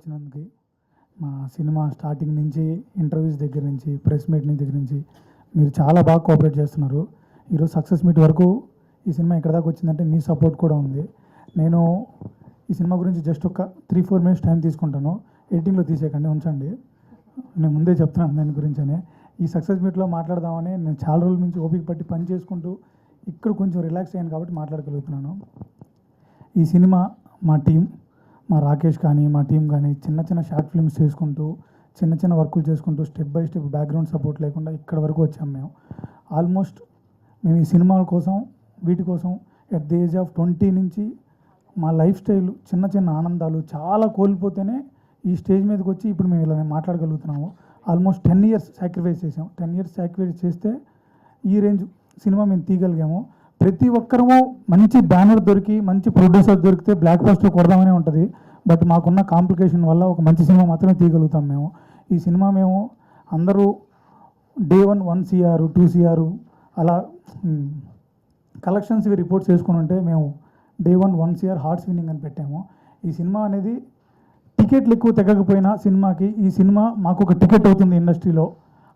వచ్చినందుకు, మా cinema starting నుంచి ఇంటర్వ్యూస్ దగ్గర నుంచి ప్రెస్ మీట్ దగ్గర నుంచి మీరు చాలా బాగా కోఆపరేట్ చేస్తున్నారు. ఈరోజు సక్సెస్ మీట్ వరకు ఈ సినిమా ఎక్కడ దాకా వచ్చిందంటే మీ సపోర్ట్ కూడా ఉంది. నేను ఈ సినిమా గురించి జస్ట్ ఒక 3-4 మినిట్స్ టైం తీసుకుంటాను. ఎడిటింగ్లో తీసేయకండి, ఉంచండి. నేను ముందే చెప్తున్నాను దాని గురించనే. ఈ సక్సెస్ మీట్లో మాట్లాడదామని నేను చాలా రోజుల నుంచి ఓపిక పట్టి పని చేసుకుంటూ ఇక్కడ కొంచెం రిలాక్స్ అయ్యాను కాబట్టి మాట్లాడగలుగుతున్నాను. ఈ సినిమా మా టీం, మా రాకేష్ కానీ మా టీం కానీ చిన్న చిన్న షార్ట్ ఫిల్మ్స్ చేసుకుంటూ చిన్న చిన్న వర్కులు చేసుకుంటూ step by step background support లేకుండా ఇక్కడ వరకు వచ్చాము మేము. ఆల్మోస్ట్ మేము ఈ సినిమాల కోసం వీటి కోసం ఎట్ ది ఏజ్ ఆఫ్ 20 నుంచి మా లైఫ్ స్టైల్ చిన్న చిన్న ఆనందాలు చాలా కోల్పోతేనే ఈ స్టేజ్ మీదకి వచ్చి ఇప్పుడు మేము ఇలా మాట్లాడగలుగుతున్నాము. ఆల్మోస్ట్ 10 ఇయర్స్ సాక్రిఫైస్ చేసాం. 10 ఇయర్స్ సాక్రిఫైస్ చేస్తే ఈ రేంజ్ సినిమా మేము తీయగలిగాము. ప్రతి ఒక్కరము మంచి బ్యానర్ దొరికి మంచి ప్రొడ్యూసర్ దొరికితే బ్లాక్ బస్టర్ కొడదామనే ఉంటుంది. బట్ మాకున్న కాంప్లికేషన్ వల్ల ఒక మంచి సినిమా మాత్రమే తీయగలుగుతాం మేము. ఈ సినిమా మేము అందరూ డే 1 CR 2 CR అలా కలెక్షన్స్ రిపోర్ట్స్ చేసుకుని ఉంటే మేము డే 1 CR హార్ట్స్ విన్నింగ్ అని పెట్టాము. ఈ సినిమా అనేది టికెట్లు ఎక్కువ తెగకపోయినా సినిమాకి ఈ సినిమా మాకు ఒక టికెట్ అవుతుంది ఇండస్ట్రీలో,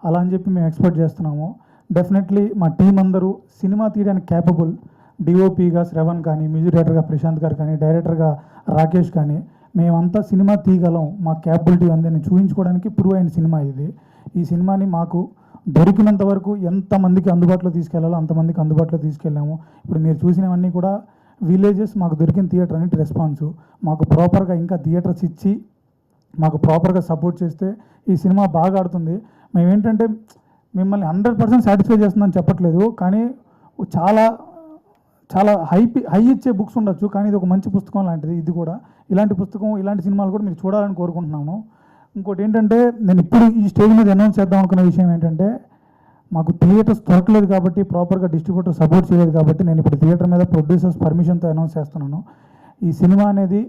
అలా అని చెప్పి మేము ఎక్స్పెక్ట్ చేస్తున్నాము. డెఫినెట్లీ మా టీం అందరూ సినిమా తీయడానికి క్యాపబుల్. డిఓపిగా శ్రవణ్ కానీ, మ్యూజిక్ డైరెక్టర్గా ప్రశాంత్ గారు కానీ, డైరెక్టర్గా రాకేష్ కానీ మేమంతా సినిమా తీయగలం, మా క్యాపబిలిటీ అందరిని చూపించుకోవడానికి ప్రూవ్ అయిన సినిమా ఇది. ఈ సినిమాని మాకు దొరికినంత వరకు ఎంతమందికి అందుబాటులో తీసుకెళ్లాలో అంతమందికి అందుబాటులో తీసుకెళ్ళాము. ఇప్పుడు మీరు చూసినవన్నీ కూడా విలేజెస్, మాకు దొరికిన థియేటర్ అనేది రెస్పాన్సు. మాకు ప్రాపర్గా ఇంకా థియేటర్స్ ఇచ్చి మాకు ప్రాపర్గా సపోర్ట్ చేస్తే ఈ సినిమా బాగా ఆడుతుంది. మేమేంటంటే మిమ్మల్ని 100% సాటిస్ఫై చేస్తుందని చెప్పట్లేదు, కానీ చాలా చాలా హై ఇచ్చే బుక్స్ ఉండొచ్చు, కానీ ఇది ఒక మంచి పుస్తకం లాంటిది. ఇది కూడా ఇలాంటి పుస్తకం, ఇలాంటి సినిమాలు కూడా మీరు చూడాలని కోరుకుంటున్నాను. ఇంకోటి ఏంటంటే నేను ఇప్పుడు ఈ స్టేజ్ మీద అనౌన్స్ చేద్దాం అనుకున్న విషయం ఏంటంటే మాకు థియేటర్స్ దొరకలేదు కాబట్టి, ప్రాపర్గా డిస్ట్రిబ్యూటర్ సపోర్ట్ చేయలేదు కాబట్టి నేను ఇప్పుడు థియేటర్ మీద ప్రొడ్యూసర్స్ పర్మిషన్తో అనౌన్స్ చేస్తున్నాను. ఈ సినిమా అనేది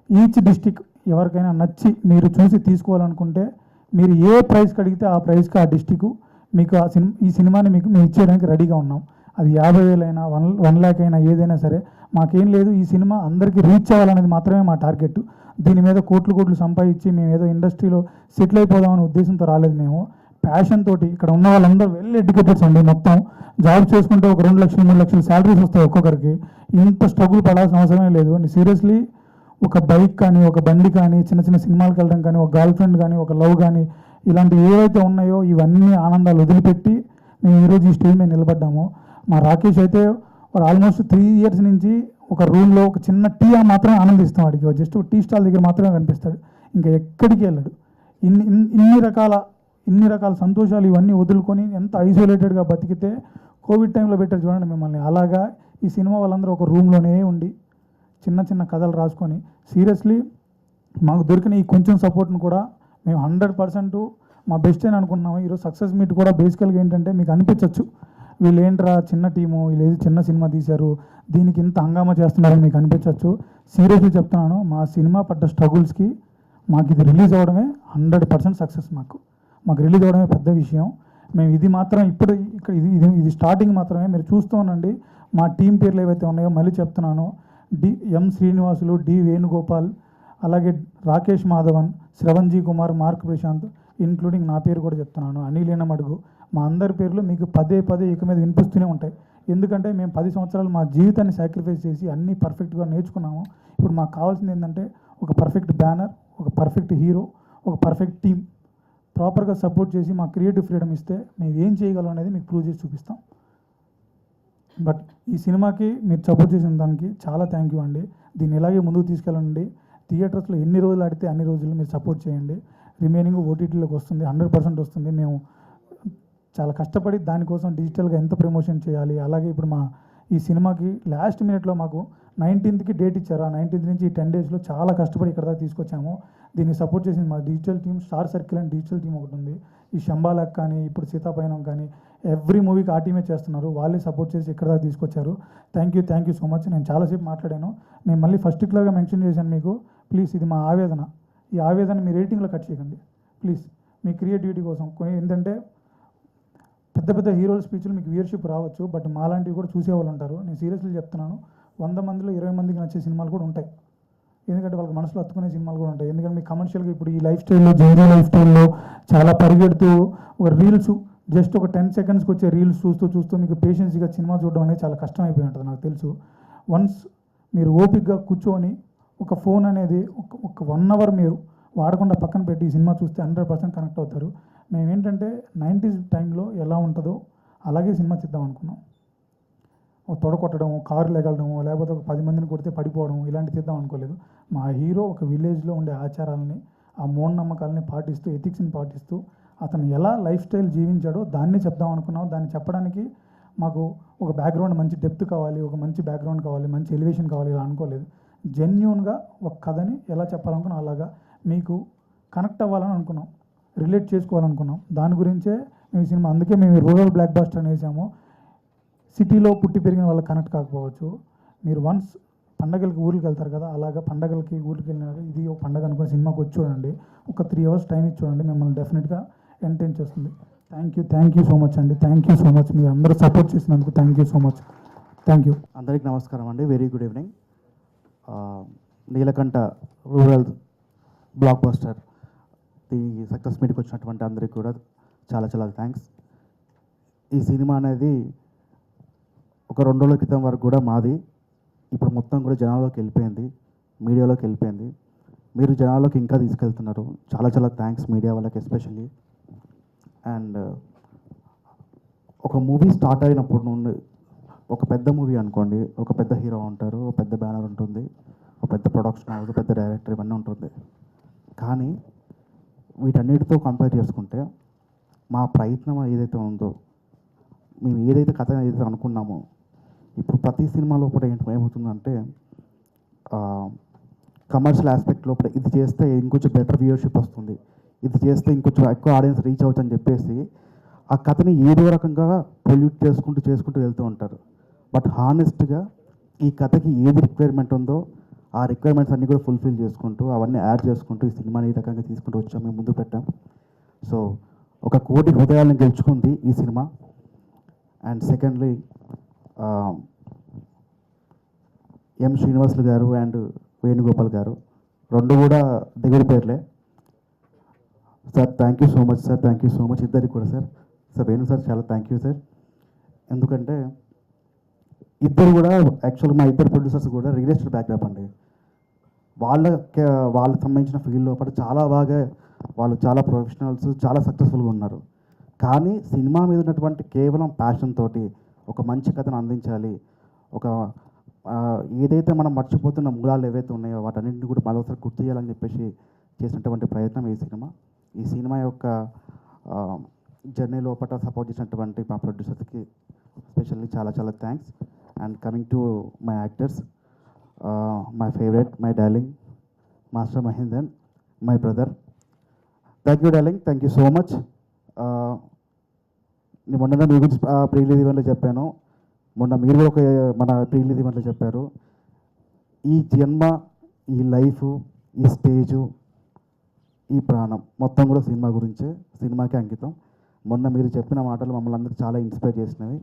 ఈచ్ డిస్టిక్ ఎవరికైనా నచ్చి మీరు చూసి తీసుకోవాలనుకుంటే మీరు ఏ ప్రైస్కి అడిగితే ఆ ప్రైస్కి ఆ డిస్టిక్ మీకు ఈ సినిమాని మీకు మేము ఇచ్చేయడానికి రెడీగా ఉన్నాం. అది 50,000 అయినా 1 lakh అయినా ఏదైనా సరే మాకేం లేదు. ఈ సినిమా అందరికీ రీచ్ అవ్వాలనేది మాత్రమే మా టార్గెట్. దీని మీద కోట్లు సంపాదించి మేము ఏదో ఇండస్ట్రీలో సెటిల్ అయిపోదామనే ఉద్దేశంతో రాలేదు. మేము ప్యాషన్ తోటి ఇక్కడ ఉన్న వాళ్ళందరూ వెల్ ఎడ్యుకేటెడ్స్ అండి. మొత్తం జాబ్ చేసుకుంటే ఒక 2 లక్షలు 3 లక్షలు శాలరీస్ వస్తాయి ఒక్కొక్కరికి. ఇంత స్ట్రగుల్ పడాల్సిన అవసరమే లేదు. సీరియస్లీ ఒక బైక్ కానీ, ఒక బండి కానీ, చిన్న చిన్న సినిమాలకు వెళ్ళడం కానీ, ఒక గర్ల్ ఫ్రెండ్ కానీ, ఒక లవ్ కానీ, ఇలాంటివి ఏవైతే ఉన్నాయో ఇవన్నీ ఆనందాలు వదిలిపెట్టి మేము ఈరోజు ఈ స్టేజ్ మీద నిలబడ్డాము. మా రాకేష్ అయితే ఆల్మోస్ట్ 3 years నుంచి ఒక రూమ్లో ఒక చిన్న టీ మాత్రమే ఆనందిస్తాం. వాడికి జస్ట్ టీ స్టాల్ దగ్గర మాత్రమే కనిపిస్తాడు, ఇంకా ఎక్కడికి వెళ్ళాడు. ఇన్ని రకాల సంతోషాలు ఇవన్నీ వదులుకొని ఎంత ఐసోలేటెడ్గా బతికితే కోవిడ్ టైంలో పెట్టారు చూడండి మిమ్మల్ని. అలాగా ఈ సినిమా వాళ్ళందరూ ఒక రూమ్లోనే ఉండి చిన్న చిన్న కథలు రాసుకొని సీరియస్లీ మాకు దొరికిన ఈ కొంచెం సపోర్ట్ను కూడా మేము 100% మా బెస్ట్ అని అనుకుంటున్నాము. ఈరోజు సక్సెస్ మీట్ కూడా బేసికల్గా ఏంటంటే మీకు అనిపించవచ్చు వీళ్ళు ఏంట్రా చిన్న టీము, వీళ్ళు ఏది చిన్న సినిమా తీశారు, దీనికి ఇంత హంగామా చేస్తున్నారని మీకు అనిపించవచ్చు. సీరియస్లీ చెప్తున్నాను, మా సినిమా పడ్డ స్ట్రగుల్స్కి మాకు ఇది రిలీజ్ అవ్వడమే 100% సక్సెస్. మాకు రిలీజ్ అవ్వడమే పెద్ద విషయం. మేము ఇది మాత్రం ఇప్పుడు ఇక్కడ ఇది స్టార్టింగ్ మాత్రమే. మీరు చూస్తూ ఉండండి. మా టీం పేర్లు ఏవైతే ఉన్నాయో మళ్ళీ చెప్తున్నాను. ఎం శ్రీనివాసులు, డి వేణుగోపాల్, అలాగే Rakesh Madhavan, Shravan G Kumar, Mark Prashanth, including నా పేరు కూడా చెప్తున్నాను, అనిలీన మడుగు. మా అందరి పేర్లు మీకు పదే ఇక మీద వినిపిస్తూనే ఉంటాయి. ఎందుకంటే మేము 10 సంవత్సరాలు మా జీవితాన్ని సాక్రిఫైస్ చేసి అన్నీ పర్ఫెక్ట్గా నేర్చుకున్నాము. ఇప్పుడు మాకు కావాల్సింది ఏంటంటే ఒక పర్ఫెక్ట్ బ్యానర్, ఒక పర్ఫెక్ట్ హీరో, ఒక పర్ఫెక్ట్ టీం ప్రాపర్గా సపోర్ట్ చేసి మా క్రియేటివ్ ఫ్రీడమ్ ఇస్తే మేము ఏం చేయగలం అనేది మీకు ప్రూవ్ చేసి చూపిస్తాం. బట్ ఈ సినిమాకి మీరు సపోర్ట్ చేసిన దానికి చాలా థ్యాంక్ యూ అండి. దీన్ని ఇలాగే ముందుకు తీసుకెళ్ళండి. థియేటర్స్లో ఎన్ని రోజులు ఆడితే అన్ని రోజులు మీరు సపోర్ట్ చేయండి. రిమైనింగ్ ఓటీటీలోకి వస్తుంది, 100% వస్తుంది. మేము చాలా కష్టపడి దానికోసం డిజిటల్గా ఎంత ప్రమోషన్ చేయాలి. అలాగే ఇప్పుడు ఈ సినిమాకి లాస్ట్ మినిట్లో మాకు 19th డేట్ ఇచ్చారు. ఆ 19th నుంచి ఈ 10 daysలో చాలా కష్టపడి ఇక్కడ దాకా తీసుకొచ్చాము. దీన్ని సపోర్ట్ చేసింది మా డిజిటల్ టీమ్, స్టార్ సర్కిల్ అని డిజిటల్ టీం ఒకటి ఉంది. ఈ శంబాలక్ కానీ, ఇప్పుడు సీతాపయనం కానీ, ఎవ్రీ మూవీకి ఆ టీమే చేస్తున్నారు. వాళ్ళే సపోర్ట్ చేసి ఇక్కడ దాకా తీసుకొచ్చారు. Thank you so much. నేను చాలాసేపు మాట్లాడాను. నేను మళ్ళీ ఫస్ట్ క్లాగా మెన్షన్ చేశాను మీకు. ప్లీజ్ ఇది మా ఆవేదన. ఈ ఆవేదన మీ రేటింగ్లో కట్ చేయకండి ప్లీజ్. మీ క్రియేటివిటీ కోసం ఏంటంటే పెద్ద హీరోల స్పీచ్లు మీకు వ్యూయర్షిప్ రావచ్చు, బట్ మాలాంటివి కూడా చూసేవాళ్ళు ఉంటారు. నేను సీరియస్లీ చెప్తున్నాను, 100 మందిలో 20 మందికి నచ్చే సినిమాలు కూడా ఉంటాయి. ఎందుకంటే వాళ్ళకి మనసులో హత్తుకునే సినిమాలు కూడా ఉంటాయి. ఎందుకంటే మీ కమర్షియల్గా ఇప్పుడు ఈ లైఫ్ స్టైల్లో, జెన్జీ లైఫ్ స్టైల్లో చాలా పరిగెడుతూ ఒక రీల్స్ జస్ట్ ఒక 10 సెకండ్స్కి వచ్చే రీల్స్ చూస్తూ మీకు పేషెన్స్గా సినిమా చూడడం అనేది చాలా కష్టం అయిపోయి ఉంటుంది నాకు తెలుసు. వన్స్ మీరు ఓపిక్గా కూర్చొని ఒక ఫోన్ అనేది ఒక 1 అవర్ మీరు వాడకుండా పక్కన పెట్టి ఈ సినిమా చూస్తే 100% కనెక్ట్ అవుతారు. మేమేంటంటే 90s టైంలో ఎలా ఉంటుందో అలాగే సినిమా తీద్దాం అనుకున్నాం. ఒక తొడ కొట్టడం, కారు ఎగలడము, లేకపోతే ఒక 10 మందిని కొడితే పడిపోవడం ఇలాంటి తీద్దాం అనుకోలేదు. మా హీరో ఒక విలేజ్లో ఉండే ఆచారాలని, ఆ మూఢనమ్మకాలని పాటిస్తూ, ఎథిక్స్ని పాటిస్తూ అతను ఎలా లైఫ్ స్టైల్ జీవించాడో దాన్ని చెప్దాం అనుకున్నాం. దాన్ని చెప్పడానికి మాకు ఒక బ్యాక్గ్రౌండ్, మంచి డెప్త్ కావాలి, ఒక మంచి బ్యాక్గ్రౌండ్ కావాలి, మంచి ఎలివేషన్ కావాలి, ఇలా అనుకోలేదు. జెన్యూన్గా ఒక కథని ఎలా చెప్పాలనుకున్నాం అలాగా మీకు కనెక్ట్ అవ్వాలని అనుకున్నాం, రిలేట్ చేసుకోవాలనుకున్నాం. దాని గురించే మేము ఈ సినిమా, అందుకే మేము రూరల్ బ్లాక్ బాస్టర్ అని వేసాము. సిటీలో పుట్టి పెరిగిన వాళ్ళకి కనెక్ట్ కాకపోవచ్చు. మీరు వన్స్ పండగలకి ఊరికి వెళ్తారు కదా, అలాగా పండగలకి ఊరికి వెళ్ళినాక ఇది ఒక పండగ అనుకుని సినిమాకి వచ్చి చూడండి. ఒక 3 అవర్స్ టైం ఇచ్చి చూడండి, మిమ్మల్ని డెఫినెట్గా ఎంటర్టైన్ చేస్తుంది. థ్యాంక్ యూ సో మచ్ అండి. థ్యాంక్ యూ సో మచ్, మీరు అందరూ సపోర్ట్ చేసినందుకు thank you so much. Thank you. అందరికీ నమస్కారం అండి. Very good evening. Neelakanta rural blockbuster ఈ సక్సెస్ మీట్కి వచ్చినటువంటి అందరికీ కూడా చాలా చాలా థ్యాంక్స్. ఈ సినిమా అనేది ఒక 2 రోజుల క్రితం వరకు కూడా మాది, ఇప్పుడు మొత్తం కూడా జనాల్లోకి వెళ్ళిపోయింది, మీడియాలోకి వెళ్ళిపోయింది. మీరు జనాల్లోకి ఇంకా తీసుకెళ్తున్నారు. చాలా చాలా థ్యాంక్స్ మీడియా వాళ్ళకి ఎస్పెషల్లీ. అండ్ ఒక మూవీ స్టార్ట్ అయినప్పుడు నుండి, ఒక పెద్ద మూవీ అనుకోండి, ఒక పెద్ద హీరో ఉంటారు, ఒక పెద్ద బ్యానర్ ఉంటుంది, ఒక పెద్ద ప్రొడక్షన్ హౌస్, పెద్ద డైరెక్టర్, ఇవన్నీ ఉంటుంది. కానీ వీటన్నిటితో కంపేర్ చేసుకుంటే మా ప్రయత్నం ఏదైతే ఉందో, మేము ఏదైతే కథ ఏదైతే అనుకున్నామో, ఇప్పుడు ప్రతి సినిమా లోపల ఏమవుతుందంటే కమర్షియల్ ఆస్పెక్ట్ లోపల ఇది చేస్తే ఇంకొంచెం బెటర్ వ్యూయర్షిప్ వస్తుంది, ఇది చేస్తే ఇంకొంచెం ఎక్కువ ఆడియన్స్ రీచ్ అవుతుందని చెప్పేసి ఆ కథని ఏదో రకంగా పొల్యూట్ చేసుకుంటూ వెళ్తూ ఉంటారు. బట్ హానెస్ట్గా ఈ కథకి ఏది రిక్వైర్మెంట్ ఉందో ఆ రిక్వైర్మెంట్స్ అన్నీ కూడా ఫుల్ఫిల్ చేసుకుంటూ, అవన్నీ యాడ్ చేసుకుంటూ ఈ సినిమాని ఈ రకంగా తీసుకుంటూ వచ్చాం, మేము ముందు పెట్టాం. సో 1 కోటి హృదయాలను గెలుచుకుంది ఈ సినిమా. అండ్ సెకండ్లీ ఎం శ్రీనివాసులు గారు అండ్ వేణుగోపాల్ గారు 2 కూడా దగ్గర పేర్లే. Sir thank you so much sir, thank you so much ఇద్దరికి కూడా సార్. సార్ వేణు సార్ చాలా థ్యాంక్ యూ సార్. ఎందుకంటే ఇద్దరు కూడా యాక్చువల్గా మా ఇద్దరు ప్రొడ్యూసర్స్ కూడా రియల్ ఎస్టేట్ బ్యాక్గ్రౌండ్ అండి. వాళ్ళకి సంబంధించిన ఫీల్డ్ లోపల చాలా బాగా వాళ్ళు చాలా ప్రొఫెషనల్స్, చాలా సక్సెస్ఫుల్గా ఉన్నారు. కానీ సినిమా మీద ఉన్నటువంటి కేవలం ప్యాషన్ తోటి ఒక మంచి కథను అందించాలి, ఒక ఏదైతే మనం మర్చిపోతున్న మూలాలు ఏవైతే ఉన్నాయో వాటన్నింటిని కూడా మరోసారి గుర్తు చేయాలని చెప్పేసి చేసినటువంటి ప్రయత్నం ఈ సినిమా యొక్క జర్నీ లోపల సపోర్ట్ చేసినటువంటి మా ప్రొడ్యూసర్స్కి స్పెషల్లీ చాలా చాలా thanks. And coming to my actors, my favourite, my darling master Mahender, my brother. Thank you darling, thank you so much. నేను మొన్న మీ గురించి ప్రీ రిలీజ్ ఈవెంట్లో చెప్పాను, మొన్న మీరు కూడా ఒక మన ప్రీ రిలీజ్ ఈవెంట్లో చెప్పారు. ఈ జన్మ, ఈ లైఫ్, ఈ స్టేజు, ఈ ప్రాణం మొత్తం కూడా సినిమా గురించే, సినిమాకే అంకితం. మొన్న మీరు చెప్పిన మాటలు మమ్మల్ని అందరూ చాలా ఇన్స్పైర్ చేసినవి.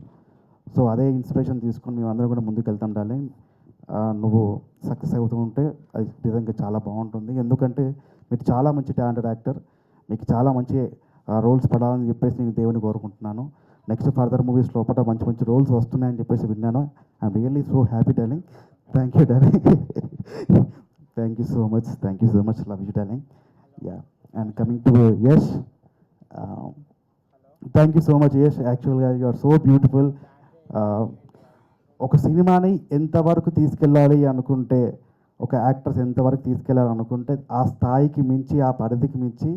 సో అదే ఇన్స్పిరేషన్ తీసుకొని మేము అందరం కూడా ముందుకు వెళ్తాం డార్లింగ్. నువ్వు సక్సెస్ అవుతూ ఉంటే అది నిజంగా చాలా బాగుంటుంది. ఎందుకంటే మీరు చాలా మంచి టాలెంటెడ్ యాక్టర్, మీకు చాలా మంచి రోల్స్ పడాలని చెప్పేసి నేను దేవుని కోరుకుంటున్నాను. నెక్స్ట్ ఫర్దర్ మూవీస్ లోపల మంచి మంచి రోల్స్ వస్తున్నాయని చెప్పేసి విన్నాను. I'm really so happy darling. Thank you darling. Thank you so much, thank you so much, love you darling. Yeah, and coming to Yash, thank you so much Yash. యాక్చువల్గా you are so beautiful. ఒక సినిమాని ఎంతవరకు తీసుకెళ్ళాలి అనుకుంటే, ఒక actors ఎంతవరకు తీసుకెళ్ళాలి అనుకుంటే ఆ స్థాయికి మించి, ఆ పరిధికి మించి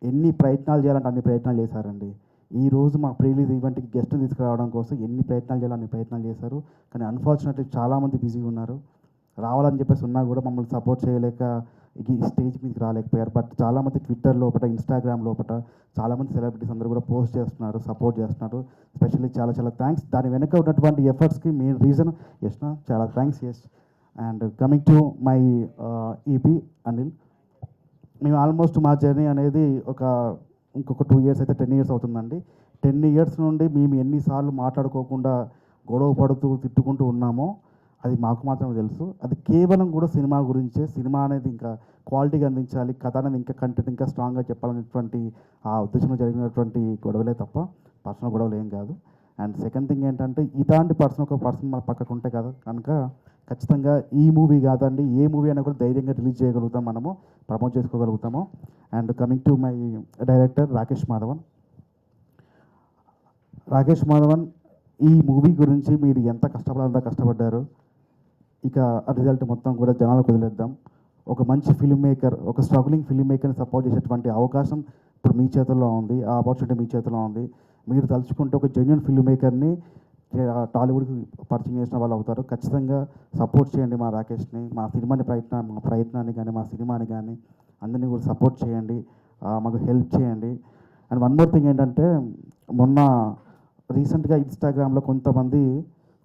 ఎన్ని ప్రయత్నాలు చేయాలంటే అన్ని ప్రయత్నాలు చేశారండి. ఈరోజు మా ప్రీ రిలీజ్ ఈవెంట్కి గెస్ట్ని తీసుకురావడం కోసం ఎన్ని ప్రయత్నాలు చేయాలో అన్ని ప్రయత్నాలు చేశారు. కానీ అన్ఫార్చునేట్లీ చాలామంది బిజీగా ఉన్నారు, రావాలని చెప్పేసి ఉన్నా కూడా మమ్మల్ని సపోర్ట్ చేయలేక ఈ స్టేజ్ మీదకి రాలేకపోయారు. బట్ చాలామంది ట్విట్టర్ లోపల, ఇన్స్టాగ్రామ్ లోపల చాలామంది సెలబ్రిటీస్ అందరూ కూడా పోస్ట్ చేస్తున్నారు, సపోర్ట్ చేస్తున్నారు. స్పెషల్లీ చాలా చాలా థ్యాంక్స్. దాని వెనక ఉన్నటువంటి ఎఫర్ట్స్కి మెయిన్ రీజన్ యష్నా, చాలా thanks Yash. And coming to my EP Anil, మేము ఆల్మోస్ట్ మా జర్నీ అనేది ఇంకొక 2 years అయితే 10 years అవుతుందండి. 10 years నుండి మేము ఎన్నిసార్లు మాట్లాడుకోకుండా గొడవ పడుతూ తిట్టుకుంటూ ఉన్నామో అది మాకు మాత్రమే తెలుసు. అది కేవలం కూడా సినిమా గురించే. సినిమా అనేది ఇంకా క్వాలిటీగా అందించాలి, కథ అనేది ఇంకా కంటెంట్ ఇంకా స్ట్రాంగ్గా చెప్పాలనేటువంటి ఆ ఉద్దేశంలో జరిగినటువంటి గొడవలే తప్ప పర్సనల్ గొడవలు ఏం కాదు. అండ్ సెకండ్ థింగ్ ఏంటంటే, ఇలాంటి ఒక పర్సన్ మన పక్కకు ఉంటే కదా కనుక ఖచ్చితంగా ఈ మూవీ కాదండి, ఏ మూవీ అయినా కూడా ధైర్యంగా రిలీజ్ చేయగలుగుతాం, మనము ప్రమోట్ చేసుకోగలుగుతాము. And coming to my director Rakesh Madhavan. Rakesh Madhavan, ఈ మూవీ గురించి మీరు ఎంత కష్టపడాలంత కష్టపడ్డారు. ఇక రిజల్ట్ మొత్తం కూడా జనాలకు వదిలేద్దాం. ఒక మంచి ఫిల్మ్ మేకర్, ఒక స్ట్రగ్లింగ్ ఫిల్మ్ మేకర్ని సపోర్ట్ చేసేటువంటి అవకాశం ఇప్పుడు మీ చేతుల్లో ఉంది, ఆ ఆపర్చునిటీ మీ చేతిలో ఉంది. మీరు తలుచుకుంటే ఒక జెన్యున్ ఫిల్మ్ మేకర్ని టాలీవుడ్కి పరిచయం చేసిన వాళ్ళు అవుతారు. ఖచ్చితంగా సపోర్ట్ చేయండి మా రాకేష్ని, మా ప్రయత్నాన్ని కానీ మా సినిమాని కానీ అందరినీ కూడా సపోర్ట్ చేయండి, మాకు హెల్ప్ చేయండి. అండ్ వన్ మోర్ థింగ్ ఏంటంటే, మొన్న రీసెంట్గా ఇన్స్టాగ్రామ్లో కొంతమంది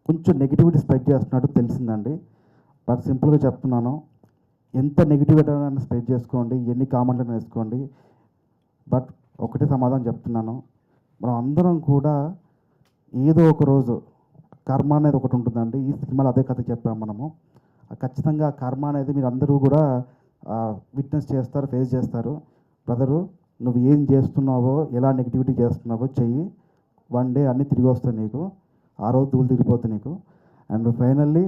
కొంచెం నెగిటివిటీ స్ప్రెడ్ చేస్తున్నట్టు తెలిసిందండి. బట్ సింపుల్గా చెప్తున్నాను, ఎంత నెగిటివిటీ అయినా స్ప్రెడ్ చేసుకోండి, ఎన్ని కామెంట్లను వేసుకోండి, బట్ ఒకటే సమాధానం చెప్తున్నాను, మనం అందరం కూడా ఏదో ఒక రోజు కర్మ అనేది ఒకటి ఉంటుందండి. ఈ సినిమాలో అదే కథ చెప్పాము మనము. ఖచ్చితంగా కర్మ అనేది మీరు అందరూ కూడా విట్నెస్ చేస్తారు, ఫేస్ చేస్తారు. బ్రదరు, నువ్వు ఏం చేస్తున్నావో, ఎలా నెగిటివిటీ చేస్తున్నావో చెయ్యి, వన్ డే అన్నీ తిరిగి వస్తాయి నీకు, ఆ రోజు దూలు తిరిగిపోతుంది నీకు. అండ్ ఫైనల్లీ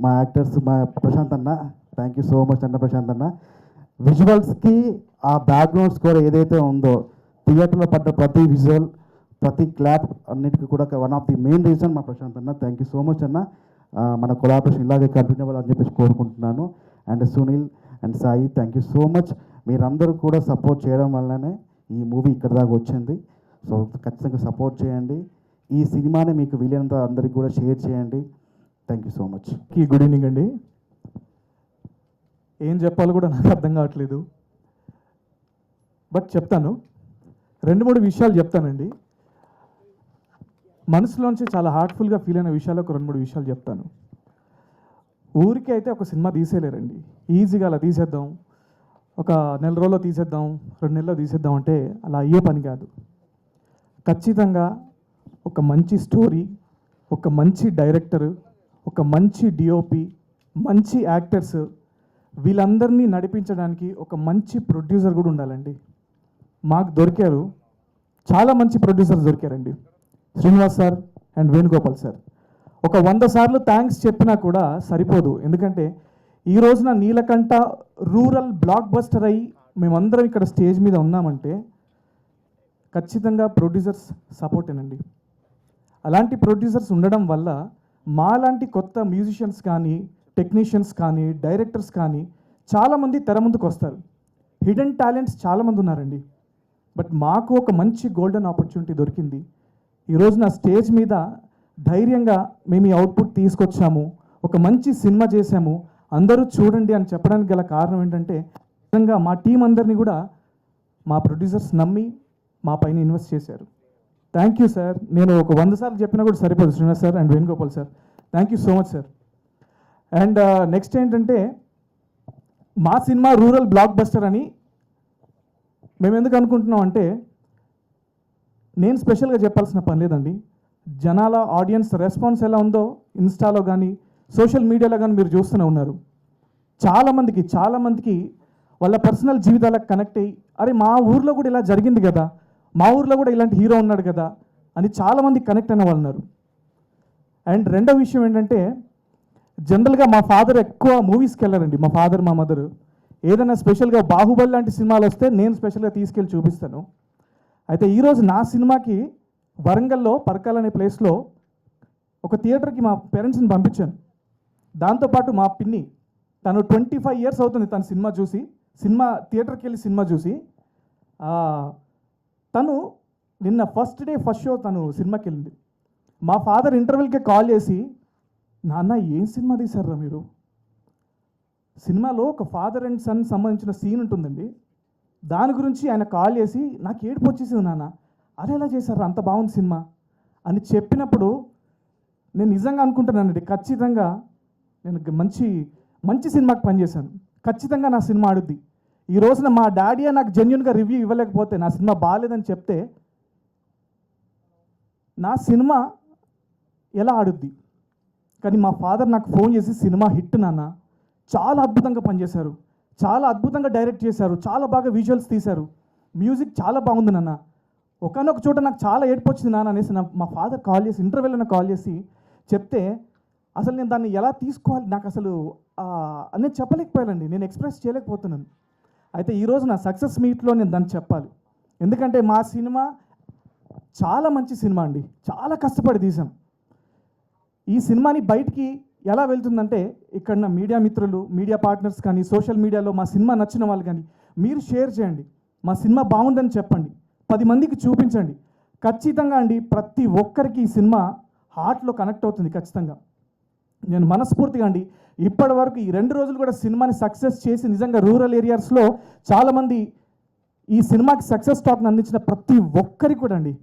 మా యాక్టర్స్, మా ప్రశాంత్ అన్న, థ్యాంక్ యూ సో మచ్ అన్న. ప్రశాంత్ అన్న విజువల్స్కి ఆ బ్యాక్గ్రౌండ్ స్కోర్ ఏదైతే ఉందో, థియేటర్లో పడ్డ ప్రతి విజువల్, ప్రతి క్లాప్ అన్నిటికీ కూడా one of the main reason మా ప్రశాంత్ అన్న. థ్యాంక్ యూ సో మచ్ అన్న. మన కొలాబరేషన్ ఇలాగే కంటిన్యూ అవ్వాలని చెప్పేసి కోరుకుంటున్నాను. And Sunil and Sai, thank you so much. మీరందరూ కూడా సపోర్ట్ చేయడం వల్లనే ఈ మూవీ ఇక్కడ దాకా వచ్చింది. సో ఖచ్చితంగా సపోర్ట్ చేయండి. ఈ సినిమాని మీకు వీలైనంత అందరికీ కూడా షేర్ చేయండి. Thank you so much. Good evening అండి. ఏం చెప్పాలో కూడా నాకు అర్థం కావట్లేదు, బట్ చెప్తాను. 2-3 విషయాలు చెప్తానండి. మనసులోంచి చాలా హార్ట్ఫుల్గా ఫీల్ అయిన విషయాలు ఒక 2-3 విషయాలు చెప్తాను. ఊరికే అయితే ఒక సినిమా తీసేయలేరండి. ఈజీగా అలా తీసేద్దాం, ఒక నెల రోజుల్లో తీసేద్దాం, 2 నెలల్లో తీసేద్దాం అంటే అలా అయ్యే పని కాదు. ఖచ్చితంగా ఒక మంచి స్టోరీ, ఒక మంచి డైరెక్టరు, ఒక మంచి డిఓపి, మంచి యాక్టర్స్, వీళ్ళందరినీ నడిపించడానికి ఒక మంచి ప్రొడ్యూసర్ కూడా ఉండాలండి. మాకు దొరికారు, చాలా మంచి ప్రొడ్యూసర్స్ దొరికారండి. Srinivas sir and Venugopal sir. ఒక 100 సార్లు థ్యాంక్స్ చెప్పినా కూడా సరిపోదు. ఎందుకంటే ఈ రోజున నీలకంఠ రూరల్ బ్లాక్ బస్టర్ అయ్యి మేమందరం ఇక్కడ స్టేజ్ మీద ఉన్నామంటే ఖచ్చితంగా ప్రొడ్యూసర్స్ సపోర్టేనండి. అలాంటి ప్రొడ్యూసర్స్ ఉండడం వల్ల మాలాంటి కొత్త మ్యూజిషియన్స్ కానీ, టెక్నీషియన్స్ కానీ, డైరెక్టర్స్ కానీ చాలామంది తెర ముందుకు వస్తారు. హిడెన్ టాలెంట్స్ చాలామంది ఉన్నారండి. బట్ మాకు ఒక మంచి గోల్డెన్ ఆపర్చునిటీ దొరికింది. ఈరోజు నా స్టేజ్ మీద ధైర్యంగా మేము ఈ అవుట్పుట్ తీసుకొచ్చాము, ఒక మంచి సినిమా చేశాము, అందరూ చూడండి అని చెప్పడానికి గల కారణం ఏంటంటే, నిజంగా మా టీం అందరినీ కూడా మా ప్రొడ్యూసర్స్ నమ్మి మా పైన ఇన్వెస్ట్ చేశారు. Thank you sir. నేను ఒక 100 సార్లు చెప్పినా కూడా సరిపోదు. Srinivas sir and Venugopal sir, thank you so much sir. And next ఏంటంటే, మా సినిమా రూరల్ బ్లాక్ బస్టర్ అని మేము ఎందుకు అనుకుంటున్నాం అంటే, నేను స్పెషల్గా చెప్పాల్సిన పని లేదండి. జనాల ఆడియన్స్ రెస్పాన్స్ ఎలా ఉందో ఇన్స్టాలో కానీ సోషల్ మీడియాలో కానీ మీరు చూస్తూనే ఉన్నారు. చాలామందికి వాళ్ళ పర్సనల్ జీవితాలకు కనెక్ట్ అయ్యి, అరే మా ఊర్లో కూడా ఇలా జరిగింది కదా, మా ఊర్లో కూడా ఇలాంటి హీరో ఉన్నాడు కదా అని చాలామంది కనెక్ట్ అయిన వాళ్ళు ఉన్నారు. అండ్ రెండో విషయం ఏంటంటే, జనరల్గా మా ఫాదర్ ఎక్కువ మూవీస్కి వెళ్ళారండి. మా ఫాదర్, మా మదర్ ఏదైనా స్పెషల్గా బాహుబలి లాంటి సినిమాలు వస్తే నేను స్పెషల్గా తీసుకెళ్ళి చూపిస్తాను. అయితే ఈరోజు నా సినిమాకి వరంగల్లో పరకాల అనే ప్లేస్లో ఒక థియేటర్కి మా పేరెంట్స్ని పంపించాను. దాంతోపాటు మా పిన్ని, తను 25 ఇయర్స్ అవుతుంది తను సినిమా థియేటర్కి వెళ్ళి సినిమా చూసి. తను నిన్న ఫస్ట్ షో తను సినిమాకి వెళ్ళింది. మా ఫాదర్ ఇంటర్వెల్కే కాల్ చేసి, నాన్న ఏం సినిమా తీశారా మీరు? సినిమాలో ఒక ఫాదర్ అండ్ సన్ సంబంధించిన సీన్ ఉంటుందండి, దాని గురించి ఆయన కాల్ చేసి నాకు ఏడుపు వచ్చేసింది, నాన్న అలా ఎలా చేశారా, అంత బాగుంది సినిమా అని చెప్పినప్పుడు నేను నిజంగా అనుకుంటున్నానండి, ఖచ్చితంగా నేను మంచి సినిమాకి పనిచేశాను, ఖచ్చితంగా నా సినిమా ఆడుద్ది. ఈ రోజున మా డాడీ నాకు జెన్యున్గా రివ్యూ ఇవ్వలేకపోతే, నా సినిమా బాగాలేదని చెప్తే నా సినిమా ఎలా ఆడుద్ది? కానీ మా ఫాదర్ నాకు ఫోన్ చేసి సినిమా హిట్ నాన్న, చాలా అద్భుతంగా పనిచేశారు, చాలా అద్భుతంగా డైరెక్ట్ చేశారు, చాలా బాగా విజువల్స్ తీశారు, మ్యూజిక్ చాలా బాగుంది నాన్న, ఒకనొక చోట నాకు చాలా ఏడుపు వచ్చింది నాన్న అనేసి మా ఫాదర్ కాల్ చేసి ఇంటర్వ్యూలో నాకు కాల్ చేసి చెప్తే అసలు నేను దాన్ని ఎలా తీసుకోవాలి నాకు అసలు నేను చెప్పలేకపోయానండి, నేను ఎక్స్ప్రెస్ చేయలేకపోతున్నాను. అయితే ఈరోజు నా సక్సెస్ మీట్లో నేను దాన్ని చెప్పాలి. ఎందుకంటే మా సినిమా చాలా మంచి సినిమా అండి, చాలా కష్టపడి తీసాం. ఈ సినిమాని బయటికి ఎలా వెళ్తుందంటే ఇక్కడ నా మీడియా మిత్రులు, మీడియా పార్ట్నర్స్ కానీ, సోషల్ మీడియాలో మా సినిమా నచ్చిన వాళ్ళు కానీ మీరు షేర్ చేయండి, మా సినిమా బాగుందని చెప్పండి, 10 మందికి చూపించండి. ఖచ్చితంగా అండి ప్రతి ఒక్కరికి ఈ సినిమా హార్ట్లో కనెక్ట్ అవుతుంది ఖచ్చితంగా. నేను మనస్ఫూర్తిగా అండి ఇప్పటి వరకు ఈ 2 రోజులు కూడా సినిమాని సక్సెస్ చేసి నిజంగా రూరల్ ఏరియాస్లో చాలామంది ఈ సినిమాకి సక్సెస్ టాక్ని అందించిన ప్రతి ఒక్కరికి కూడా అండి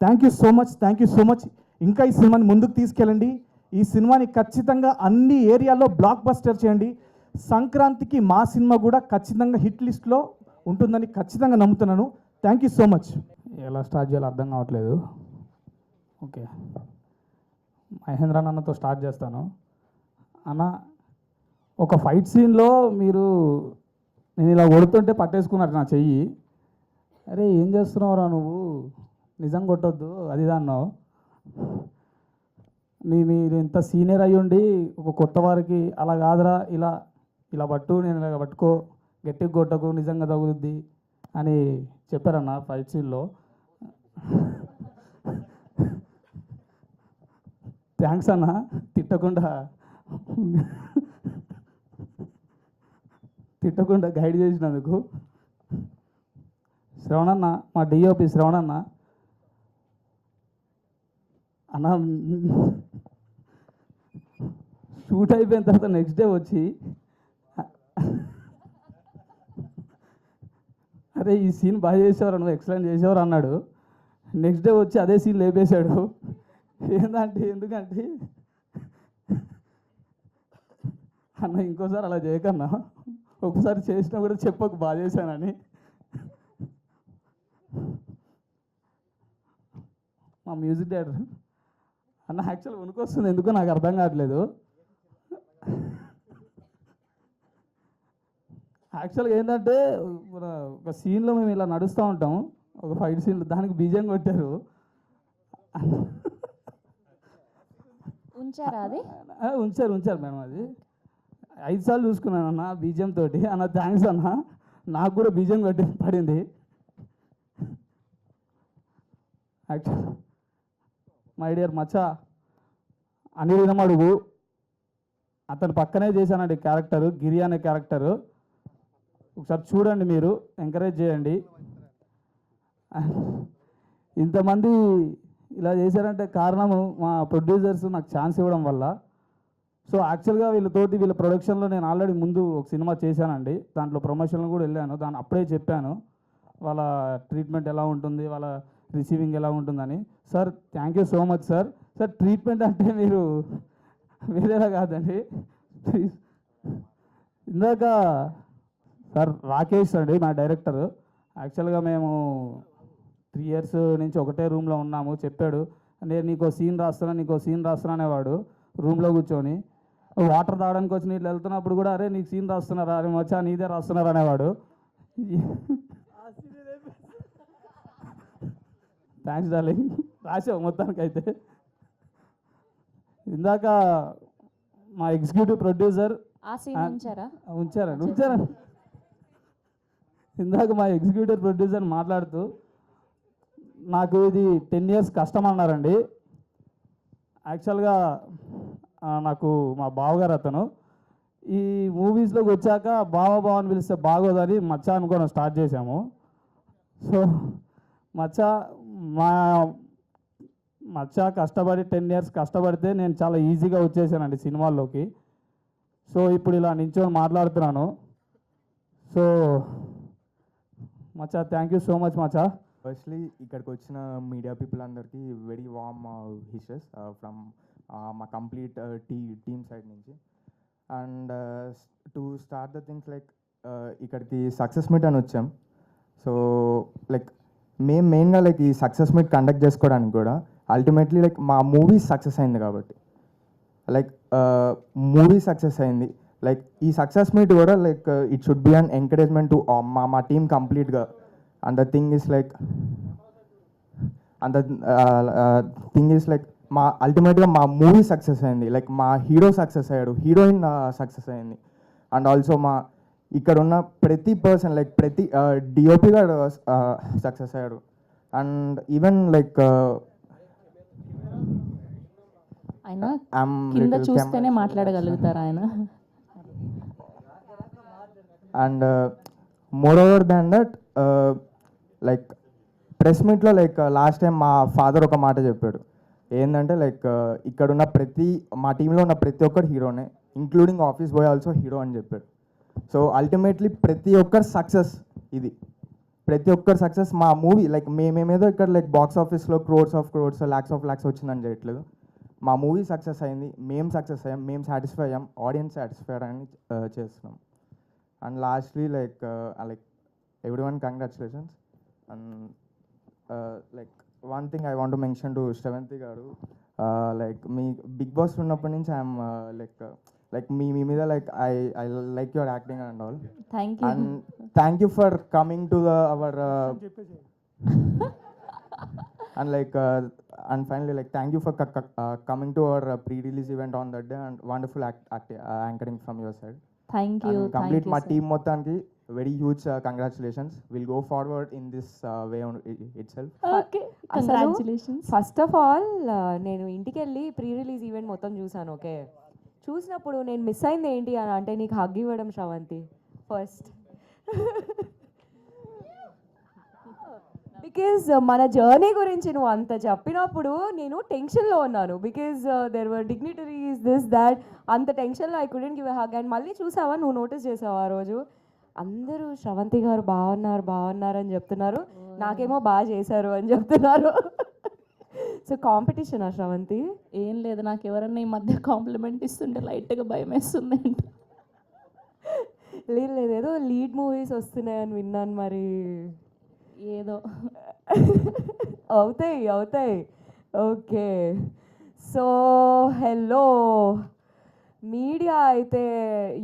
thank you so much, thank you so much. ఇంకా ఈ సినిమాని ముందుకు తీసుకెళ్ళండి, ఈ సినిమాని ఖచ్చితంగా అన్ని ఏరియాల్లో బ్లాక్ బస్టర్ చేయండి. సంక్రాంతికి మా సినిమా కూడా ఖచ్చితంగా హిట్ లిస్ట్లో ఉంటుందని ఖచ్చితంగా నమ్ముతున్నాను. Thank you so much. ఎలా స్టార్ట్ చేయాలో అర్థం కావట్లేదు. ఓకే, మహేంద్ర అన్నతో స్టార్ట్ చేస్తాను. అన్న, ఒక ఫైట్ సీన్లో మీరు నేను ఇలా కొడుతుంటే పట్టేసుకున్నారు నా చెయ్యి. అరే ఏం చేస్తున్నావురా నువ్వు, నిజంగా కొట్టొద్దు అది అన్నావు. మీరు ఇంత సీనియర్ అయ్యి ఉండి ఒక కొత్త వారికి అలా కాదురా, ఇలా ఇలా పట్టు, నేను ఇలా పట్టుకో, గట్టిగా కొట్టకు, నిజంగా తగులుద్ది అని చెప్పారన్న ఫైట్ సీన్లో. థ్యాంక్స్ అన్న, తిట్టకుండా గైడ్ చేసినందుకు. శ్రవణన్న, మా డిఓపి శ్రవణన్న అన్న, షూట్ అయిపోయిన తర్వాత నెక్స్ట్ డే వచ్చి అరే ఈ సీన్ బాగా చేసేవారు, నువ్వు ఎక్సలెంట్ చేసేవారు అన్నాడు. నెక్స్ట్ డే వచ్చి అదే సీన్ లేపేశాడు. ఎందుకంటే అన్న ఇంకోసారి అలా చేయకన్నా, ఒకసారి చేసినా కూడా చెప్పకు బాగా చేశానని. మా మ్యూజిక్ డైరెక్టర్ అన్న యాక్చువల్ వణుకొస్తుంది, ఎందుకో నాకు అర్థం కావట్లేదు. యాక్చువల్గా ఏంటంటే ఒక సీన్లో మేము ఇలా నడుస్తూ ఉంటాం, ఒక ఫైట్ సీన్లో, దానికి బీజం కొట్టారు. ఉంచారు మేడం. అది 5 సార్లు చూసుకున్నాను అన్న బీజం తోటి. అన్న థ్యాంక్స్ అన్న, నాకు కూడా బీజం కొట్టి పడింది. యాక్చువల్ మై డియర్ మచ్చా అనిల్ వినమడుగు, అతని పక్కనే చేశానండి క్యారెక్టరు, గిరి అనే క్యారెక్టరు. ఒకసారి చూడండి, మీరు ఎంకరేజ్ చేయండి. ఇంతమంది ఇలా చేశారంటే కారణము మా ప్రొడ్యూసర్స్ నాకు ఛాన్స్ ఇవ్వడం వల్ల. సో యాక్చువల్గా వీళ్ళ ప్రొడక్షన్లో నేను ఆల్రెడీ ముందు ఒక సినిమా చేశానండి, దాంట్లో ప్రమోషన్లు కూడా వెళ్ళాను. దాన్ని అప్పుడే చెప్పాను వాళ్ళ ట్రీట్మెంట్ ఎలా ఉంటుంది, వాళ్ళ రిసీవింగ్ ఎలా ఉంటుందని. Sir thank you so much sir. Sir treatment అంటే మీరు వేరేలా కాదండి ప్లీజ్. ఇందాక సార్ రాకేష్ అండి మా డైరెక్టర్. యాక్చువల్గా మేము 3 ఇయర్స్ నుంచి ఒకటే రూమ్లో ఉన్నాము. చెప్పాడు, నేను నీకో సీన్ రాస్తున్నా అనేవాడు రూమ్లో కూర్చొని. వాటర్ తాగడానికి వచ్చి నీళ్ళు వెళ్తున్నప్పుడు కూడా అరే నీకు సీన్ రాస్తున్నారా, అరే మచ్చా నీదే రాస్తున్నారా అనేవాడు. థ్యాంక్స్ డార్లింగ్, రాసావు మొత్తానికైతే. ఇందాక మా ఎగ్జిక్యూటివ్ ప్రొడ్యూసర్ ఉంచారండి. ఇందాక మా ఎగ్జిక్యూటివ్ ప్రొడ్యూసర్ మాట్లాడుతూ నాకు ఇది 10 ఇయర్స్ కష్టం అన్నారండి. యాక్చువల్గా నాకు మా బావగారు అతను ఈ మూవీస్లోకి వచ్చాక బావ అని పిలిస్తే బాగోదని మచ్చా అనుకోవడం స్టార్ట్ చేశాము. సో మచ్చా కష్టపడి 10 ఇయర్స్ కష్టపడితే నేను చాలా ఈజీగా వచ్చేసానండి సినిమాల్లోకి. సో ఇప్పుడు ఇలా నించొని మాట్లాడుతున్నాను. So Maccha thank you so much Maccha. Firstly ఇక్కడికి వచ్చిన మీడియా పీపుల్ అందరికీ వెరీ వార్మ్ విషెస్ ఫ్రమ్ మా కంప్లీట్ టీమ్ సైడ్ నుంచి. And to start the things like ఇక్కడికి సక్సెస్ మీట్ అని వచ్చాం. సో లైక్ మేము మెయిన్గా లైక్ ఈ సక్సెస్ మీట్ కండక్ట్ చేసుకోవడానికి కూడా అల్టిమేట్లీ లైక్ మా మూవీ సక్సెస్ అయింది కాబట్టి. లైక్ మూవీ సక్సెస్ అయింది. లైక్ ఈ సక్సెస్ మీట్ కూడా like it should be an encouragement to మా టీమ్ కంప్లీట్గా. And the thing is like మా అల్టిమేట్గా మా మూవీ సక్సెస్ అయింది. లైక్ మా హీరో సక్సెస్ అయ్యాడు, హీరోయిన్ సక్సెస్ అయింది. అండ్ ఆల్సో మా ఇక్కడ ఉన్న ప్రతి పర్సన్ లైక్ ప్రతి డిఓపి గారు సక్సెస్ అయ్యాడు. అండ్ ఈవెన్ లైక్ ఆయన కింద చూస్తేనే మాట్లాడగలుగుతారు ఆయన. And more over than that like press మీట్లో లైక్ లాస్ట్ టైం మా ఫాదర్ ఒక మాట చెప్పాడు. ఏంటంటే లైక్ ఇక్కడున్న మా టీంలో ఉన్న ప్రతి ఒక్కరు హీరోనే, including office boy also hero అని చెప్పాడు. సో అల్టిమేట్లీ ప్రతి ఒక్కరు సక్సెస్, ఇది ప్రతి ఒక్కరు సక్సెస్. మా మూవీ లైక్ మేమేదో ఇక్కడ లైక్ బాక్స్ ఆఫీస్లో క్రోర్స్ ఆఫ్ క్రోర్స్ ల్యాక్స్ ఆఫ్ ల్యాక్స్ వచ్చిందని చేయట్లేదు. మా మూవీ సక్సెస్ అయింది, మేము సక్సెస్ అయ్యాం, మేము సాటిస్ఫై అయ్యాం, ఆడియన్స్ సాటిస్ఫై అని చేస్తున్నాం. And lastly like everyone congratulations. And like one thing I want to mention to Sravanthi గారు, లైక్ మీ బిగ్ బాస్ ఉన్నప్పటి నుంచి ఐఎమ్ లైక్ మీ మీద like I like your acting and all. Thank you. And thank you for coming to our and like and finally like thank you for coming to our pre-release event on that day, and wonderful anchoring from your side. Thank you. And complete my team మొత్తానికి very huge congratulations. We'll go forward in this way on itself. Okay, congratulations. First of all నేను ఇంటికి వెళ్ళి pre release event మొత్తం చూసాను. Okay, చూసినప్పుడు నేను miss అయింది ఏంటి అని అంటే నీకు హగ్ ఇవ్వడం శ్రవంతి ఫస్ట్. బికాజ్ మన జర్నీ గురించి నువ్వు అంత చెప్పినప్పుడు నేను టెన్షన్లో ఉన్నాను. Because there were dignitaries this that, అంత టెన్షన్లో I couldn't give a hug. And మళ్ళీ చూసావా, నువ్వు నోటీస్ చేసావా ఆ రోజు అందరూ శ్రవంతి గారు బాగున్నారు అని చెప్తున్నారు, నాకేమో బాగా చేశారు అని చెప్తున్నారు. సో కాంపిటీషనా శ్రవంతి? ఏం లేదు, నాకు ఎవరన్నా ఈ మధ్య కాంప్లిమెంట్ ఇస్తుంటే లైట్గా భయం వేస్తుంది అంట. లేదు ఏదో లీడ్ మూవీస్ వస్తున్నాయని విన్నాను, మరి ఏదో అవుతాయి. ఓకే, సో హలో మీడియా అయితే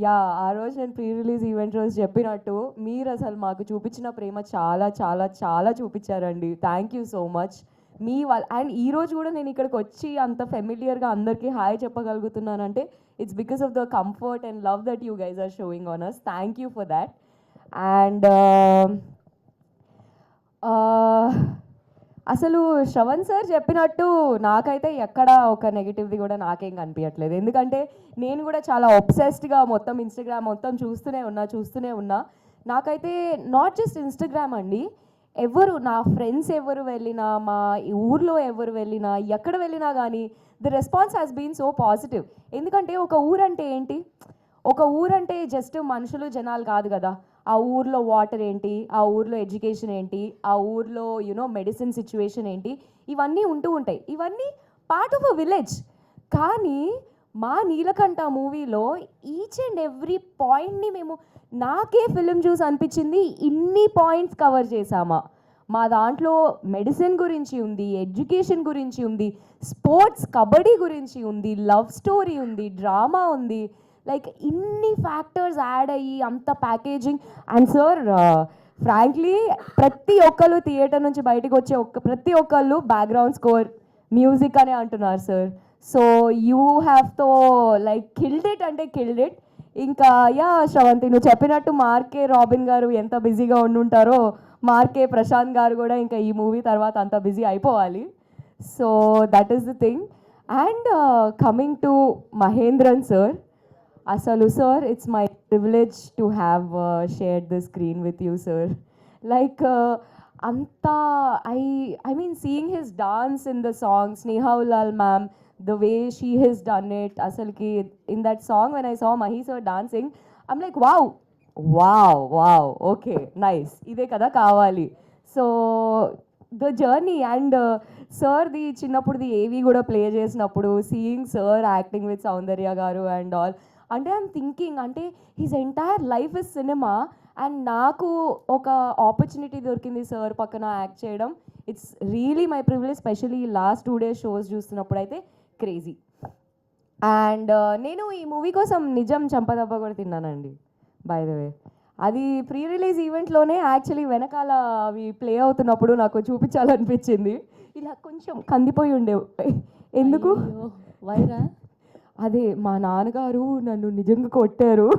యా, ఆ రోజు నేను ప్రీ రిలీజ్ ఈవెంట్ రోజు చెప్పినట్టు మీరు అసలు మాకు చూపించిన ప్రేమ చాలా చాలా చాలా చూపించారండి. Thank you so much. మీ వాళ్ళ అండ్ ఈరోజు కూడా నేను ఇక్కడికి వచ్చి అంత ఫెమిలియర్గా అందరికీ హాయ్ చెప్పగలుగుతున్నానంటే it's because of the comfort and love that you guys are showing on us. Thank you for that. And అసలు శ్రవణ్ సార్ చెప్పినట్టు నాకైతే ఎక్కడ ఒక నెగిటివ్ది కూడా నాకేం కనిపించట్లేదు. ఎందుకంటే నేను కూడా చాలా ఒబ్సెస్డ్గా మొత్తం ఇన్స్టాగ్రామ్ మొత్తం చూస్తూనే ఉన్నా. నాకైతే నాట్ జస్ట్ ఇన్స్టాగ్రామ్ అండి, నా ఫ్రెండ్స్ ఎవరు వెళ్ళినా, మా ఊర్లో ఎవరు వెళ్ళినా, ఎక్కడ వెళ్ళినా కానీ the response has been so positive. ఎందుకంటే ఒక ఊరంటే ఏంటి, ఒక ఊరంటే జస్ట్ మనుషులు జనాలు కాదు కదా. ఆ ఊర్లో వాటర్ ఏంటి, ఆ ఊర్లో ఎడ్యుకేషన్ ఏంటి, ఆ ఊర్లో మెడిసిన్ సిచ్యువేషన్ ఏంటి, ఇవన్నీ ఉంటూ ఉంటాయి. ఇవన్నీ పార్ట్ ఆఫ్ అ విలేజ్. కానీ మా నీలకంఠ మూవీలో ఈచ్ అండ్ ఎవ్రీ పాయింట్ని మేము, నాకే ఫిలిం చూసి అనిపించింది ఇన్ని పాయింట్స్ కవర్ చేసామా. మా దాంట్లో మెడిసిన్ గురించి ఉంది, ఎడ్యుకేషన్ గురించి ఉంది, స్పోర్ట్స్ కబడ్డీ గురించి ఉంది, లవ్ స్టోరీ ఉంది, డ్రామా ఉంది. లైక్ ఇన్ని ఫ్యాక్టర్స్ యాడ్ అయ్యి అంత ప్యాకేజింగ్. అండ్ సార్ ఫ్రాంక్లీ ప్రతి ఒక్కళ్ళు థియేటర్ నుంచి బయటకు వచ్చే ప్రతి ఒక్కళ్ళు బ్యాక్గ్రౌండ్ స్కోర్, మ్యూజిక్ అనే అంటున్నారు సార్. సో యూ హ్యావ్ తో లైక్ కిల్డ్ ఇట్ అంటే కిల్డ్ ఇట్. ఇంకా యా శ్రవంతి, నువ్వు చెప్పినట్టు మార్కే రాబిన్ గారు ఎంత బిజీగా ఉండుంటారో, మార్కే ప్రశాంత్ గారు కూడా ఇంకా ఈ మూవీ తర్వాత అంత బిజీ అయిపోవాలి. So that is the thing. And coming to Mahendran sir, అసలు sir it's my privilege to have shared the screen with you sir. Like అంతా I mean seeing his dance in the song, Sneha Ullal ma'am, the way she has done it, asalki in that song when I saw Mahi sir dancing, I'm like wow, okay, nice, ide kada kavali. So the journey and sir the chinnapudi AV kuda play chesinappudu, seeing sir acting with Soundarya garu and all, and I'm thinking ante his entire life is cinema, and నాకు ఒక opportunity దొరికింది sir పక్కన act చేయడం. It's really my privilege, especially last 2 days shows చూస్తున్నప్పుడు అయితే crazy. And నేను ఈ movie కోసం నిజం చంపదబ్బ కూడా తిన్నానండి, బై ద వే. అది ప్రీ రిలీజ్ ఈవెంట్లోనే యాక్చువల్లీ వెనకాల అవి ప్లే అవుతున్నప్పుడు నాకు చూపించాలనిపించింది. ఇలా కొంచెం కందిపోయి ఉండే. ఎందుకు? అయ్యో, వైరా? అదే మా నాన్నగారు నన్ను నిజంగా కొట్టారు.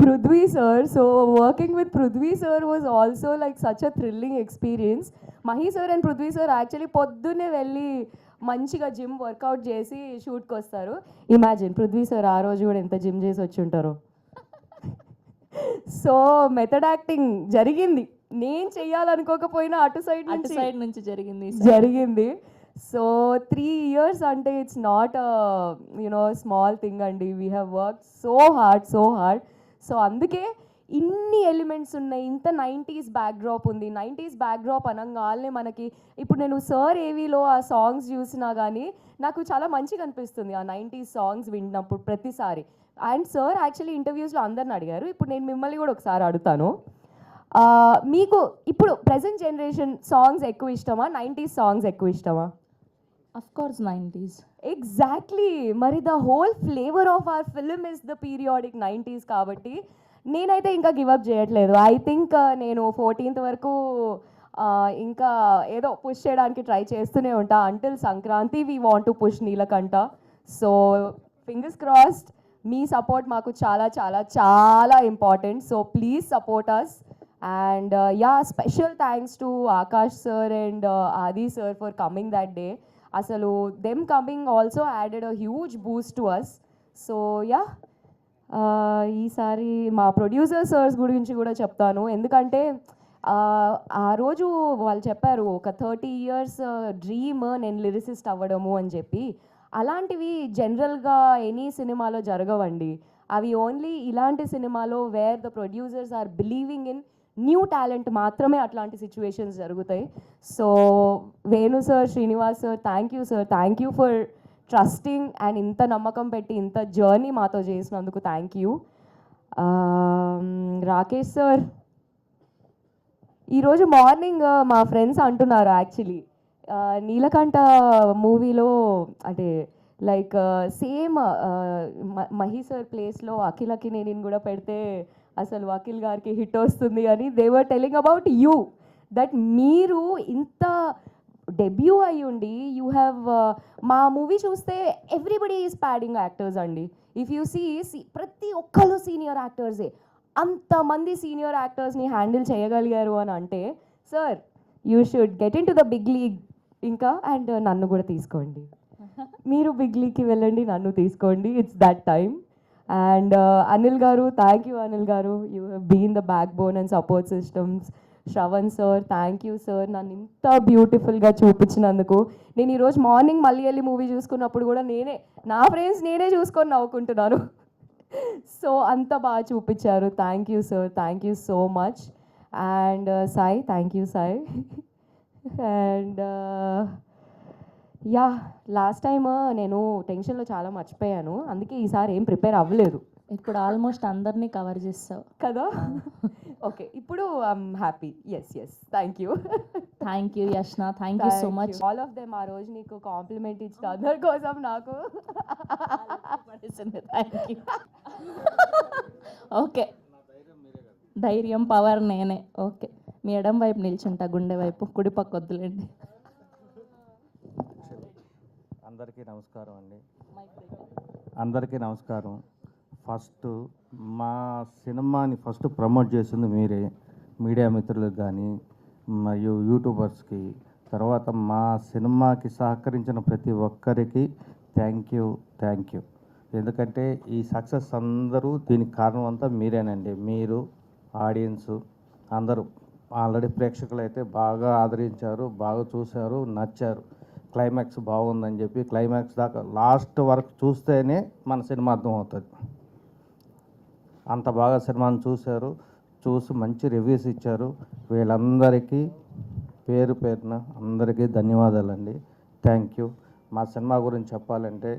Prithvi sir, so working with Prithvi sir was also like such a thrilling experience. Mahi sir and Prithvi sir actually పొద్దున్నే వెళ్ళి మంచిగా జిమ్ వర్కౌట్ చేసి షూట్కి వస్తారు. ఇమాజిన్ పృథ్వీ సార్ ఆ రోజు కూడా ఎంత జిమ్ చేసి వచ్చి ఉంటారో. సో మెథడ్ యాక్టింగ్ జరిగింది, నేను చెయ్యాలనుకోకపోయినా అటు సైడ్ నుంచి జరిగింది. జరిగింది. సో 3 years అంటే ఇట్స్ నాట్ స్మాల్ థింగ్ అండి. We have work so hard. So అందుకే ఇన్ని ఎలిమెంట్స్ ఉన్నాయి, ఇంత 90s బ్యాక్డ్రాప్ ఉంది. 90s బ్యాక్డ్రాప్ అనగానే మనకి ఇప్పుడు నేను సార్ ఏవీలో ఆ సాంగ్స్ చూసినా కానీ నాకు చాలా మంచిగా అనిపిస్తుంది ఆ 90s సాంగ్స్ విన్నప్పుడు ప్రతిసారి. అండ్ సార్ యాక్చువల్లీ ఇంటర్వ్యూస్లో అందరిని అడిగారు, ఇప్పుడు నేను మిమ్మల్ని కూడా ఒకసారి అడుగుతాను. మీకు ఇప్పుడు ప్రజెంట్ జనరేషన్ సాంగ్స్ ఎక్కువ ఇష్టమా, 90s సాంగ్స్ ఎక్కువ ఇష్టమా? Of course 90s. ఎగ్జాక్ట్లీ, మరి the whole flavour of our film is the periodic 90s. కాబట్టి నేనైతే ఇంకా గివప్ చేయట్లేదు. ఐ థింక్ నేను 14th వరకు ఇంకా ఏదో పుష్ చేయడానికి ట్రై చేస్తూనే ఉంటా. Until Sankranti we want to push Neelakanta. So fingers crossed. మీ సపోర్ట్ మాకు చాలా చాలా చాలా important. So please support us. And special thanks to Akash sir and Aadi sir for coming that day. అసలు them coming also added a huge boost to us. So ఈసారి మా producer sirs గురించి కూడా చెప్తాను, ఎందుకంటే ఆ రోజు వాళ్ళు చెప్పారు ఒక 30 years డ్రీమ్ నేను లిరిసిస్ట్ అవ్వడము అని చెప్పి. అలాంటివి జనరల్గా ఎనీ సినిమాలో జరగవండి. అవి ఓన్లీ ఇలాంటి సినిమాలో where the producers are believing in new talent మాత్రమే అట్లాంటి సిచ్యువేషన్స్ జరుగుతాయి. So Venu sir, Srinivas sir, thank you for trusting and ఇంత నమ్మకం పెట్టి ఇంత జర్నీ మాతో చేసినందుకు థ్యాంక్ యూ. రాకేష్ సార్, ఈరోజు మార్నింగ్ మా ఫ్రెండ్స్ అంటున్నారు యాక్చువల్లీ నీలకంఠ మూవీలో అంటే లైక్ సేమ్ మహి సార్ ప్లేస్లో అఖిలకి నేను కూడా పెడితే అసలు అఖిల్ గారికి హిట్ వస్తుంది అని they were telling about you, that మీరు ఇంత డెబ్యూ అయ్యి ఉండి యూ హ్యావ్ మా మూవీ చూస్తే ఎవ్రీబడి ఈజ్ ప్యాడింగ్ యాక్టర్స్ అండి. ఇఫ్ యూ సీ ప్రతి ఒక్కరు సీనియర్ యాక్టర్సే. అంతమంది సీనియర్ యాక్టర్స్ని హ్యాండిల్ చేయగలిగారు అని అంటే sir you should get in to the big league ఇంకా. అండ్ నన్ను కూడా తీసుకోండి, మీరు బిగ్ లీగ్కి వెళ్ళండి, నన్ను తీసుకోండి, it's that time. And Anil garu, thank you Anil garu, you have been the backbone and support systems. Shravan sir, thank you sir, నన్ను ఇంత బ్యూటిఫుల్గా చూపించినందుకు. నేను ఈరోజు మార్నింగ్ మళ్ళీ వెళ్ళి మూవీ చూసుకున్నప్పుడు కూడా నా ఫ్రెండ్స్ నేనే చూసుకొని నవ్వుకుంటున్నాను. సో అంత బాగా చూపించారు. Thank you sir, thank you so much. And Sai, thank you Sai. And last time నేను టెన్షన్లో చాలా మర్చిపోయాను, అందుకే ఈసారి ఏం ప్రిపేర్ అవ్వలేదు. ఇప్పుడు ఆల్మోస్ట్ అందరినీ కవర్ చేస్తావు కదా. ఓకే, ఇప్పుడు I'm happy. Yes thank you. Thank you Yashna, thank you so much. All of them ఆ రోజు నీకు కాంప్లిమెంట్ ఇచ్చిన అందరి కోసం నాకు. థ్యాంక్ యూ. ఓకే, ధైర్యం పవర్ నేనే. ఓకే, మీ ఎడం వైపు నిల్చుంటా, గుండె వైపు, కుడి పక్క వద్దులేండి. అందరికీ నమస్కారం అండి. అందరికీ నమస్కారం. ఫస్ట్ మా సినిమాని ఫస్ట్ ప్రమోట్ చేసింది మీరే, మీడియా మిత్రులకు కానీ మరియు యూట్యూబర్స్కి. తర్వాత మా సినిమాకి సహకరించిన ప్రతి ఒక్కరికి థ్యాంక్ యూ. ఎందుకంటే ఈ సక్సెస్ అందరూ దీనికి కారణం అంతా మీరేనండి. మీరు, ఆడియన్స్ అందరూ. ఆల్రెడీ ప్రేక్షకులు అయితే బాగా ఆదరించారు, బాగా చూశారు, నచ్చారు. క్లైమాక్స్ బాగుందని చెప్పి క్లైమాక్స్ దాకా లాస్ట్ వరకు చూస్తేనే మన సినిమా అర్థమవుతుంది. అంత బాగా సినిమాను చూసి మంచి రివ్యూస్ ఇచ్చారు. వీళ్ళందరికీ పేరు పేరున అందరికీ ధన్యవాదాలండి. Thank you. మా సినిమా గురించి చెప్పాలంటే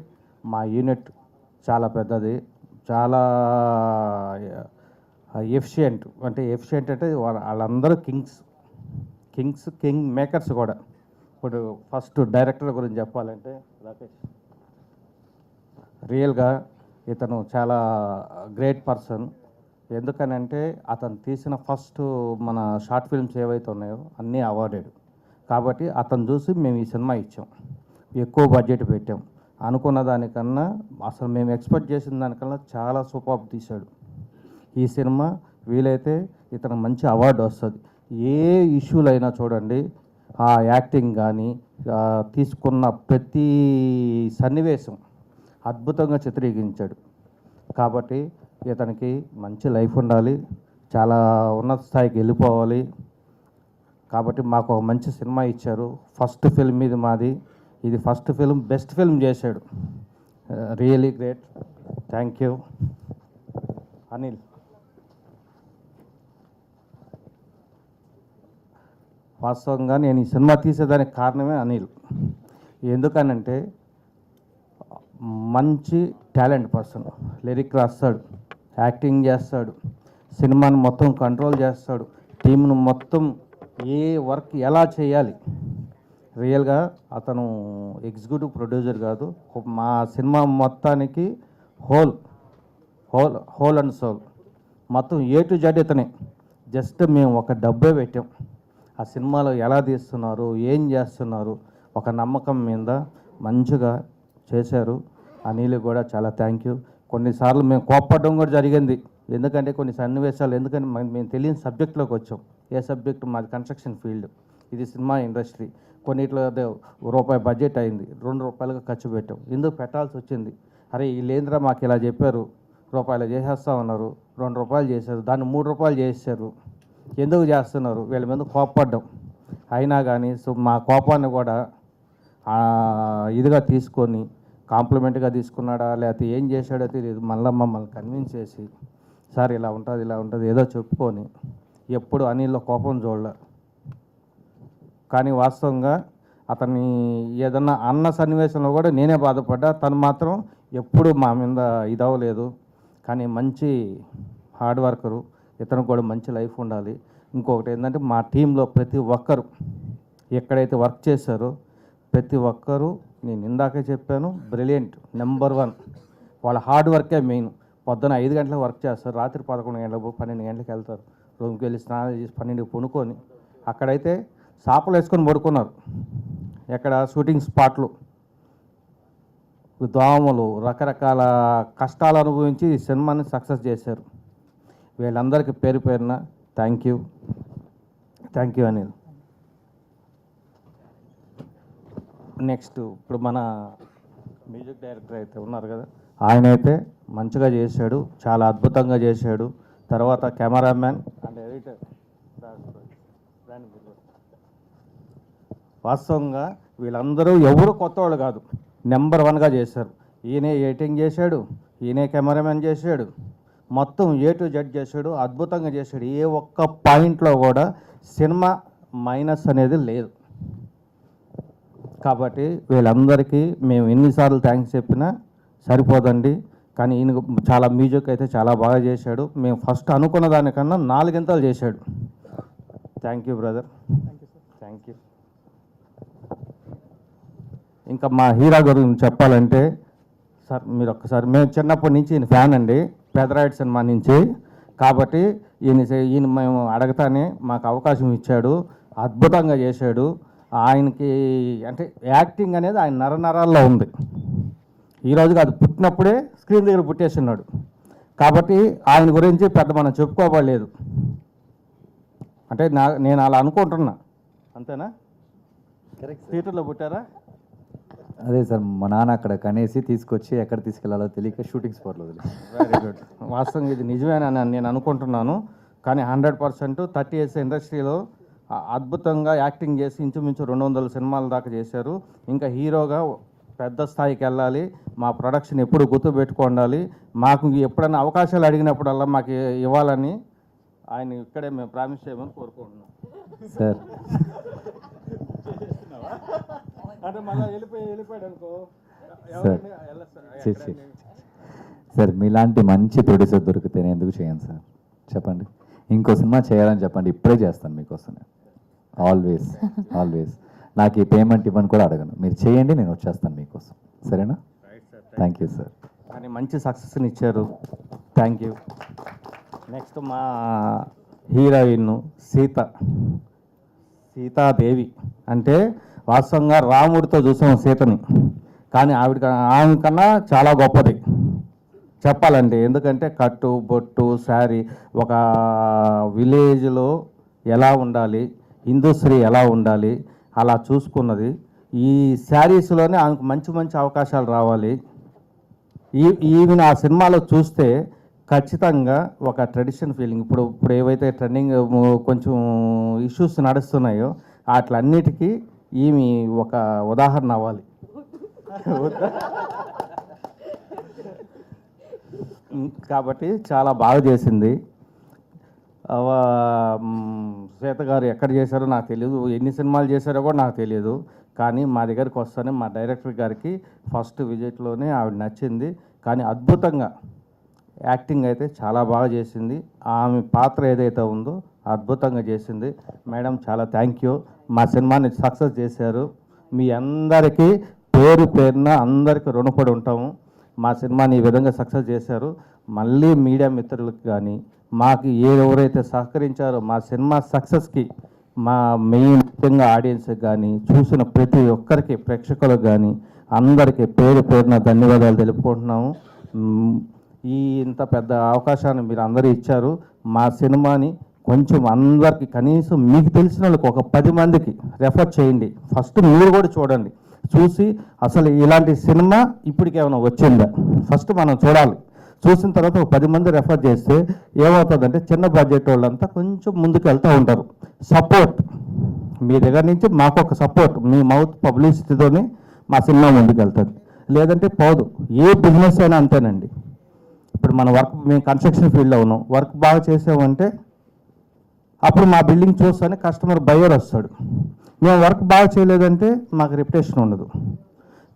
మా యూనిట్ చాలా పెద్దది, చాలా ఎఫిషియంట్. అంటే ఎఫిషియంట్ అంటే వాళ్ళందరూ కింగ్ మేకర్స్ కూడా. ఇప్పుడు ఫస్ట్ డైరెక్టర్ గురించి చెప్పాలంటే రాకేష్. రియల్గా ఇతను చాలా గ్రేట్ పర్సన్. ఎందుకనంటే అతను తీసిన ఫస్ట్ మన షార్ట్ ఫిల్మ్స్ ఏవైతే ఉన్నాయో అన్నీ అవార్డెడ్. కాబట్టి అతను చూసి మేము ఈ సినిమా ఇచ్చాం, ఎక్కువ బడ్జెట్ పెట్టాం. అనుకున్న దానికన్నా అసలు మేము ఎక్స్పెక్ట్ చేసిన దానికన్నా చాలా సూపర్ తీశాడు ఈ సినిమా. వీలైతే ఇతను మంచి అవార్డు వస్తుంది. ఏ ఇష్యూలు అయినా చూడండి, ఆ యాక్టింగ్ కానీ తీసుకున్న ప్రతి సన్నివేశం అద్భుతంగా చిత్రీకరించాడు. కాబట్టి ఇతనికి మంచి లైఫ్ ఉండాలి, చాలా ఉన్నత స్థాయికి వెళ్ళిపోవాలి. కాబట్టి మాకు ఒక మంచి సినిమా ఇచ్చారు. ఫస్ట్ ఫిల్మ్ ఇది మాది, ఇది ఫస్ట్ ఫిల్మ్, బెస్ట్ ఫిల్మ్ చేశాడు. Really great. Thank you Anil. వాస్తవంగా నేను ఈ సినిమా తీసేదానికి కారణమే అనిల్. ఎందుకనంటే మంచి టాలెంట్ పర్సన్, లిరిక్ రాస్తాడు, యాక్టింగ్ చేస్తాడు, సినిమాని మొత్తం కంట్రోల్ చేస్తాడు, టీంను మొత్తం ఏ వర్క్ ఎలా చేయాలి. రియల్గా అతను ఎగ్జిక్యూటివ్ ప్రొడ్యూసర్ కాదు, మా సినిమా మొత్తానికి హోల్ అండ్ సోల్ మొత్తం ఏ టు జెడ్ ఇతనే. జస్ట్ మేము ఒక డబ్బే పెట్టాం, ఆ సినిమాలో ఎలా తీస్తున్నారు, ఏం చేస్తున్నారు, ఒక నమ్మకం మీద మంచిగా చేశారు. అనిల్ కూడా చాలా థ్యాంక్ యూ. కొన్నిసార్లు మేము కోప్పడడం కూడా జరిగింది, ఎందుకంటే కొన్ని సన్నివేశాలు, ఎందుకంటే మేము తెలియని సబ్జెక్ట్లోకి వచ్చాం. ఏ సబ్జెక్టు? మాది కన్స్ట్రక్షన్ ఫీల్డ్, ఇది సినిమా ఇండస్ట్రీ. కొన్నిట్లో రూపాయి బడ్జెట్ అయింది, ₹2 ఖర్చు పెట్టాం. ఎందుకు పెట్టాల్సి వచ్చింది? అరే వీళ్ళేంద్రా మాకు ఇలా చెప్పారు, రూపాయలు చేసేస్తామన్నారు, ₹2 చేశారు, దాన్ని ₹3 చేశారు, ఎందుకు చేస్తున్నారు? వీళ్ళ మీద కోప్పడ్డాం. అయినా కానీ మా కోపాన్ని కూడా ఇదిగా తీసుకొని కాంప్లిమెంట్గా తీసుకున్నాడా లేకపోతే ఏం చేశాడో తెలియదు, మళ్ళీ మమ్మల్ని కన్విన్స్ చేసి సార్ ఇలా ఉంటుంది ఏదో చెప్పుకొని ఎప్పుడు అనిల్లో కోపం చూడలే. కానీ వాస్తవంగా అతన్ని ఏదన్నా అన్న సన్నివేశంలో కూడా నేనే బాధపడ్డా, తను మాత్రం ఎప్పుడు మా మీద ఇదవ్వలేదు. కానీ మంచి హార్డ్ వర్కరు, ఇతనికి కూడా మంచి లైఫ్ ఉండాలి. ఇంకొకటి ఏంటంటే మా టీంలో ప్రతి ఒక్కరు ఎక్కడైతే వర్క్ చేశారో ప్రతి ఒక్కరూ, నేను ఇందాకే చెప్పాను, బ్రిలియంట్, నెంబర్ 1. వాళ్ళ హార్డ్ వర్కే మెయిన్. పొద్దున 5 గంటలకు వర్క్ చేస్తారు, రాత్రి 11 గంటలకు 12 గంటలకు వెళ్తారు, రూమ్కి వెళ్ళి స్నానం చేసి 12కి పడుకొని, అక్కడైతే సాపలు వేసుకొని పడుకున్నారు. ఎక్కడ? షూటింగ్ స్పాట్లు. దోమలు, రకరకాల కష్టాలు అనుభవించి ఈ సినిమాని సక్సెస్ చేశారు. వీళ్ళందరికీ పేరు పేరున థ్యాంక్ యూ అనిల్. నెక్స్ట్ ఇప్పుడు మన మ్యూజిక్ డైరెక్టర్ అయితే ఉన్నారు కదా, ఆయన అయితే మంచిగా చేశాడు, చాలా అద్భుతంగా చేశాడు. తర్వాత కెమెరామ్యాన్ అండ్ ఎడిటర్. వాస్తవంగా వీళ్ళందరూ ఎవరు కొత్త వాళ్ళు కాదు, నెంబర్ 1గా చేశారు. ఈయనే ఎడిటింగ్ చేశాడు, ఈయనే కెమెరామ్యాన్ చేశాడు, మొత్తం ఏ టు జెడ్ చేశాడు, అద్భుతంగా చేశాడు. ఏ ఒక్క పాయింట్లో కూడా సినిమా మైనస్ అనేది లేదు. కాబట్టి వీళ్ళందరికీ మేము ఎన్నిసార్లు థ్యాంక్స్ చెప్పినా సరిపోదండి. కానీ ఈయన చాలా మ్యూజిక్ అయితే చాలా బాగా చేశాడు. మేము ఫస్ట్ అనుకున్న దానికన్నా 4 గంటలు చేశాడు. Thank you brother, thank you. ఇంకా మా హీరో గురించి చెప్పాలంటే, సార్ మీరు ఒక్కసారి, మేము చిన్నప్పటి నుంచి ఈయన ఫ్యాన్ అండి, పెదరాయుడు సినిమా నుంచి. కాబట్టి ఈయన మేము అడగతానే మాకు అవకాశం ఇచ్చాడు, అద్భుతంగా చేశాడు. ఆయనకి అంటే యాక్టింగ్ అనేది ఆయన నరనరాల్లో ఉంది. ఈరోజు కాదు, పుట్టినప్పుడే స్క్రీన్ దగ్గర పుట్టేస్తున్నాడు. కాబట్టి ఆయన గురించి పెద్ద మనం చెప్పుకోవలేదు. అంటే నేను అలా అనుకుంటున్నా, అంతేనా? కరెక్ట్. థియేటర్లో పుట్టారా? అదే సార్, మా నాన్న అక్కడ కనేసి తీసుకొచ్చి ఎక్కడ తీసుకెళ్లాలో తెలియక షూటింగ్ స్పాట్లో వదిలేదు. Very good. వాస్తవంగా ఇది నిజమేనని నేను అనుకుంటున్నాను. కానీ 100% 30 years ఇండస్ట్రీలో అద్భుతంగా యాక్టింగ్ చేసి ఇంచుమించు 200 సినిమాల దాకా చేశారు. ఇంకా హీరోగా పెద్ద స్థాయికి వెళ్ళాలి, మా ప్రొడక్షన్ ఎప్పుడు గుర్తుపెట్టుకోండాలి, మాకు ఎప్పుడైనా అవకాశాలు అడిగినప్పుడల్లా మాకు ఇవ్వాలని ఆయన ఇక్కడే మేము ప్రామిస్ చేయమని కోరుకుంటున్నాం. సార్ అంటే మళ్ళీ వెళ్ళిపోయాడు అనుకో. సార్ మీలాంటి మంచి ప్రొడ్యూసర్ దొరికితే నేను ఎందుకు చేయను సార్? చెప్పండి, ఇంకో సినిమా చేయాలని చెప్పండి, ఇప్పుడే చేస్తాను మీకోసం. ఆల్వేస్ నాకు ఈ పేమెంట్ ఇవ్వని కూడా అడగను, మీరు చేయండి, నేను వచ్చేస్తాను మీకోసం. సరేనా? Thank you sir. కానీ మంచి సక్సెస్ని ఇచ్చారు. Thank you. నెక్స్ట్ మా హీరోయిన్ సీతాదేవి అంటే వాస్తవంగా రాముడితో చూసాం సీతని, కానీ ఆమె కన్నా చాలా గొప్పది చెప్పాలంటే. ఎందుకంటే కట్టు బొట్టు శారీ, ఒక విలేజ్లో ఎలా ఉండాలి, హిందూ స్త్రీ ఎలా ఉండాలి అలా చూసుకున్నది. ఈ శారీస్లోనే ఆమెకు మంచి మంచి అవకాశాలు రావాలి. ఈవెన్ ఆ సినిమాలో చూస్తే ఖచ్చితంగా ఒక ట్రెడిషన్ ఫీలింగ్, ఇప్పుడు ఏవైతే ట్రెండింగ్ కొంచెం ఇష్యూస్ నడుస్తున్నాయో వాటిలన్నిటికీ ఈమె ఒక ఉదాహరణ అవ్వాలి. కాబట్టి చాలా బాగా చేసింది. శ్వేత గారు ఎక్కడ చేశారో నాకు తెలియదు, ఎన్ని సినిమాలు చేశారో కూడా నాకు తెలియదు. కానీ మా దగ్గరికి వస్తేనే మా డైరెక్టర్ గారికి ఫస్ట్ విజిట్లోనే ఆవిడ నచ్చింది. కానీ అద్భుతంగా యాక్టింగ్ అయితే చాలా బాగా చేసింది. ఆమె పాత్ర ఏదైతే ఉందో అద్భుతంగా చేసింది. మేడం చాలా థ్యాంక్ యూ. మా సినిమాని సక్సెస్ చేశారు. మీ అందరికీ పేరు పేరున అందరికీ రుణపడి ఉంటాము. మా సినిమాని ఈ విధంగా సక్సెస్ చేశారు. మళ్ళీ మీడియా మిత్రులకు కానీ మాకు ఎవరైతే సహకరించారో మా సినిమా సక్సెస్కి, మా మెయిన్ ముఖ్యంగా ఆడియన్స్కి కానీ, చూసిన ప్రతి ఒక్కరికి ప్రేక్షకులకు కానీ అందరికీ పేరు పేరున ధన్యవాదాలు తెలుపుకుంటున్నాము. ఇంత పెద్ద అవకాశాన్ని మీరు అందరూ ఇచ్చారు. మా సినిమాని కొంచెం అందరికీ, కనీసం మీకు తెలిసిన వాళ్ళకి ఒక 10 మందికి రెఫర్ చేయండి. ఫస్ట్ మీరు కూడా చూడండి, చూసి అసలు ఇలాంటి సినిమా ఇప్పటికేమైనా వచ్చిందా ఫస్ట్ మనం చూడాలి. చూసిన తర్వాత ఒక 10 మంది రెఫర్ చేస్తే ఏమవుతుందంటే చిన్న బడ్జెట్ వాళ్ళంతా కొంచెం ముందుకు వెళ్తూ ఉంటారు. సపోర్ట్ మీ దగ్గర నుంచి మాకు ఒక సపోర్ట్, మీ మౌత్ పబ్లిసిటీతోనే మా సినిమా ముందుకు వెళ్తుంది, లేదంటే పోదు. ఏ బిజినెస్ అయినా అంతేనండి. ఇప్పుడు మన మేము కన్స్ట్రక్షన్ ఫీల్డ్లో ఉన్నాం, వర్క్ బాగా చేసామంటే అప్పుడు మా బిల్డింగ్ చూస్తేనే కస్టమర్ బయర్ వస్తాడు. మేము వర్క్ బాగా చేయలేదంటే మాకు రెప్యుటేషన్ ఉండదు.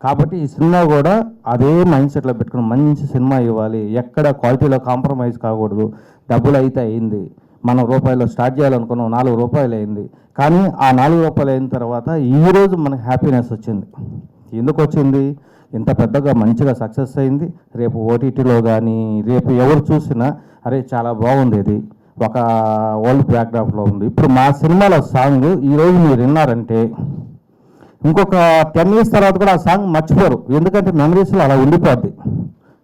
కాబట్టి ఈ సినిమా కూడా అదే మైండ్ సెట్లో పెట్టుకుని మంచి సినిమా ఇవ్వాలి, ఎక్కడ క్వాలిటీలో కాంప్రమైజ్ కాకూడదు. డబ్బులు అయితే అయింది, మనం రూపాయలు స్టార్ట్ చేయాలనుకున్నాం, 4 రూపాయలు అయింది. కానీ ఆ 4 రూపాయలు అయిన తర్వాత ఈరోజు మనకు హ్యాపీనెస్ వచ్చింది. ఎందుకు వచ్చింది? ఇంత పెద్దగా మంచిగా సక్సెస్ అయింది. రేపు ఓటీటీలో కానీ రేపు ఎవరు చూసినా అరే చాలా బాగుంది, ఇది ఒక వరల్డ్ బ్యాక్డ్రాప్లో ఉంది. ఇప్పుడు మా సినిమాలో సాంగ్ ఈరోజు మీరు విన్నారంటే ఇంకొక 10 years తర్వాత కూడా ఆ సాంగ్ మర్చిపోరు, ఎందుకంటే మెమరీస్లో అలా ఉండిపోద్ది.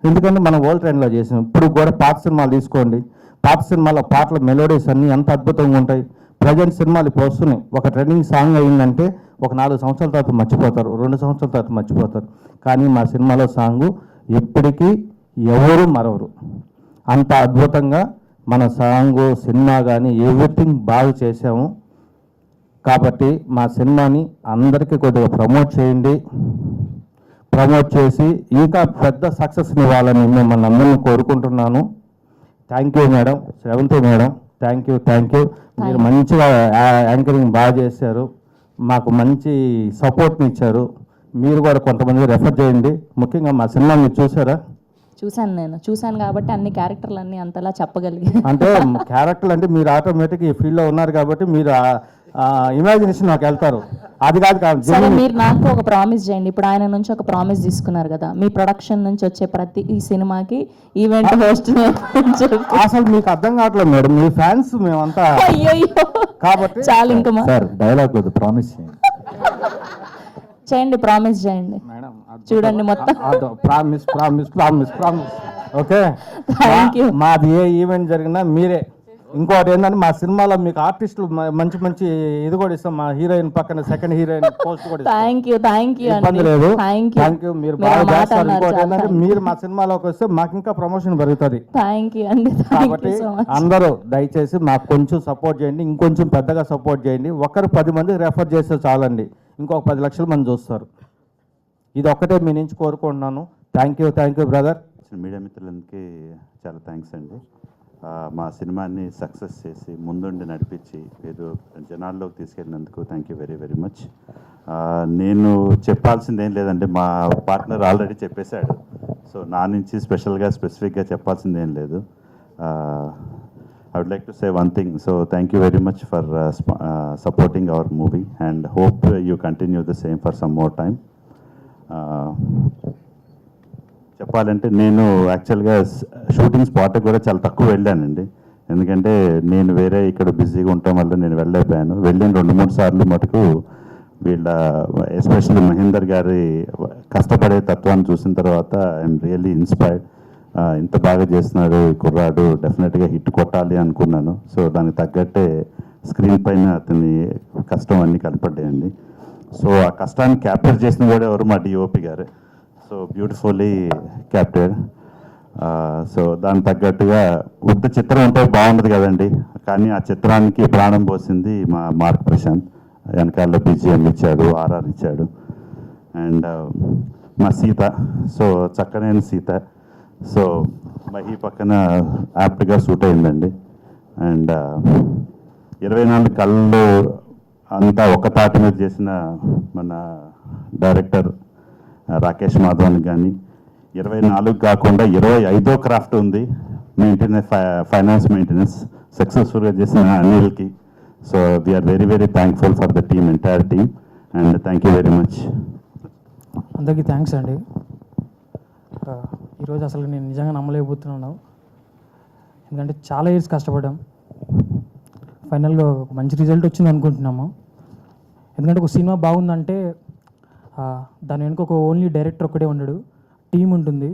ఎందుకంటే మనం వరల్డ్ ట్రెండ్లో చేసాం. ఇప్పుడు కూడా పాత సినిమాలు తీసుకోండి, పాత సినిమాలో పాటల మెలోడీస్ అన్నీ ఎంత అద్భుతంగా ఉంటాయి. ప్రజెంట్ సినిమాలు ఇప్పుడు వస్తున్నాయి, ఒక ట్రెండింగ్ సాంగ్ అయిందంటే ఒక 4 సంవత్సరాల తర్వాత మర్చిపోతారు, 2 సంవత్సరాల తర్వాత మర్చిపోతారు. కానీ మా సినిమాలో సాంగు ఎప్పటికీ ఎవరు మరవరు. అంత అద్భుతంగా మన సాంగు, సినిమా కానీ ఎవ్రీథింగ్ బాగా చేసాము. కాబట్టి మా సినిమాని అందరికీ కొద్దిగా ప్రమోట్ చేయండి. ప్రమోట్ చేసి ఇంకా పెద్ద సక్సెస్ని ఇవ్వాలని మిమ్మల్ని అందరినీ కోరుకుంటున్నాను. Thank you madam, Sravanthi madam, thank you. మీరు మంచిగా యాంకరింగ్ బాగా చేశారు, మాకు మంచి సపోర్ట్ని ఇచ్చారు. మీరు కూడా కొంతమంది రెఫర్ చేయండి. ముఖ్యంగా మా సినిమా మీరు చూసారా? చూశాను కాబట్టి అన్ని క్యారెక్టర్లు అన్నీ అంతలా చెప్పగలిగాను. అంటే క్యారెక్టర్లు అంటే మీరు ఆటోమేటిక్ ఈ ఫీల్డ్లో ఉన్నారు కాబట్టి మీరు ఇమాజినేషన్ నాకు వెళ్తారు. అది కాదు. సరే, మీరు నాకు ఒక ప్రామిస్ చేయండి. ఇప్పుడు ఆయన నుంచి ఒక ప్రామిస్ తీసుకున్నారు కదా, మీ ప్రొడక్షన్ నుంచి వచ్చే ప్రతి ఈ సినిమాకి ఈవెంట్ హోస్ట్ అసలు మీకు అర్థం కావట్లేదు మేడం, మీ ఫ్యాన్స్ మేమంతా. అయ్యో కాబట్టి చాలు ఇంకా సార్ డైలాగ్ లేదు, ప్రామిస్ చేయండి, ప్రామిస్ చేయండి మేడం. చూడండి మొత్తం ప్రామిస్. ఓకే, మాది ఏ ఈవెంట్ జరిగినా మీరే. ఇంకోటి ఏంటంటే మా సినిమాలో మీకు ఆర్టిస్టులు మంచి మంచి ఇది కూడా ఇస్తాం. మా హీరోయిన్ పక్కన సెకండ్ హీరోయిన్ పోస్ట్ కూడా థ్యాంక్ యూ ఇబ్బంది లేదు. థ్యాంక్ యూ, మీరు బాగా చేస్తారు. ఇంకోటి ఏంటంటే మీరు మా సినిమాలోకి వస్తే మాకు ఇంకా ప్రమోషన్ పెరుగుతుంది. కాబట్టి అందరూ దయచేసి మాకు కొంచెం సపోర్ట్ చేయండి, ఇంకొంచెం పెద్దగా సపోర్ట్ చేయండి. ఒకరు 10 మంది రెఫర్ చేస్తే చాలండి, ఇంకొక 10 లక్షల మంది చూస్తారు. ఇది ఒక్కటే మీ నుంచి కోరుకుంటున్నాను. Thank you brother. మీడియా మిత్రులందరికీ చాలా థ్యాంక్స్ అండి. మా సినిమాని సక్సెస్ చేసి ముందుండి నడిపించి మీరు జనాల్లోకి తీసుకెళ్ళినందుకు thank you very very much. నేను చెప్పాల్సింది ఏం లేదండి, మా పార్ట్నర్ ఆల్రెడీ చెప్పేశాడు. సో నా నుంచి స్పెసిఫిక్గా చెప్పాల్సింది ఏం లేదు. I would like to say one thing. So thank you very much for supporting our movie and hope you continue the same for some more time. చెప్పాలంటే నేను యాక్చువల్గా షూటింగ్ స్పాట్కి కూడా చాలా తక్కువ వెళ్ళానండి. ఎందుకంటే నేను వేరే ఇక్కడ బిజీగా ఉండటం వల్ల నేను వెళ్ళైపోయాను. వెళ్ళిన 2-3 సార్లు మటుకు వీళ్ళ ఎస్పెషల్లీ మహేందర్ గారి కష్టపడే తత్వాన్ని చూసిన తర్వాత ఐఎమ్ రియల్లీ ఇన్స్పైర్డ్. ఇంత బాగా చేస్తున్నాడు ఈ కుర్రాడు, డెఫినెట్గా హిట్ కొట్టాలి అనుకున్నాను. సో దానికి తగ్గట్టే స్క్రీన్ పైన అతని కష్టం అన్నీ కనపడ్డాయండి. సో ఆ కష్టాన్ని క్యాప్చర్ చేసిన కూడా ఎవరు, మా డిఓపి గారే. So beautifully capture. సో దానికి తగ్గట్టుగా ఉత్త చిత్రం ఉంటే బాగుండదు కదండి, కానీ ఆ చిత్రానికి ప్రాణం పోసింది మా మార్క్ ప్రశాంత్. వెనకాల BGM ఇచ్చాడు, RR ఇచ్చాడు. అండ్ మా సీత, సో చక్కనైన సీత. సో మహి పక్కన యాప్ట్గా సూట్ అయిందండి. అండ్ 24 కళ్ళు అంతా ఒక తాటి మీద చేసిన మన డైరెక్టర్ రాకేష్ మాధవన్ కానీ, 24 కాకుండా 25వ క్రాఫ్ట్ ఉంది, ఫైనాన్స్ మెయింటెనెన్స్ సక్సెస్ఫుల్గా చేసిన అనిల్కి. So we are very very thankful for the team, entire team, and thank you very much. అందరికీ థ్యాంక్స్ అండి. ఈరోజు అసలు నేను నిజంగా నమ్మలేకపోతున్నాను, ఎందుకంటే చాలా ఇయర్స్ కష్టపడ్డాం. ఫైనల్గా ఒక మంచి రిజల్ట్ వచ్చింది అనుకుంటున్నాము. ఎందుకంటే ఒక సినిమా బాగుందంటే దాని వెనుక ఒక ఓన్లీ డైరెక్టర్ ఒక్కడే ఉండడు, టీం ఉంటుంది.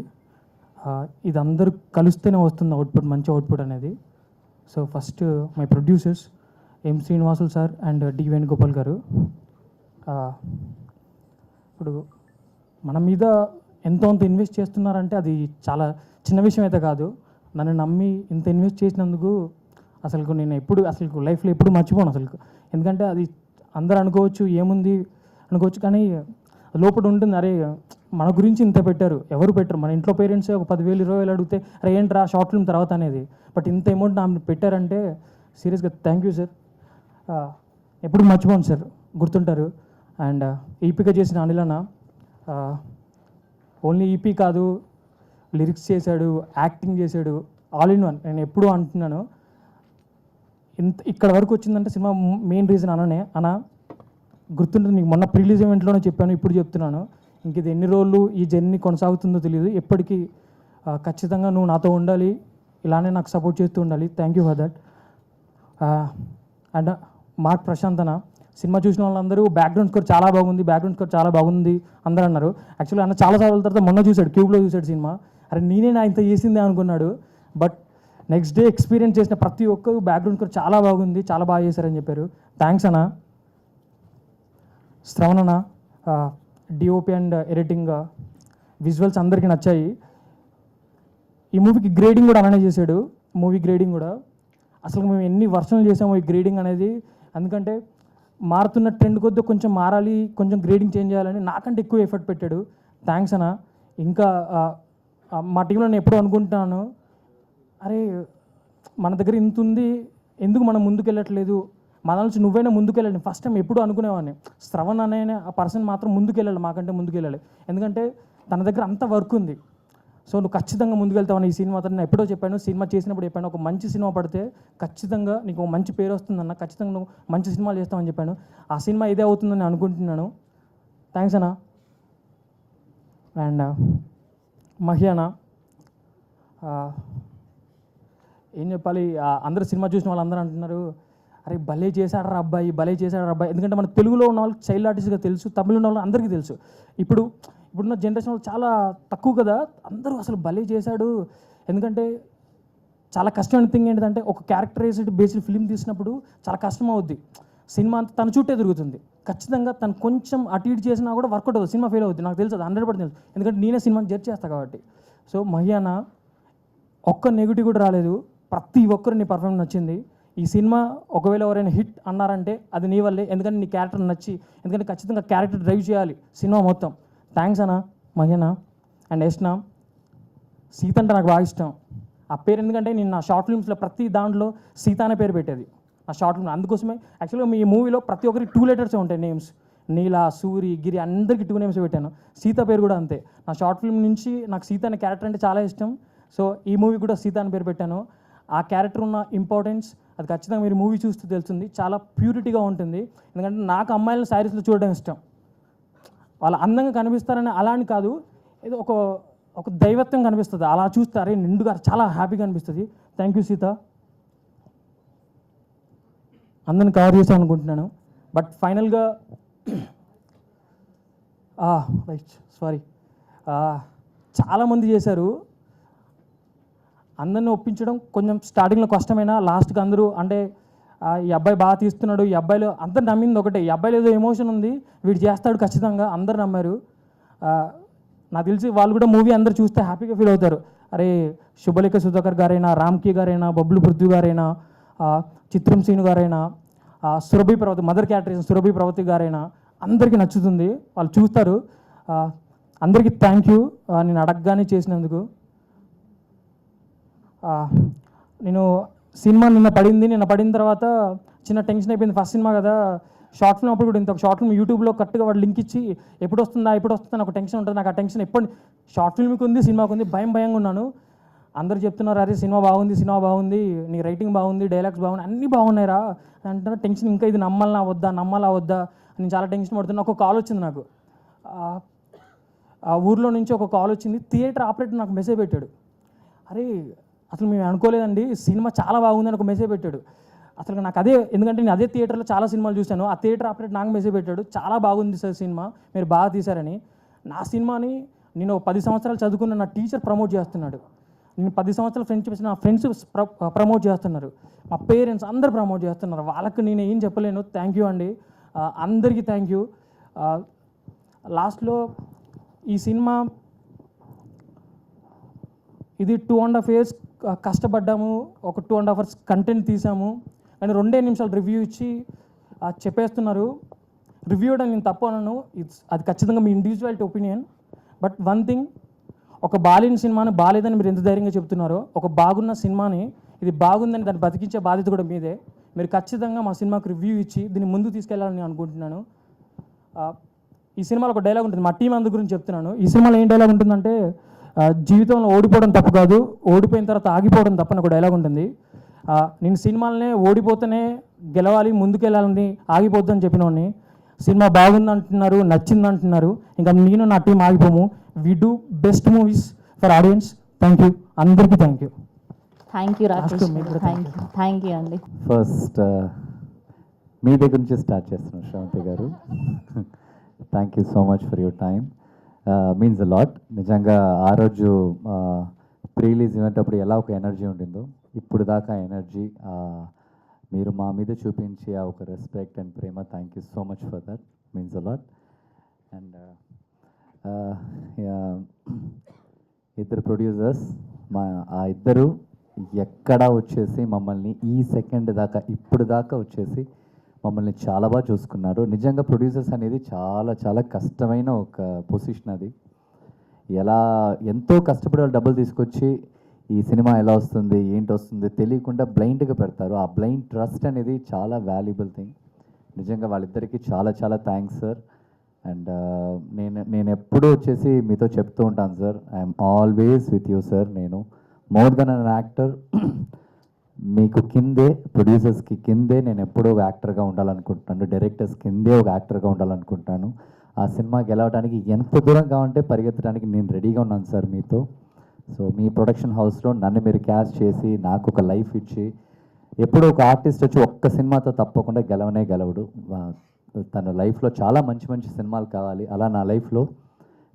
ఇది అందరూ కలిస్తేనే వస్తుంది అవుట్పుట్, మంచి అవుట్పుట్ అనేది. So first my producers M Srinivasulu sir and D Venugopal garu. ఇప్పుడు మన మీద ఎంతో అంత ఇన్వెస్ట్ చేస్తున్నారంటే అది చాలా చిన్న విషయం అయితే కాదు. నన్ను నమ్మి ఇంత ఇన్వెస్ట్ చేసినందుకు అసలు నేను అసలు లైఫ్లో ఎప్పుడు మర్చిపోను అసలు. ఎందుకంటే అది అందరూ అనుకోవచ్చు ఏముంది అనుకోవచ్చు, కానీ లోపల ఉంటుంది, అరే మన గురించి ఇంత పెట్టారు, ఎవరు పెట్టరు. మన ఇంట్లో పేరెంట్సే ఒక 10,000 20,000 అడిగితే అరే ఏంట్రా షార్ట్ ఫిల్మ్ తర్వాత అనేది, బట్ ఇంత అమౌంట్ నా పెట్టారంటే సీరియస్గా థ్యాంక్ యూ సార్. ఎప్పుడు మర్చిపోను సార్, గుర్తుంటారు. అండ్ ఈపీగా చేసిన అనిలన్న ఓన్లీ ఈపీ కాదు, లిరిక్స్ చేశాడు, యాక్టింగ్ చేశాడు, ఆల్ ఇన్ వన్. నేను ఎప్పుడూ అంటున్నాను, ఇక్కడ వరకు వచ్చిందంటే సినిమా మెయిన్ రీజన్ అన్న గుర్తుంటుంది నీకు. మొన్న ప్రీలీజ్ ఈవెంట్లోనే చెప్పాను, ఇప్పుడు చెప్తున్నాను. ఇంక ఇది ఎన్ని రోజులు ఈ జర్నీ కొనసాగుతుందో తెలియదు. ఎప్పటికీ ఖచ్చితంగా నువ్వు నాతో ఉండాలి, ఇలానే నాకు సపోర్ట్ చేస్తూ ఉండాలి. Thank you for that. And Mark Prashanth అన్న, సినిమా చూసిన వాళ్ళందరూ బ్యాక్గ్రౌండ్ స్కోర్ చాలా బాగుంది, బ్యాక్గ్రౌండ్ స్కోర్ చాలా బాగుంది అందరూ అన్నారు. యాక్చువల్లీ అన్న చాలా సార్లు తర్వాత మొన్న చూశాడు, క్యూబ్లో చూశాడు సినిమా. అరే నేనే నా ఇంత చేసిందే అనుకున్నాడు. బట్ నెక్స్ట్ డే ఎక్స్పీరియన్స్ చేసిన ప్రతి ఒక్కరు బ్యాక్గ్రౌండ్ స్కోర్ చాలా బాగుంది, చాలా బాగా చేశారని చెప్పారు. థ్యాంక్స్ అన్న. శ్రవణ్ అన్న, డిఓపి అండ్ ఎడిటింగ్ విజువల్స్ అందరికీ నచ్చాయి. ఈ మూవీకి గ్రేడింగ్ కూడా అలానే చేశాడు, మూవీ గ్రేడింగ్ కూడా. అసలు మేము ఎన్ని వర్షన్లు చేసాము ఈ గ్రేడింగ్ అనేది, ఎందుకంటే మారుతున్న ట్రెండ్ కొద్దీ కొంచెం మారాలి, కొంచెం గ్రేడింగ్ చేంజ్ చేయాలని నాకంటే ఎక్కువ ఎఫర్ట్ పెట్టాడు. థ్యాంక్స్ అన్న. ఇంకా మా టీంలో నేను ఎప్పుడూ అనుకుంటున్నాను, అరే మన దగ్గర ఇంత ఉంది, ఎందుకు మనం ముందుకెళ్ళట్లేదు, మన నుంచి నువ్వైనా ముందుకెళ్ళాలి. ఫస్ట్ టైం ఎప్పుడు అనుకునేవాడిని, శ్రవణ్ అనే ఆ పర్సన్ మాత్రం ముందుకెళ్ళాలి, మాకంటే ముందుకెళ్ళాలి. ఎందుకంటే తన దగ్గర అంత వర్క్ ఉంది. సో నువ్వు ఖచ్చితంగా ముందుకెళ్తావని ఈ సినిమాతో నేను ఎప్పుడో చెప్పాను, సినిమా చేసినప్పుడు చెప్పాను, ఒక మంచి సినిమా పడితే ఖచ్చితంగా నీకు మంచి పేరు వస్తుందన్న, ఖచ్చితంగా నువ్వు మంచి సినిమాలు చేస్తావని చెప్పాను. ఆ సినిమా ఇదే అవుతుందని అనుకుంటున్నాను. థ్యాంక్స్ అన్న. అండ్ మహి అన్న, ఏం చెప్పాలి, అందరూ సినిమా చూసిన వాళ్ళందరూ అంటున్నారు, అరే భలే చేశాడరా అబ్బాయి, భలే చేశాడరా అబ్బాయి. ఎందుకంటే మన తెలుగులో ఉన్న వాళ్ళకి చైల్డ్ ఆర్టిస్ట్గా తెలుసు, తమిళ ఉన్న వాళ్ళకి అందరికీ తెలుసు. ఇప్పుడున్న జనరేషన్ చాలా తక్కువ కదా, అందరూ అసలు భలే చేశాడు. ఎందుకంటే చాలా కష్టమైన థింగ్ ఏంటంటే ఒక క్యారెక్టరైజ్డ్ బేస్డ్ ఫిలిం తీసినప్పుడు చాలా కష్టం అవుద్ది. సినిమా అంతా తన చుట్టే తిరుగుతుంది. ఖచ్చితంగా తను కొంచెం అటు ఇటు చేసినా కూడా వర్కౌట్ అవుతుంది, సినిమా ఫెయిల్ అవుతుంది. నాకు తెలుసు, అది 100% తెలుసు, ఎందుకంటే నేనే సినిమాని జడ్జ్ చేస్తాను కాబట్టి. సో మహి అన్న ఒక్క నెగిటివ్ కూడా రాలేదు, ప్రతి ఒక్కరు నీ పర్ఫార్మెన్స్ నచ్చింది. ఈ సినిమా ఒకవేళ ఎవరైనా హిట్ అన్నారంటే అది నీ వల్లే, ఎందుకంటే నీ క్యారెక్టర్ నచ్చి, ఎందుకంటే ఖచ్చితంగా క్యారెక్టర్ డ్రైవ్ చేయాలి సినిమా మొత్తం. థ్యాంక్స్ అన్న, మహి అన్న. అండ్ యష్ణ, సీత అంటే నాకు బాగా ఇష్టం. ఆ పేరు ఎందుకంటే నేను నా షార్ట్ ఫిల్మ్స్లో ప్రతి దాంట్లో సీత అనే పేరు పెట్టేది నా షార్ట్ ఫిల్మ్. అందుకోసమే యాక్చువల్గా మీ మూవీలో ప్రతి ఒక్కరికి 2 letters ఉంటాయి నేమ్స్, నీలా, సూరి, గిరి, అందరికీ 2 names పెట్టాను. సీత పేరు కూడా అంతే. నా షార్ట్ ఫిల్మ్ నుంచి నాకు సీత అనే క్యారెక్టర్ అంటే చాలా ఇష్టం. సో ఈ మూవీ కూడా సీత అని పేరు పెట్టాను. ఆ క్యారెక్టర్ ఉన్న ఇంపార్టెన్స్ అది ఖచ్చితంగా మీరు మూవీ చూస్తూ తెలుస్తుంది. చాలా ప్యూరిటీగా ఉంటుంది. ఎందుకంటే నాకు అమ్మాయిలను శారీస్లో చూడడం ఇష్టం. వాళ్ళు అందంగా కనిపిస్తారని అలా అని కాదు, ఏదో ఒక ఒక దైవత్వం కనిపిస్తుంది. అలా చూస్తే అరే నిండుగా చాలా హ్యాపీగా అనిపిస్తుంది. థ్యాంక్ యూ సీత, అందరిని కవర్ చేసాం అనుకుంటున్నాను. బట్ ఫైనల్గా రైట్ సారీ, చాలామంది చేశారు. అందరిని ఒప్పించడం కొంచెం స్టార్టింగ్లో కష్టమైనా లాస్ట్కి అందరూ అంటే ఈ అబ్బాయి బాగా తీస్తున్నాడు, ఈ అబ్బాయిలో అందరు నమ్మింది ఒకటే, ఈ అబ్బాయిలో ఏదో ఎమోషన్ ఉంది, వీడు చేస్తాడు ఖచ్చితంగా, అందరు నమ్మారు. నాకు తెలిసి వాళ్ళు కూడా మూవీ అందరు చూస్తే హ్యాపీగా ఫీల్ అవుతారు. అరే శుభలేఖ సుధాకర్ గారైనా, రామ్కి గారైనా, బబ్లు పృథ్వీ గారైనా, చిత్రం శ్రీను గారైనా, సురభి ప్రవతి మదర్ క్యారెక్టర్ సురభి ప్రవతి గారైనా అందరికీ నచ్చుతుంది, వాళ్ళు చూస్తారు. అందరికీ థ్యాంక్ యూ నేను అడగగానే చేసినందుకు. నేను సినిమా నిన్న పడిన తర్వాత చిన్న టెన్షన్ అయిపోయింది. ఫస్ట్ సినిమా కదా, షార్ట్ ఫిల్మ్ అప్పుడు కూడా ఇంత షార్ట్ ఫిల్మ్ యూట్యూబ్లో కరెక్ట్గా వాడు లింక్ ఇచ్చి ఎప్పుడు వస్తుందా ఒక టెన్షన్ ఉంటుంది. నాకు ఆ టెన్షన్ ఎప్పుడు షార్ట్ ఫిల్మ్కి ఉంది, సినిమాకి ఉంది, భయంగా ఉన్నాను. అందరు చెప్తున్నారు అరే సినిమా బాగుంది, నీ రైటింగ్ బాగుంది, డైలాగ్స్ బాగున్నాయి, అన్నీ బాగున్నాయిరా అంటున్నా. టెన్షన్ ఇంకా ఇది నమ్మాలా వద్దా నేను చాలా టెన్షన్ పడుతున్నా. ఒక కాల్ వచ్చింది నాకు, ఆ ఊర్లో నుంచి ఒక కాల్ వచ్చింది. థియేటర్ ఆపరేటర్ నాకు మెసేజ్ పెట్టాడు, అరే అసలు మేము అనుకోలేదండి, సినిమా చాలా బాగుందని ఒక మెసేజ్ పెట్టాడు. అసలు నాకు అదే, ఎందుకంటే నేను అదే థియేటర్లో చాలా సినిమాలు చూశాను. ఆ థియేటర్ ఆపరేటర్ నాకు మెసేజ్ పెట్టాడు, చాలా బాగుంది సార్ సినిమా, మీరు బాగా తీశారని. నా సినిమాని నేను 10 సంవత్సరాలు చదువుకున్న నా టీచర్ ప్రమోట్ చేస్తున్నాడు. నేను 10 సంవత్సరాలు ఫ్రెండ్షిప్ నా ఫ్రెండ్స్ ప్రమోట్ చేస్తున్నారు, మా పేరెంట్స్ అందరు ప్రమోట్ చేస్తున్నారు. వాళ్ళకి నేను ఏం చెప్పలేను. థ్యాంక్ యూ అండి, అందరికీ థ్యాంక్ యూ. లాస్ట్లో ఈ సినిమా ఇది 2.5 years కష్టపడ్డాము, ఒక 2.5 hours కంటెంట్ తీసాము, అండ్ 2 నిమిషాలు రివ్యూ ఇచ్చి చెప్పేస్తున్నారు. రివ్యూ ఇవ్వడం నేను తప్పు అనను, అది ఖచ్చితంగా మీ individuality opinion. But one thing, ఒక బాలేని సినిమాని బాలేదని మీరు ఎంత ధైర్యంగా చెప్తున్నారో, ఒక బాగున్న సినిమాని ఇది బాగుందని దాన్ని బతికించే బాధ్యత కూడా మీదే. మీరు ఖచ్చితంగా మా సినిమాకి రివ్యూ ఇచ్చి దీన్ని ముందుకు తీసుకెళ్లాలని నేను అనుకుంటున్నాను. ఈ సినిమాలో ఒక డైలాగ్ ఉంటుంది, మా టీం అందరి గురించి చెప్తున్నాను. ఈ సినిమాలో ఏం డైలాగ్ ఉంటుందంటే, జీవితంలో ఓడిపోవడం తప్పు కాదు, ఓడిపోయిన తర్వాత ఆగిపోవడం తప్పని ఒక డైలాగ్ ఉంటుంది. నేను సినిమాలనే ఓడిపోతేనే గెలవాలి, ముందుకెళ్ళాలని ఆగిపోద్దని చెప్పినోడిని. సినిమా బాగుంది అంటున్నారు, నచ్చింది అంటున్నారు, ఇంకా నేను నా టీం ఆగిపోము. We do best movies for audience. Thank you, అందరికీ thank you. Thank you Rakesh, thank you అండి. ఫస్ట్ మీ దగ్గర నుంచి స్టార్ట్ చేస్తున్నాను శ్రవంతి గారు. Thank you so much for your time, means a lot. నిజంగా ఆ రోజు ప్రీ రిలీజ్ ఈవెంట్ అప్పుడు ఎలా ఒక ఎనర్జీ ఉండిందో, ఇప్పుడు దాకా ఎనర్జీ మీరు మా మీద చూపించే ఆ ఒక respect and Prema, thank you so much for that, means a lot. And ఇద్దరు ప్రొడ్యూసర్స్, ఆ ఇద్దరు ఎక్కడ వచ్చేసి మమ్మల్ని ఈ సెకండ్ దాకా ఇప్పుడు దాకా వచ్చేసి మమ్మల్ని చాలా బాగా చూసుకున్నారు. నిజంగా ప్రొడ్యూసర్స్ అనేది చాలా చాలా కష్టమైన ఒక పొజిషన్. అది ఎంతో కష్టపడి వాళ్ళు డబ్బులు తీసుకొచ్చి ఈ సినిమా ఎలా వస్తుంది ఏంటి వస్తుంది తెలియకుండా బ్లైండ్గా పెడతారు. ఆ బ్లైండ్ ట్రస్ట్ అనేది చాలా వాల్యుబుల్ థింగ్. నిజంగా వాళ్ళిద్దరికీ చాలా చాలా థ్యాంక్స్ సార్. అండ్ నేను ఎప్పుడూ వచ్చేసి మీతో చెప్తూ ఉంటాను sir, I'm always with you sir. నేను మోర్ దెన్ అన్ యాక్టర్, మీకు కిందే, ప్రొడ్యూసర్స్కి కిందే నేను ఎప్పుడూ ఒక యాక్టర్గా ఉండాలనుకుంటున్నాను, డైరెక్టర్స్ కిందే ఒక యాక్టర్గా ఉండాలనుకుంటాను. ఆ సినిమా గెలవడానికి ఎంత దూరం కావాలంటే పరిగెత్తడానికి నేను రెడీగా ఉన్నాను సార్ మీతో. సో మీ ప్రొడక్షన్ హౌస్లో నన్ను మీరు క్యాస్ట్ చేసి నాకు ఒక లైఫ్ ఇచ్చి, ఎప్పుడు ఒక ఆర్టిస్ట్ వచ్చి ఒక్క సినిమాతో తప్పకుండా గెలవడు. తన లైఫ్లో చాలా మంచి మంచి సినిమాలు కావాలి. అలా నా లైఫ్లో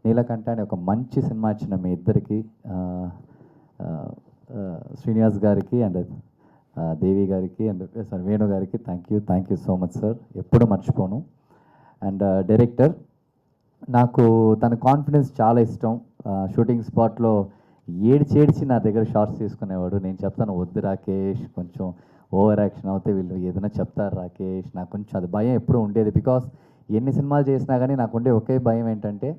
నీలకంఠ అనే ఒక మంచి సినిమా ఇచ్చిన మీ ఇద్దరికి, శ్రీనివాస్ గారికి అండ్ దేవి గారికి అండ్ వేణు గారికి thank you so much sir, ఎప్పుడు మర్చిపోను. అండ్ డైరెక్టర్, నాకు తన కాన్ఫిడెన్స్ చాలా ఇష్టం. షూటింగ్ స్పాట్లో ఏడ్చి నా దగ్గర షార్ట్స్ తీసుకునేవాడు. నేను చెప్తాను, వద్దు రాకేష్, కొంచెం ఓవర్ యాక్షన్ అవుతే వీళ్ళు ఏదైనా చెప్తారు రాకేష్. నాకు కొంచెం అది భయం ఎప్పుడూ ఉండేది. బికాస్ ఎన్ని సినిమాలు చేసినా కానీ నాకు ఉండే ఒకే భయం ఏంటంటే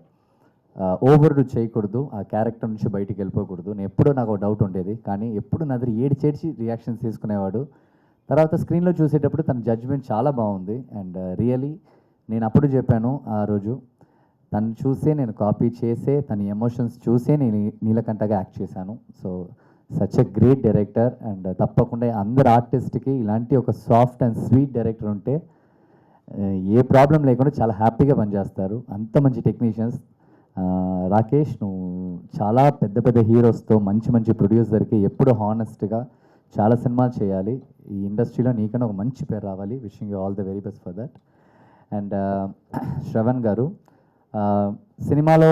ఓవర్ చేయకూడదు, ఆ క్యారెక్టర్ నుంచి బయటికి వెళ్ళిపోకూడదు. నేను ఎప్పుడూ నాకు డౌట్ ఉండేది. కానీ ఎప్పుడు నా దగ్గర ఏడ్చి రియాక్షన్స్ తీసుకునేవాడు. తర్వాత స్క్రీన్లో చూసేటప్పుడు తన జడ్జ్మెంట్ చాలా బాగుంది. అండ్ రియలీ నేను అప్పుడు చెప్పాను ఆ రోజు, తను చూసే నేను కాపీ చేసే, తన ఎమోషన్స్ చూసే నేను నీలకంఠగా యాక్ట్ చేశాను. So such a great director. And తప్పకుండా అందరు ఆర్టిస్ట్కి ఇలాంటి ఒక సాఫ్ట్ అండ్ స్వీట్ డైరెక్టర్ ఉంటే ఏ ప్రాబ్లం లేకుండా చాలా హ్యాపీగా పనిచేస్తారు. అంత మంచి టెక్నీషియన్స్. రాకేష్, నువ్వు చాలా పెద్ద పెద్ద హీరోస్తో మంచి మంచి ప్రొడ్యూసర్కి ఎప్పుడు హానెస్ట్గా చాలా సినిమాలు చేయాలి. ఈ ఇండస్ట్రీలో నీకన్నా ఒక మంచి పేరు రావాలి. Wishing you all the very best for that. And Shravan గారు సినిమాలో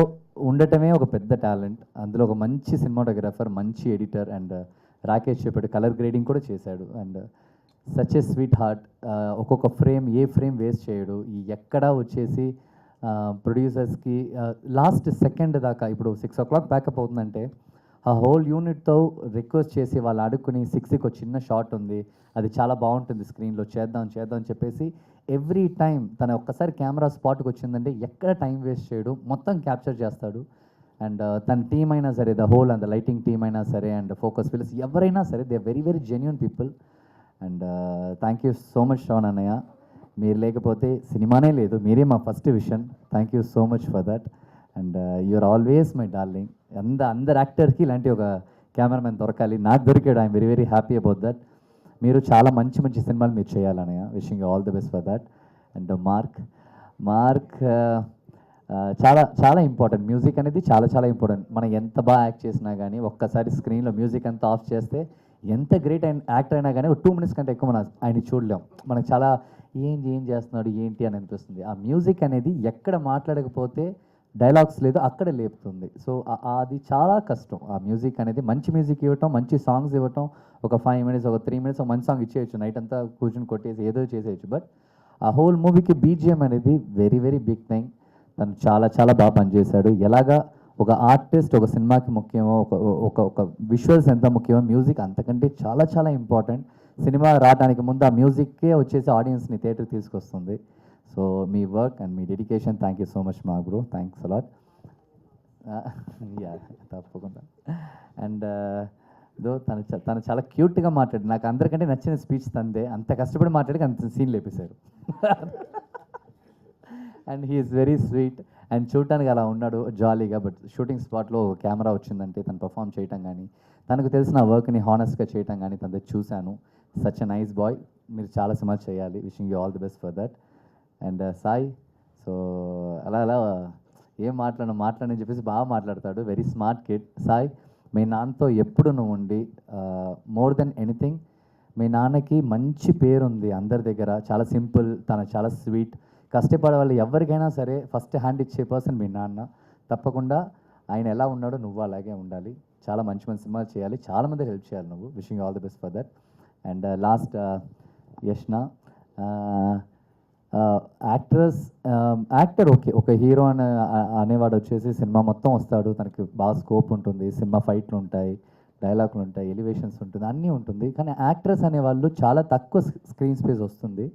ఉండటమే ఒక పెద్ద టాలెంట్. అందులో ఒక మంచి సినిమాటోగ్రాఫర్, మంచి ఎడిటర్. అండ్ రాకేష్ చెప్పాడు కలర్ గ్రేడింగ్ కూడా చేశాడు. And such a sweet heart. ఒక్కొక్క ఫ్రేమ్ ఏ ఫ్రేమ్ వేస్ట్ చేయడు. ఈ ఎక్కడా వచ్చేసి ప్రొడ్యూసర్స్కి లాస్ట్ సెకండ్ దాకా, ఇప్పుడు 6 o'clock ప్యాకప్ అవుతుందంటే ఆ హోల్ యూనిట్తో రిక్వెస్ట్ చేసి వాళ్ళు అడుక్కుని 6కి ఒక చిన్న షాట్ ఉంది, అది చాలా బాగుంటుంది స్క్రీన్లో, చేద్దాం అని చెప్పేసి ఎవ్రీ టైం తన ఒక్కసారి కెమెరా స్పాట్కి వచ్చిందంటే ఎక్కడ టైం వేస్ట్ చేయడు, మొత్తం క్యాప్చర్ చేస్తాడు. అండ్ తన టీం అయినా సరే, the whole and the lighting team అయినా సరే, అండ్ ఫోకస్ ఫిల్స్ ఎవరైనా సరే, they are very very genuine people. And thank you so much Shravan అన్నయ్య. మీరు లేకపోతే సినిమానే లేదు, మీరే మా first vision. Thank you so much for that. And you're always my darling. అందరు యాక్టర్కి ఇలాంటి ఒక కెమెరామెన్ దొరకాలి, నాకు దొరికాడు. I'm very very happy about that. మీరు చాలా మంచి మంచి సినిమాలు మీరు చేయాలన్నయ్య. Wishing you all the best for that. And mark చాలా చాలా ఇంపార్టెంట్. మ్యూజిక్ అనేది చాలా చాలా ఇంపార్టెంట్. మనం ఎంత బాగా యాక్ట్ చేసినా కానీ ఒక్కసారి స్క్రీన్లో మ్యూజిక్ అంతా ఆఫ్ చేస్తే ఎంత గ్రేట్ యాక్టర్ అయినా కానీ ఒక 2 minutes కంటే ఎక్కువ మనం ఆయన చూడలేం. మనకు చాలా ఏం చేస్తున్నాడు ఏంటి అని అనిపిస్తుంది. ఆ మ్యూజిక్ అనేది ఎక్కడ మాట్లాడకపోతే డైలాగ్స్ లేదు అక్కడ లేపుతుంది. సో అది చాలా కష్టం. ఆ మ్యూజిక్ అనేది మంచి మ్యూజిక్ ఇవ్వటం, మంచి సాంగ్స్ ఇవ్వటం. ఒక 5 minutes, ఒక 3 minutes ఒక మంచి సాంగ్ ఇచ్చేయచ్చు, నైట్ అంతా కూర్చొని కొట్టేసి ఏదో చేసేయచ్చు. బట్ ఆ హోల్ మూవీకి బీజిఎం అనేది వెరీ వెరీ బిగ్ థింగ్. తను చాలా చాలా బాగా పనిచేశాడు. ఎలాగా ఒక ఆర్టిస్ట్ ఒక సినిమాకి ముఖ్యమో, ఒక విజువల్స్ ఎంత ముఖ్యమో, మ్యూజిక్ అంతకంటే చాలా చాలా ఇంపార్టెంట్. సినిమా రావడానికి ముందు ఆ మ్యూజిక్కే వచ్చేసి ఆడియన్స్ని థియేటర్కి తీసుకొస్తుంది. So me work and me dedication, thank you so much మా బ్రో. Thanks a lot. యా తప్పకుండా. అండ్ తను చాలా క్యూట్గా మాట్లాడి, నాకు అందరికంటే నచ్చిన స్పీచ్ తందే. అంత కష్టపడి మాట్లాడి అంత సీన్ లేపేశారు. And he is very sweet. And చూడటానికి అలా ఉన్నాడు జాలీగా. బట్ షూటింగ్ స్పాట్లో కెమెరా వచ్చిందంటే తను పర్ఫామ్ చేయటం కానీ, తనకు తెలిసిన వర్క్ని హానెస్ట్గా చేయటం కానీ తనది చూశాను. Such a nice boy. మీరు చాలా సినిమాలు చేయాలి. Wishing you all the best for that. And Sai, so అలా ఏం మాట్లాడని చెప్పేసి బాగా మాట్లాడతాడు. Very smart kid. సాయి, మీ నాన్నతో ఎప్పుడు నువ్వు ఉండి, మోర్ దెన్ ఎనీథింగ్ మీ నాన్నకి మంచి పేరుంది అందరి దగ్గర. చాలా సింపుల్, తను చాలా స్వీట్. కష్టపడే వాళ్ళు ఎవరికైనా సరే ఫస్ట్ హ్యాండ్ ఇచ్చే పర్సన్ మీ నాన్న. తప్పకుండా ఆయన ఎలా ఉన్నాడో నువ్వు అలాగే ఉండాలి. చాలా మంచి మంచి సినిమాలు చేయాలి, చాలామంది హెల్ప్ చేయాలి నువ్వు. Wishing all the best for that. And last Yashna, actor okay, ఒక హీరో అనేవాడు వచ్చేసి సినిమా మొత్తం వస్తాడు, తనకి బాగా స్కోప్ ఉంటుంది, సినిమా ఫైట్లు ఉంటాయి, డైలాగులు ఉంటాయి, ఎలివేషన్స్ ఉంటుంది, అన్నీ ఉంటుంది. కానీ యాక్ట్రెస్ అనేవాళ్ళు చాలా తక్కువ స్క్రీన్ స్పేస్ వస్తుంది.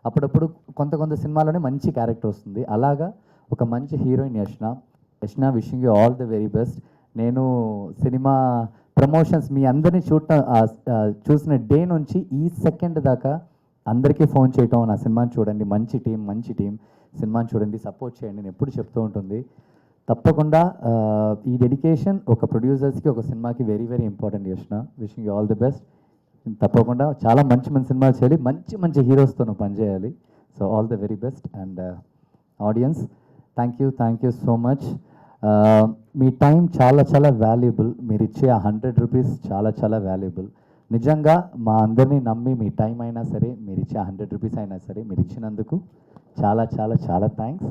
అప్పుడప్పుడు కొంత సినిమాలోనే మంచి క్యారెక్టర్ వస్తుంది. అలాగా ఒక మంచి heroine Yashna. Wishing you all the very best. నేను సినిమా ప్రమోషన్స్ మీ అందరినీ చూసిన డే నుంచి ఈ సెకండ్ దాకా అందరికీ ఫోన్ చేయటం, నా సినిమాని చూడండి, మంచి టీం సినిమాని చూడండి, సపోర్ట్ చేయండి, నేను ఎప్పుడు చెప్తూ ఉంటుంది. తప్పకుండా ఈ డెడికేషన్ ఒక ప్రొడ్యూసర్స్కి, ఒక సినిమాకి very very important. Yashna, wishing you all the best. తప్పకుండా చాలా మంచి సినిమాలు చేయాలి, మంచి హీరోస్తో నువ్వు పనిచేయాలి. So all the very best. And audience, thank you so much. మీ టైం చాలా చాలా వాల్యుబుల్. మీరు ఇచ్చే ఆ 100 rupees చాలా చాలా వాల్యుబుల్. నిజంగా మా అందరినీ నమ్మి మీ టైం అయినా సరే, మీరు ఇచ్చే 100 rupees అయినా సరే మీరు ఇచ్చినందుకు చాలా చాలా చాలా thanks.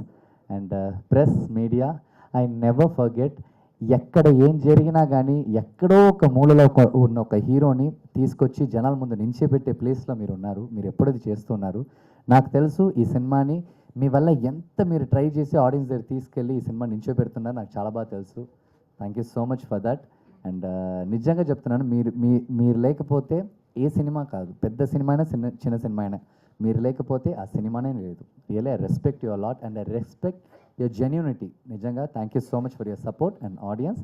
And press, media, I never forget. ఎక్కడ ఏం జరిగినా కానీ ఎక్కడో ఒక మూలలో ఉన్న ఒక హీరోని తీసుకొచ్చి జనాల ముందు నించోబెట్టే ప్లేస్లో మీరు ఉన్నారు. మీరు ఎప్పుడది చేస్తున్నారు. నాకు తెలుసు ఈ సినిమాని మీ వల్ల ఎంత మీరు ట్రై చేసి ఆడియన్స్ దగ్గర తీసుకెళ్ళి ఈ సినిమా నించోబెడుతున్నారు, నాకు చాలా బాగా తెలుసు. Thank you so much for that. And నిజంగా చెప్తున్నాను, మీరు లేకపోతే ఏ సినిమా కాదు, పెద్ద సినిమా అయినా చిన్న సినిమా అయినా, మీరు లేకపోతే ఆ సినిమానే లేదు. Really I respect your lot and I respect your genuinity. నిజంగా thank you so much for your support. And audience,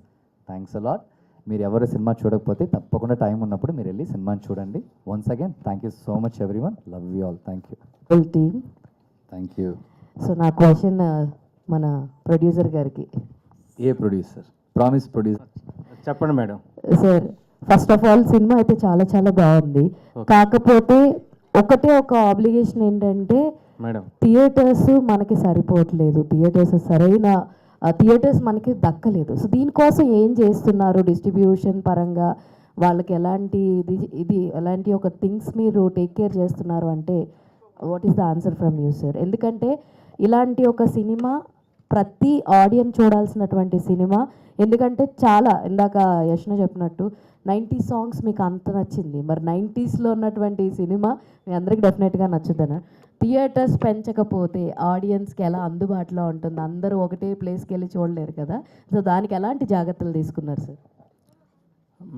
thanks a lot. మీరు ఎవరు సినిమా చూడకపోతే తప్పకుండా టైం ఉన్నప్పుడు మీరు వెళ్ళి సినిమాని చూడండి. Once again thank you so much everyone. Love you all. Thank you. Full team. Thank you. So నా క్వశ్చన్ మన ప్రొడ్యూసర్ గారికి. ఏ ప్రొడ్యూసర్? Promise producer. చెప్పండి madam. Sir, first of all సినిమా అయితే చాలా చాలా బాగుంది. కాకపోతే ఒక ఆబ్లిగేషన్ ఏంటంటే మేడం, థియేటర్స్ మనకి సరిపోవట్లేదు. థియేటర్స్ సరైన థియేటర్స్ మనకి దక్కలేదు. సో దీనికోసం ఏం చేస్తున్నారు డిస్ట్రిబ్యూషన్ పరంగా, వాళ్ళకి ఎలాంటి ఇది ఎలాంటి ఒక థింగ్స్ మీరు టేక్ కేర్ చేస్తున్నారు అంటే what is the answer from you sir? ఎందుకంటే ఇలాంటి ఒక సినిమా ప్రతి ఆడియన్స్ చూడాల్సినటువంటి సినిమా. ఎందుకంటే చాలా ఇందాక యష్ణ చెప్పినట్టు 90 సాంగ్స్ మీకు అంత నచ్చింది, మరి 90స్లో ఉన్నటువంటి సినిమా మీ అందరికి డెఫినెట్గా నచ్చుద్దన. థియేటర్స్ పెంచకపోతే ఆడియన్స్కి ఎలా అందుబాటులో ఉంటుంది? అందరూ ఒకటే ప్లేస్కి వెళ్ళి చూడలేరు కదా. సో దానికి ఎలాంటి జాగ్రత్తలు తీసుకున్నారు సార్?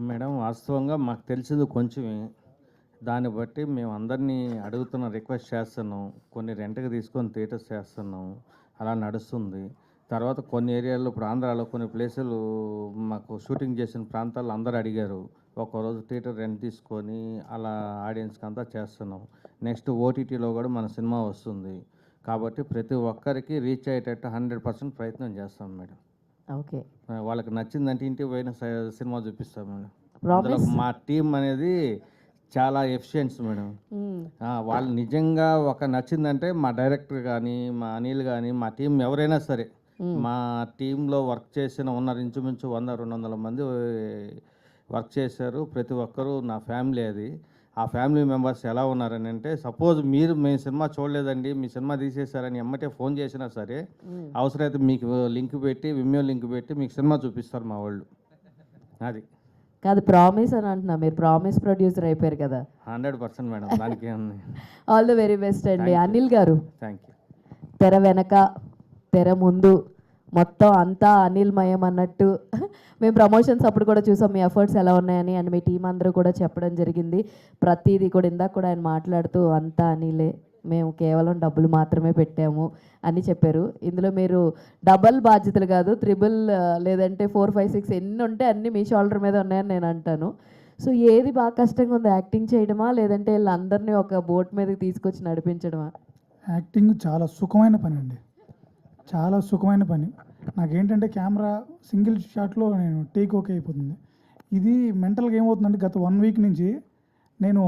మేడం వాస్తవంగా మాకు తెలిసింది కొంచెమే, దాన్ని బట్టి మేము అందరినీ అడుగుతున్నాం, రిక్వెస్ట్ చేస్తున్నాం, కొన్ని రెంట్కి తీసుకొని థియేటర్స్ చేస్తున్నాం, అలా నడుస్తుంది. తర్వాత కొన్ని ఏరియాల్లో ఇప్పుడు ఆంధ్రాలో కొన్ని ప్లేసులు మాకు షూటింగ్ చేసిన ప్రాంతాల్లో అందరూ అడిగారు, ఒక్కరోజు థియేటర్ రెంట్ తీసుకొని అలా ఆడియన్స్కి అంతా చేస్తున్నాం. నెక్స్ట్ ఓటీటీలో కూడా మన సినిమా వస్తుంది కాబట్టి ప్రతి ఒక్కరికి రీచ్ అయ్యేటట్టు 100% ప్రయత్నం చేస్తాం మేడం. ఓకే, వాళ్ళకి నచ్చిందంటే ఇంటికి పోయిన సినిమా చూపిస్తాం మేడం. Promise? అందులో మా టీం అనేది చాలా ఎఫిషియన్స్ మేడం. వాళ్ళు నిజంగా ఒక నచ్చిందంటే మా డైరెక్టర్ కానీ, మా అనిల్ కానీ, మా టీం ఎవరైనా సరే, మా టీంలో వర్క్ చేసిన ఉన్నారు ఇంచుమించు 100-200 మంది వర్క్ చేశారు. ప్రతి ఒక్కరూ నా ఫ్యామిలీ. అది ఆ ఫ్యామిలీ మెంబర్స్ ఎలా ఉన్నారని అంటే, సపోజ్ మేము సినిమా చూడలేదండి, మీ సినిమా తీసేశారని ఎమ్మటే ఫోన్ చేసినా సరే, అవసరమైతే మీకు లింక్ పెట్టి, విమ్యో లింక్ పెట్టి మీకు సినిమా చూపిస్తారు మా వాళ్ళు. అది కాదు, ప్రామిస్ అని అంటున్నా, మీరు ప్రామిస్ ప్రొడ్యూసర్ అయిపోయారు కదా. 100% మేడం, దానికి ఆల్ ద వెరీ బెస్ట్ అండి. Anil garu, thank you. తెర వెనక తెర ముందు మొత్తం అంతా అనిల్మయం అన్నట్టు మేము ప్రమోషన్స్ అప్పుడు కూడా చూసాం మీ ఎఫర్ట్స్ ఎలా ఉన్నాయని, అండ్ మీ టీం అందరూ కూడా చెప్పడం జరిగింది. ప్రతిదీ కూడా ఇందాక కూడా ఆయన మాట్లాడుతూ అంతా అనిలే, మేము కేవలం డబ్బులు మాత్రమే పెట్టాము అని చెప్పారు. ఇందులో మీరు డబల్ బాధ్యతలు కాదు, త్రిబుల్ లేదంటే 4, 5, 6 ఎన్ని ఉంటే అన్నీ మీ షోల్డర్ మీద ఉన్నాయని నేను అంటాను. సో ఏది బాగా కష్టంగా ఉంది, యాక్టింగ్ చేయడమా లేదంటే వీళ్ళందరినీ ఒక బోట్ మీదకి తీసుకొచ్చి నడిపించడమా? యాక్టింగ్ చాలా సుఖమైన పని అండి, చాలా సుఖమైన పని. నాకేంటంటే కెమెరా సింగిల్ షాట్లో నేను టేక్ ఓకే అయిపోతుంది. ఇది మెంటల్గా ఏమవుతుందంటే గత 1 వీక్ నుంచి నేను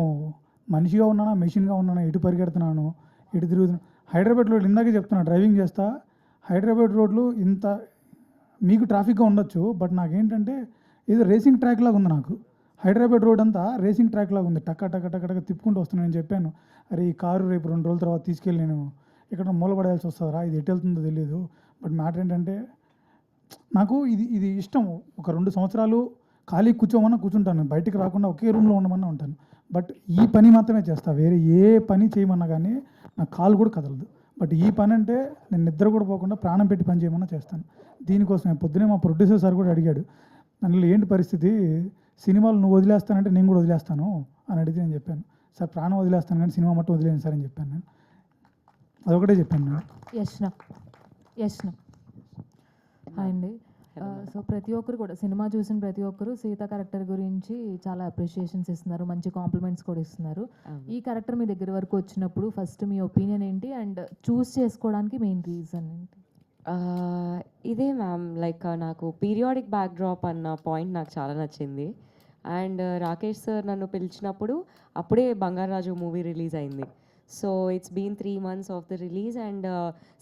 మనిషిగా ఉన్నానా మెషిన్గా ఉన్నానా, ఎటు పరిగెడుతున్నాను, ఎటు తిరుగుతున్నాను. హైదరాబాద్ రోడ్లు ఇందాకే చెప్తున్నా, డ్రైవింగ్ చేస్తా, హైదరాబాద్ రోడ్లు ఇంత మీకు ట్రాఫిక్గా ఉండొచ్చు, బట్ నాకేంటంటే ఏదో రేసింగ్ ట్రాక్ లాగా ఉంది. నాకు హైదరాబాద్ రోడ్ అంతా రేసింగ్ ట్రాక్ లాగా ఉంది, టక్క టక్క టక్క టక్క తిప్పుకుంటూ వస్తున్నాను. నేను చెప్పాను, అరే ఈ కారు రేపు 2 రోజుల తర్వాత తీసుకెళ్ళి నేను ఇక్కడ మూలపడేయాల్సి వస్తుందిరా, ఇది ఎటు వెళ్తుందో తెలియదు. బట్ మ్యాటర్ ఏంటంటే నాకు ఇది ఇష్టం. ఒక 2 సంవత్సరాలు ఖాళీ కూర్చోమన్నా కూర్చుంటాను, బయటికి రాకుండా ఒకే రూమ్లో ఉండమన్నా ఉంటాను. బట్ ఈ పని మాత్రమే చేస్తా, వేరే ఏ పని చేయమన్నా కానీ నాకు కాలు కూడా కదలదు. బట్ ఈ పని అంటే నేను నిద్ర కూడా పోకుండా ప్రాణం పెట్టి పని చేయమన్నా చేస్తాను. దీనికోసమే పొద్దునే మా ప్రొడ్యూసర్ సార్ కూడా అడిగాడు, నన్ను ఏంటి పరిస్థితి, సినిమాలు నువ్వు వదిలేస్తానంటే నేను కూడా వదిలేస్తాను అని అడిగితే నేను చెప్పాను, సార్ ప్రాణం వదిలేస్తాను కానీ సినిమా మట్టు వదిలేను సార్ అని చెప్పాను. నేను అదొకటే చెప్పాను నేను. యష్ణ హాయ్ అండి. సో ప్రతి ఒక్కరు కూడా సినిమా చూసిన ప్రతి ఒక్కరు సీత క్యారెక్టర్ గురించి చాలా అప్రిషియేషన్స్ ఇస్తున్నారు, మంచి కాంప్లిమెంట్స్ కూడా ఇస్తున్నారు. ఈ క్యారెక్టర్ మీ దగ్గర వరకు వచ్చినప్పుడు ఫస్ట్ మీ ఒపీనియన్ ఏంటి అండ్ చూస్ చేసుకోవడానికి మెయిన్ రీజన్ ఏంటి? ఇదే మ్యామ్, లైక్ నాకు పీరియాడిక్ బ్యాక్డ్రాప్ అన్న పాయింట్ నాకు చాలా నచ్చింది. అండ్ రాకేష్ సార్ నన్ను పిలిచినప్పుడు అప్పుడే బంగారాజు మూవీ రిలీజ్ అయింది. So it's been 3 months of the release and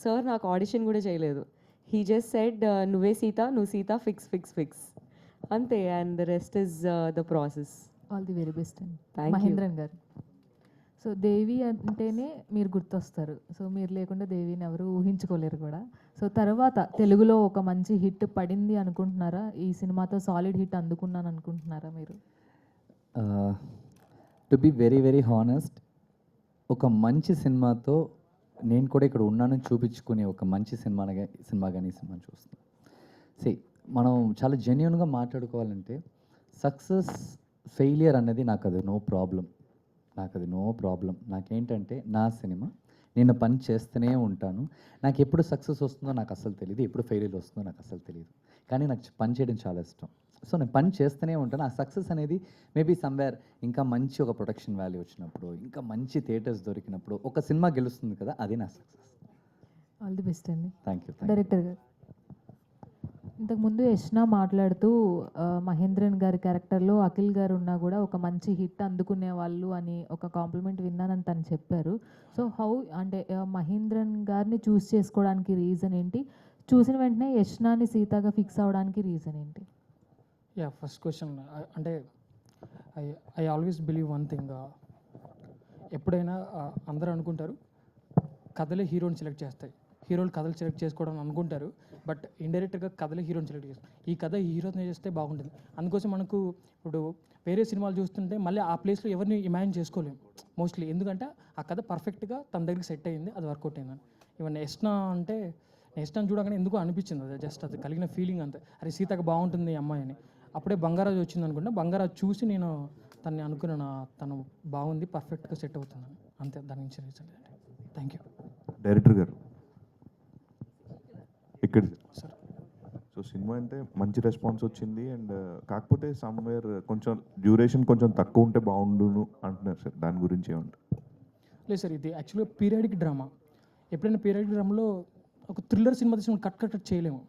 sir నాకు ఆడిషన్ కూడా చేయలేదు. హీ జస్ట్ సెడ్ నువ్వే సీత, నువ్వు సీత, ఫిక్స్ అంతే. And the rest is the process. All the very best అండి. Thank you. మహేంద్రన్ గారు, సో దేవి అంటేనే మీరు గుర్తొస్తారు. సో మీరు లేకుండా దేవిని ఎవరు ఊహించుకోలేరు కూడా. సో తర్వాత తెలుగులో ఒక మంచి హిట్ పడింది అనుకుంటున్నారా? ఈ సినిమాతో సాలిడ్ హిట్ అందుకున్నాను అనుకుంటున్నారా మీరు? To be very very honest, ఒక మంచి సినిమాతో నేను కూడా ఇక్కడ ఉన్నానని చూపించుకునే ఒక మంచి సినిమా కానీ ఈ సినిమాని చూస్తున్నాను. మనం చాలా జెన్యున్గా మాట్లాడుకోవాలంటే సక్సెస్ ఫెయిలియర్ అనేది నాకు అది నో ప్రాబ్లం. నాకేంటంటే నా సినిమా నేను పని చేస్తూనే ఉంటాను. నాకు ఎప్పుడు సక్సెస్ వస్తుందో నాకు అసలు తెలియదు, ఎప్పుడు ఫెయిలియర్ వస్తుందో నాకు అసలు తెలియదు. కానీ నాకు పని చేయడం చాలా ఇష్టం. సో నేను పని చేస్తూనే ఉంటాను. ఆ సక్సెస్ అనేది మేబీ సమ్వేర్ ఇంకా మంచి ఒక ప్రొడక్షన్ వాల్యూ వచ్చినప్పుడు, ఇంకా మంచి థియేటర్స్ దొరికినప్పుడు ఒక సినిమా గెలుస్తుంది కదా, అది నా సక్సెస్. ఆల్ ది బెస్ట్ అండి. Thank you. డైరెక్టర్ గారు, ఇంతకుముందు యష్ణ మాట్లాడుతూ మహేంద్రన్ గారి క్యారెక్టర్లో అఖిల్ గారు ఉన్నా కూడా ఒక మంచి హిట్ అందుకునే వాళ్ళు అని ఒక కాంప్లిమెంట్ విన్నానని తను చెప్పారు. సో హౌ అంటే మహేంద్రన్ గారిని చూస్ చేసుకోవడానికి రీజన్ ఏంటి? చూసిన వెంటనే యష్నాని సీతగా ఫిక్స్ అవ్వడానికి రీజన్ ఏంటి? యా, ఫస్ట్ క్వశ్చన్ అంటే I always believe one thing. ఎప్పుడైనా అందరూ అనుకుంటారు కథలే హీరోని సెలెక్ట్ చేస్తాయి, హీరోలు కథలు సెలెక్ట్ చేసుకోవడం అనుకుంటారు, బట్ ఇండైరెక్ట్గా కథలే హీరోని సెలెక్ట్ చేస్తారు. ఈ కథ హీరోని చేస్తే బాగుంటుంది. అందుకోసం మనకు ఇప్పుడు వేరే సినిమాలు చూస్తుంటే మళ్ళీ ఆ ప్లేస్లో ఎవరిని ఇమాజిన్ చేసుకోలేము మోస్ట్లీ, ఎందుకంటే ఆ కథ పర్ఫెక్ట్గా తన దగ్గరికి సెట్ అయ్యింది, అది వర్కౌట్ అయిందని. ఈవెన్ యష్నా అంటే యష్నాని చూడగానే ఎందుకో అనిపించింది, అది జస్ట్ అది కలిగిన ఫీలింగ్ అంతే. అరే సీతకు బాగుంటుంది ఈ అమ్మాయి అని. అప్పుడే బంగారాజు వచ్చింది అనుకుంటే బంగారాజు చూసి నేను తనని అనుకున్నాను, తను బాగుంది, పర్ఫెక్ట్గా సెట్ అవుతుందని, అంతే. దాని నుంచి రీజన్. Thank you. డైరెక్టర్ గారు ఇక్కడ సార్. సో సినిమా అంటే మంచి రెస్పాన్స్ వచ్చింది, అండ్ కాకపోతే సమ్వేర్ కొంచెం డ్యూరేషన్ కొంచెం తక్కువ ఉంటే బాగుండును అంటున్నారు సార్, దాని గురించి ఏమంటారు? లేదు సార్, ఇది యాక్చువల్గా పీరియాడిక్ డ్రామా. ఎప్పుడైనా పీరియాడిక్ డ్రామాలో ఒక థ్రిల్లర్ సినిమా తీసి కట్ చేయలేము,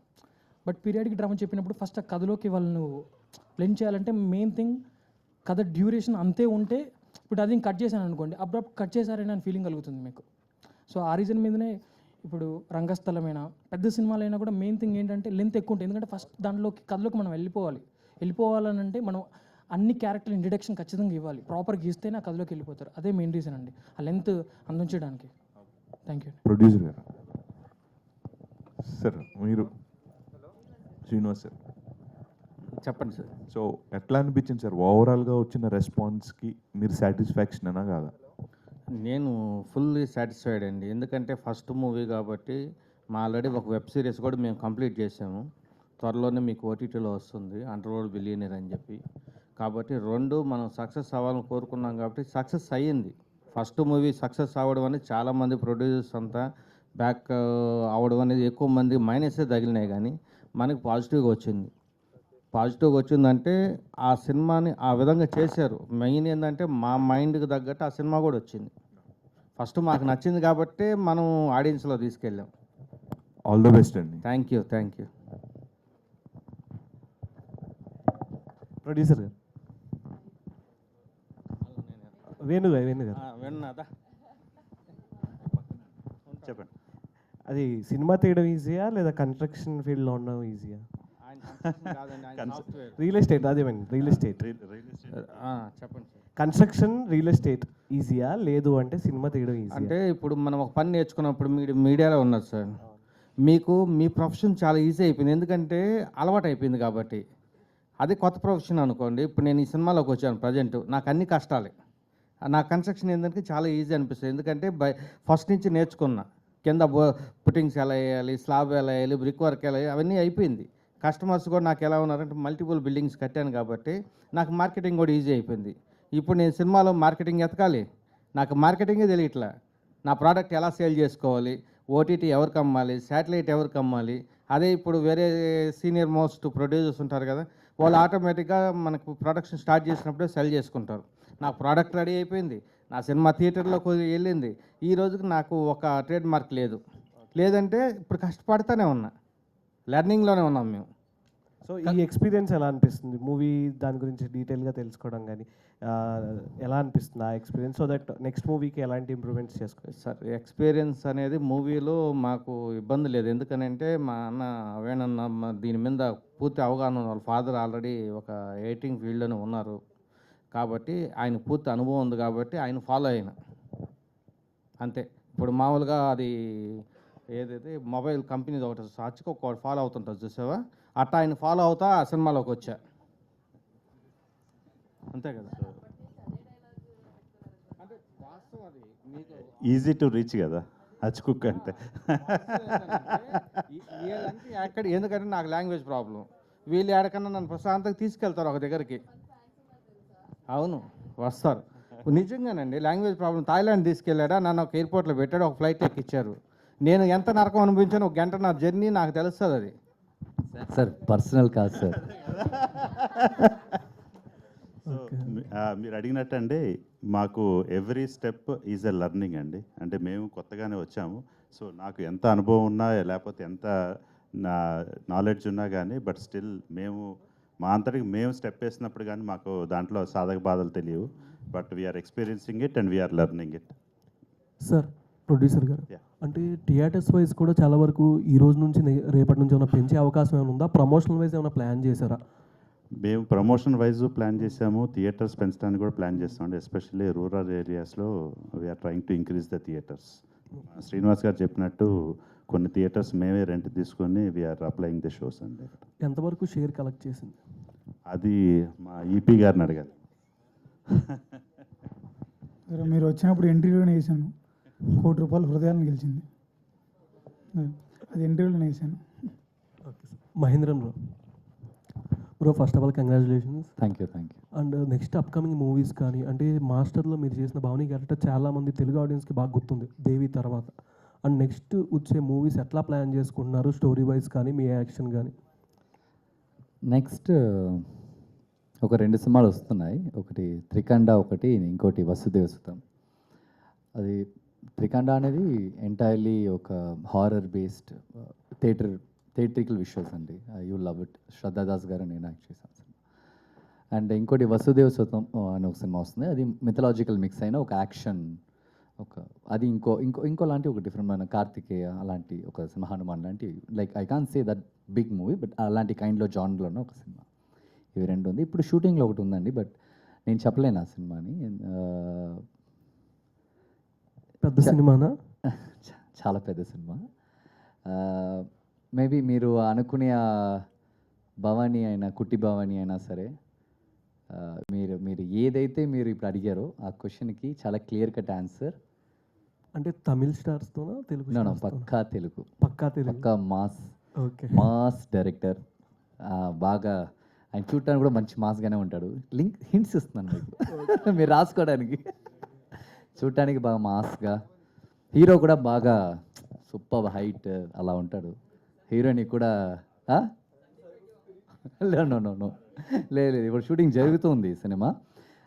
బట్ పీరియాడిక్ డ్రామా చెప్పినప్పుడు ఫస్ట్ ఆ కథలోకి వాళ్ళను బ్లెండ్ చేయాలంటే మెయిన్ థింగ్ కథ డ్యూరేషన్ అంతే ఉంటే, ఇప్పుడు అది కట్ చేశాను అనుకోండి, అప్పుడు కట్ చేశారని అని ఫీలింగ్ కలుగుతుంది మీకు. సో ఆ రీజన్ మీదనే ఇప్పుడు రంగస్థలమైనా పెద్ద సినిమాలైనా కూడా మెయిన్ థింగ్ ఏంటంటే లెంత్ ఎక్కువ ఉంటుంది. ఎందుకంటే ఫస్ట్ దాంట్లోకి కథలోకి మనం వెళ్ళిపోవాలని అంటే మనం అన్ని క్యారెక్టర్ ఇంట్రడక్షన్ ఖచ్చితంగా ఇవ్వాలి, ప్రాపర్గా ఇస్తేనే ఆ కథలోకి వెళ్ళిపోతారు. అదే మెయిన్ రీజన్ అండి, ఆ లెంత్ అందించడానికి. Thank you. ప్రొడ్యూసర్ గారు సార్, మీరు శ్రీనివాస్ సార్ చెప్పండి సార్. సో ఎట్లా అనిపించింది సార్ ఓవరాల్గా వచ్చిన రెస్పాన్స్కి మీరు సాటిస్ఫాక్షన్ అనా కాదా? నేను ఫుల్లీ సాటిస్ఫైడ్ అండి, ఎందుకంటే ఫస్ట్ మూవీ కాబట్టి మా ఆల్రెడీ ఒక వెబ్ సిరీస్ కూడా మేము కంప్లీట్ చేసాము, త్వరలోనే మీకు ఓటీటీలో వస్తుంది, అండర్వరల్డ్ బిలియనీర్ అని చెప్పి. కాబట్టి రెండు మనం సక్సెస్ అవ్వాలని కోరుకున్నాం కాబట్టి సక్సెస్ అయ్యింది. ఫస్ట్ మూవీ సక్సెస్ అవ్వడం అనేది చాలామంది ప్రొడ్యూసర్స్ అంతా బ్యాక్ అవ్వడం అనేది ఎక్కువ మంది మైనసే తగిలినాయి, కానీ మనకి పాజిటివ్గా వచ్చిందంటే ఆ సినిమాని ఆ విధంగా చేశారు. మెయిన్ ఏంటంటే మా మైండ్కి తగ్గట్టు ఆ సినిమా కూడా వచ్చింది. ఫస్ట్ మాకు నచ్చింది కాబట్టి మనం ఆడియన్స్లో తీసుకెళ్ళాం. ఆల్ ద బెస్ట్ అండి. Thank you. ప్రొడ్యూసర్ గారు వేణుగారు విన్నాదా? చెప్పండి. అది సినిమా తీయడం ఈజీయా లేదా కన్స్ట్రక్షన్ ఫీల్డ్లో ఉండడం ఈజీయా? రియల్ ఎస్టేట్, అదేమండి రియల్ ఎస్టేట్. చెప్పండి. కన్స్ట్రక్షన్ రియల్ ఎస్టేట్ ఈజీయా, లేదు అంటే సినిమా తీయడం ఈజీ? అంటే ఇప్పుడు మనం ఒక పని నేర్చుకున్నప్పుడు మీడియాలో ఉన్నారు సార్, మీకు మీ ప్రొఫెషన్ చాలా ఈజీ అయిపోయింది, ఎందుకంటే అలవాటు అయిపోయింది కాబట్టి. అది కొత్త ప్రొఫెషన్ అనుకోండి, ఇప్పుడు నేను ఈ సినిమాలోకి వచ్చాను ప్రజెంట్, నాకు అన్ని కష్టాలే. నా కన్స్ట్రక్షన్ ఏంటంటే చాలా ఈజీ అనిపిస్తుంది, ఎందుకంటే ఫస్ట్ నుంచి నేర్చుకున్నా, కింద పుట్టింగ్స్ ఎలా వేయాలి, స్లాబ్ ఎలా వేయాలి, బ్రిక్ వర్క్ ఎలా వేయాలి, అవన్నీ అయిపోయింది. కస్టమర్స్ కూడా నాకు ఎలా ఉన్నారంటే మల్టిపుల్ బిల్డింగ్స్ కట్టాను కాబట్టి నాకు మార్కెటింగ్ కూడా ఈజీ అయిపోయింది. ఇప్పుడు నేను సినిమాలో మార్కెటింగ్ ఎతకాలి, నాకు మార్కెటింగే తెలియట్లా. నా ప్రోడక్ట్ ఎలా సేల్ చేసుకోవాలి, ఓటీటీ ఎవరికి అమ్మాలి, శాటిలైట్ ఎవరికి అమ్మాలి. అదే ఇప్పుడు వేరే సీనియర్ మోస్ట్ ప్రొడ్యూసర్స్ ఉంటారు కదా, వాళ్ళు ఆటోమేటిక్గా మనకు ప్రొడక్షన్ స్టార్ట్ చేసినప్పుడే సెల్ చేసుకుంటారు. నాకు ప్రోడక్ట్ రెడీ అయిపోయింది, నా సినిమా థియేటర్లోకి వెళ్ళింది, ఈ రోజుకి నాకు ఒక ట్రేడ్ మార్క్ లేదంటే ఇప్పుడు కష్టపడుతూనే ఉన్నా, లెర్నింగ్లోనే ఉన్నాం మేము. సో ఈ ఎక్స్పీరియన్స్ ఎలా అనిపిస్తుంది, మూవీ దాని గురించి డీటెయిల్గా తెలుసుకోవడం కానీ ఎలా అనిపిస్తుంది ఆ ఎక్స్పీరియన్స్, సో దట్ నెక్స్ట్ మూవీకి ఎలాంటి ఇంప్రూవ్మెంట్స్ చేసుకోవచ్చు? సార్ ఎక్స్పీరియన్స్ అనేది మూవీలో మాకు ఇబ్బంది లేదు, ఎందుకనంటే మా అన్న వేణన్న దీని మీద పూర్తి అవగాహన ఉన్న వాళ్ళ ఫాదర్ ఆల్రెడీ ఒక ఎడిటింగ్ ఫీల్డ్లోనే ఉన్నారు కాబట్టి ఆయన పూర్తి అనుభవం ఉంది కాబట్టి ఆయన ఫాలో అయిన అంతే. ఇప్పుడు మామూలుగా అది ఏదైతే మొబైల్ కంపెనీ ఒకటి సాక్షికి ఒక ఫాలో అవుతుంటుంది చూసావా, అట్టా ఆయన ఫాలో అవుతా ఆ సినిమాలోకి వచ్చా, అంతే కదా. అంటే వాస్తవం అది మీకు ఈజీ టు రీచ్ కదా హచ్ కుక్ అంటే. ఎక్కడ ఎందుకంటే నాకు లాంగ్వేజ్ ప్రాబ్లం, వీళ్ళు ఎక్కడికన్నా నన్ను ప్రశాంతంగా తీసుకెళ్తారు ఒక దగ్గరికి. అవును వస్తారు నిజంగానండి, లాంగ్వేజ్ ప్రాబ్లం. థాయిలాండ్ తీసుకెళ్ళాడా, నన్ను ఒక ఎయిర్పోర్ట్లో పెట్టాడు, ఒక ఫ్లైట్ ఎక్కిచ్చారు. నేను ఎంత నరకం అనిపించాను, ఒక గంట నా జర్నీ నాకు తెలుస్తుంది అది. సార్ పర్సనల్ కాదు సార్. మీరు అడిగినట్టు అండి, మాకు every step is a learning అండి. అంటే మేము కొత్తగానే వచ్చాము, సో నాకు ఎంత అనుభవం ఉన్నా లేకపోతే ఎంత నాలెడ్జ్ ఉన్నా కానీ, బట్ స్టిల్ మేము మా అంతటికి మేము స్టెప్ వేసినప్పుడు కానీ మాకు దాంట్లో సాధక బాధలు తెలియవు, but we're experiencing it and we're learning it. Sir producer garu, Yeah. అంటే థియేటర్స్ వైజ్ కూడా చాలా వరకు ఈ రోజు నుంచి రేపటి నుంచి ఏమైనా పెంచే అవకాశం ఏమైనా ఉందా? ప్రమోషనల్ వైజ్ ఏమైనా ప్లాన్ చేశారా? మేము ప్రమోషన్ వైజ్ ప్లాన్ చేసాము, థియేటర్స్ పెంచడానికి కూడా ప్లాన్ చేస్తామండి. ఎస్పెషల్లీ రూరల్ ఏరియాస్లో we're trying to increase the theatres. Srinivas garu చెప్పినట్టు కొన్ని థియేటర్స్ మేమే రెంట్ తీసుకొని వీఆర్ అప్లయింగ్ ద షోస్ అండి. ఎంతవరకు షేర్ కలెక్ట్ చేసింది? అది మా ఈపీ గారిని అడగాలి. సరే, మీరు వచ్చినప్పుడు ఎంట్రీలోనే వేసాను, ₹1 కోటి హృదయాలను గెలిచింది. అది ఎంట్రీలోనే వేసాను. Okay sir. Mahendran bro, first of all congratulations. Thank you. And next upcoming movies కానీ, అంటే మాస్టర్లో మీరు చేసిన భావని క్యారెక్టర్ చాలామంది తెలుగు ఆడియన్స్కి బాగా గుర్తుంది దేవి తర్వాత. అండ్ నెక్స్ట్ వచ్చే మూవీస్ ఎట్లా ప్లాన్ చేసుకుంటున్నారు, స్టోరీ వైజ్ కానీ మీ యాక్షన్ కానీ? నెక్స్ట్ ఒక 2 సినిమాలు వస్తున్నాయి. ఒకటి త్రికండ, ఒకటి ఇంకోటి వసుదేవ సుతం. అది త్రికండ అనేది ఎంటైర్లీ ఒక హారర్ బేస్డ్ థియేట్రికల్ విజువల్స్ అండి. You love it. శ్రద్ధాదాస్ గారు నేను యాక్ట్ చేశాను సినిమా. అండ్ ఇంకోటి వసుదేవ సుతం అని ఒక సినిమా వస్తుంది. అది మిథలాజికల్ మిక్స్ అయిన ఒక యాక్షన్, అది ఇంకో లాంటి ఒక డిఫరెంట్ కార్తికేయ అలాంటి ఒక సినిమా, హనుమాన్ లాంటి, like I can say that big movie, but అలాంటి కైండ్లో జాన్లోనే ఒక సినిమా. ఇవి 2 ఉంది. ఇప్పుడు షూటింగ్లో ఒకటి ఉందండి, బట్ నేను చెప్పలేను ఆ సినిమాని. పెద్ద సినిమానా? చాలా పెద్ద సినిమా. మేబీ మీరు అనుకునే భవానీ అయినా, కుట్టి భవానీ అయినా సరే, మీరు ఏదైతే మీరు ఇప్పుడు అడిగారో ఆ క్వశ్చన్కి చాలా క్లియర్ కట్ ఆన్సర్. అంటే తమిళ్ స్టార్స్తోనా తెలుగు? పక్కా తెలుగు. పక్కా మాస్. ఓకే. Mass director. బాగా ఆయన చూడటానికి కూడా మంచి మాస్గానే ఉంటాడు. హింట్స్ ఇస్తున్నాను మీకు మీరు రాసుకోవడానికి. చూడటానికి బాగా మాస్గా, హీరో కూడా బాగా సూపర్ హైట్ అలా ఉంటాడు. హీరోయిన్ కూడా నో లేదు, ఇప్పుడు షూటింగ్ జరుగుతుంది సినిమా.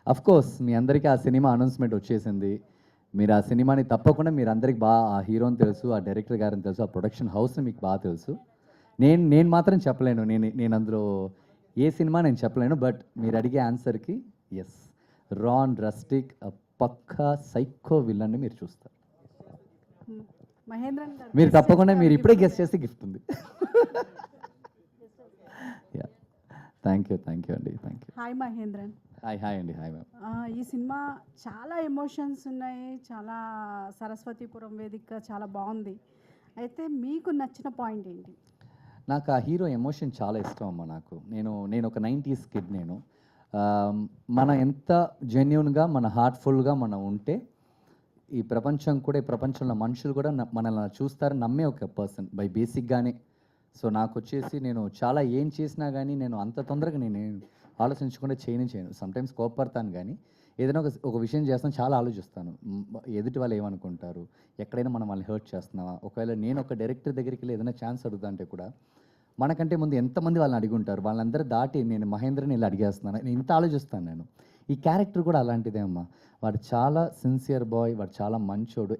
అఫ్కోర్స్ మీ అందరికీ ఆ సినిమా అనౌన్స్మెంట్ వచ్చేసింది. మీరు ఆ సినిమాని తప్పకుండా మీరు అందరికి బాగా ఆ హీరోని తెలుసు, ఆ డైరెక్టర్ గారిని తెలుసు, ఆ ప్రొడక్షన్ హౌస్ని మీకు బాగా తెలుసు. నేను మాత్రం చెప్పలేను, నేను అందులో ఏ సినిమా నేను చెప్పలేను. బట్ మీరు అడిగే ఆన్సర్కి ఎస్, రాన్ రస్టిక్ పక్కా సైకో విలన్ని మీరు చూస్తారు. మీరు తప్పకుండా మీరు ఇప్పుడే గెస్ట్ చేస్తే గిఫ్ట్ ఉంది. యా, థ్యాంక్ యూ అండి. Thank you. Hi Mahendran. Hi అండి. Hi ma'am. ఈ సినిమా చాలా ఎమోషన్స్ ఉన్నాయి, చాలా సరస్వతీపురం వేదిక చాలా బాగుంది. అయితే మీకు నచ్చిన పాయింట్ ఏంటి? నాకు ఆ హీరో ఎమోషన్ చాలా ఇష్టం అమ్మ. నేను ఒక 90s కిడ్. మనం ఎంత జెన్యున్గా, మన హార్ట్ఫుల్గా మనం ఉంటే ఈ ప్రపంచం కూడా, ఈ ప్రపంచంలో మనుషులు కూడా మనల్ని చూస్తారు, నమ్మే ఒక పర్సన్ బై బేసిక్గానే. సో నాకు వచ్చేసి నేను చాలా ఏం చేసినా కానీ నేను అంత తొందరగా నేను ఆలోచించకుండా చేయను. సమ్టైమ్స్ కోపడతాను, కానీ ఏదైనా ఒక విషయం చేస్తాను చాలా ఆలోచిస్తాను. ఎదుటి వాళ్ళు ఏమనుకుంటారు, ఎక్కడైనా మనం వాళ్ళని హర్ట్ చేస్తున్నావా, ఒకవేళ నేను ఒక డైరెక్టర్ దగ్గరికి వెళ్ళి ఏదైనా ఛాన్స్ అడుగుతా అంటే కూడా మనకంటే ముందు ఎంతమంది వాళ్ళని అడిగి ఉంటారు, వాళ్ళందరూ దాటి నేను మహేంద్రని వెళ్ళి అడిగేస్తున్నాను. నేను ఇంత ఆలోచిస్తాను. నేను ఈ క్యారెక్టర్ కూడా అలాంటిదే అమ్మ. వాడు చాలా సిన్సియర్ బాయ్, వాడు చాలా మంచోడు.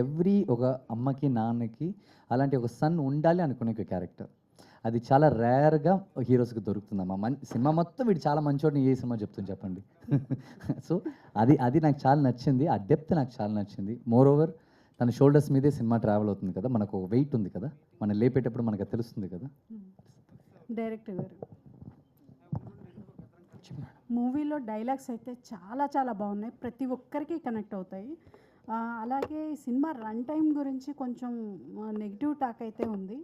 ఎవ్రీ ఒక అమ్మకి నాన్నకి అలాంటి ఒక సన్ ఉండాలి అనుకునే ఒక క్యారెక్టర్. అది చాలా రేర్గా హీరోస్కి దొరుకుతుందమ్మా. సినిమా మొత్తం వీడు చాలా మంచోడిని ఏ సినిమా చెప్తుంది చెప్పండి. సో అది నాకు చాలా నచ్చింది. ఆ డెప్త్ నాకు చాలా నచ్చింది. మోర్ ఓవర్ తన షోల్డర్స్ మీదే సినిమా ట్రావెల్ అవుతుంది కదా, మనకు ఒక వెయిట్ ఉంది కదా, మనం లేపేటప్పుడు మనకు తెలుస్తుంది కదా. డైరెక్టర్ గారు, మూవీలో డైలాగ్స్ అయితే చాలా చాలా బాగున్నాయి, ప్రతి ఒక్కరికి కనెక్ట్ అవుతాయి. అలాగే ఈ సినిమా రన్ టైం గురించి కొంచెం నెగిటివ్ టాక్ అయితే ఉంది,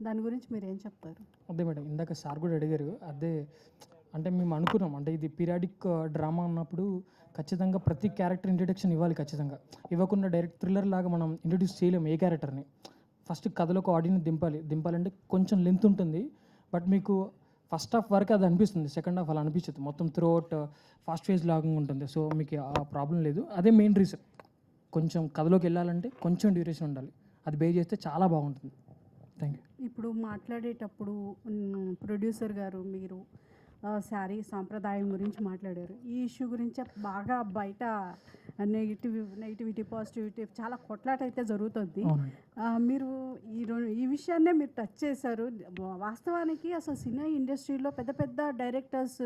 దాని గురించి మీరు ఏం చెప్తారు? అదే మేడం, ఇందాక సార్ కూడా అడిగారు. అదే అంటే మేము అనుకున్నాం, అంటే ఇది పీరియాడిక్ డ్రామా అన్నప్పుడు ఖచ్చితంగా ప్రతి క్యారెక్టర్ ఇంట్రడక్షన్ ఇవ్వాలి. ఖచ్చితంగా ఇవ్వకుండా డైరెక్ట్ థ్రిల్లర్ లాగా మనం ఇంట్రడ్యూస్ చేయలేము ఏ క్యారెక్టర్ని. ఫస్ట్ కథలోకి ఆడియన్స్ దింపాలంటే కొంచెం లెంత్ ఉంటుంది. బట్ మీకు ఫస్ట్ హాఫ్ వరకు అది అనిపిస్తుంది, సెకండ్ హాఫ్ అలా అనిపించదు. మొత్తం త్రూ అవుట్ ఫాస్ట్ ఫేజ్ లాగా ఉంటుంది. సో మీకు ఆ ప్రాబ్లం లేదు. అదే మెయిన్ రీజన్. కొంచెం కథలోకి వెళ్ళాలంటే కొంచెం డ్యూరేషన్ ఉండాలి, అది బే చేస్తే చాలా బాగుంటుంది. Thank you. ఇప్పుడు మాట్లాడేటప్పుడు ప్రొడ్యూసర్ గారు మీరు శారీ సాంప్రదాయం గురించి మాట్లాడారు. ఈ ఇష్యూ గురించే బాగా బయట నెగిటివిటీ పాజిటివిటీ చాలా కొట్లాట అయితే జరుగుతుంది. మీరు ఈ విషయాన్నే మీరు టచ్ చేశారు. వాస్తవానికి అసలు సినిమా ఇండస్ట్రీలో పెద్ద పెద్ద డైరెక్టర్స్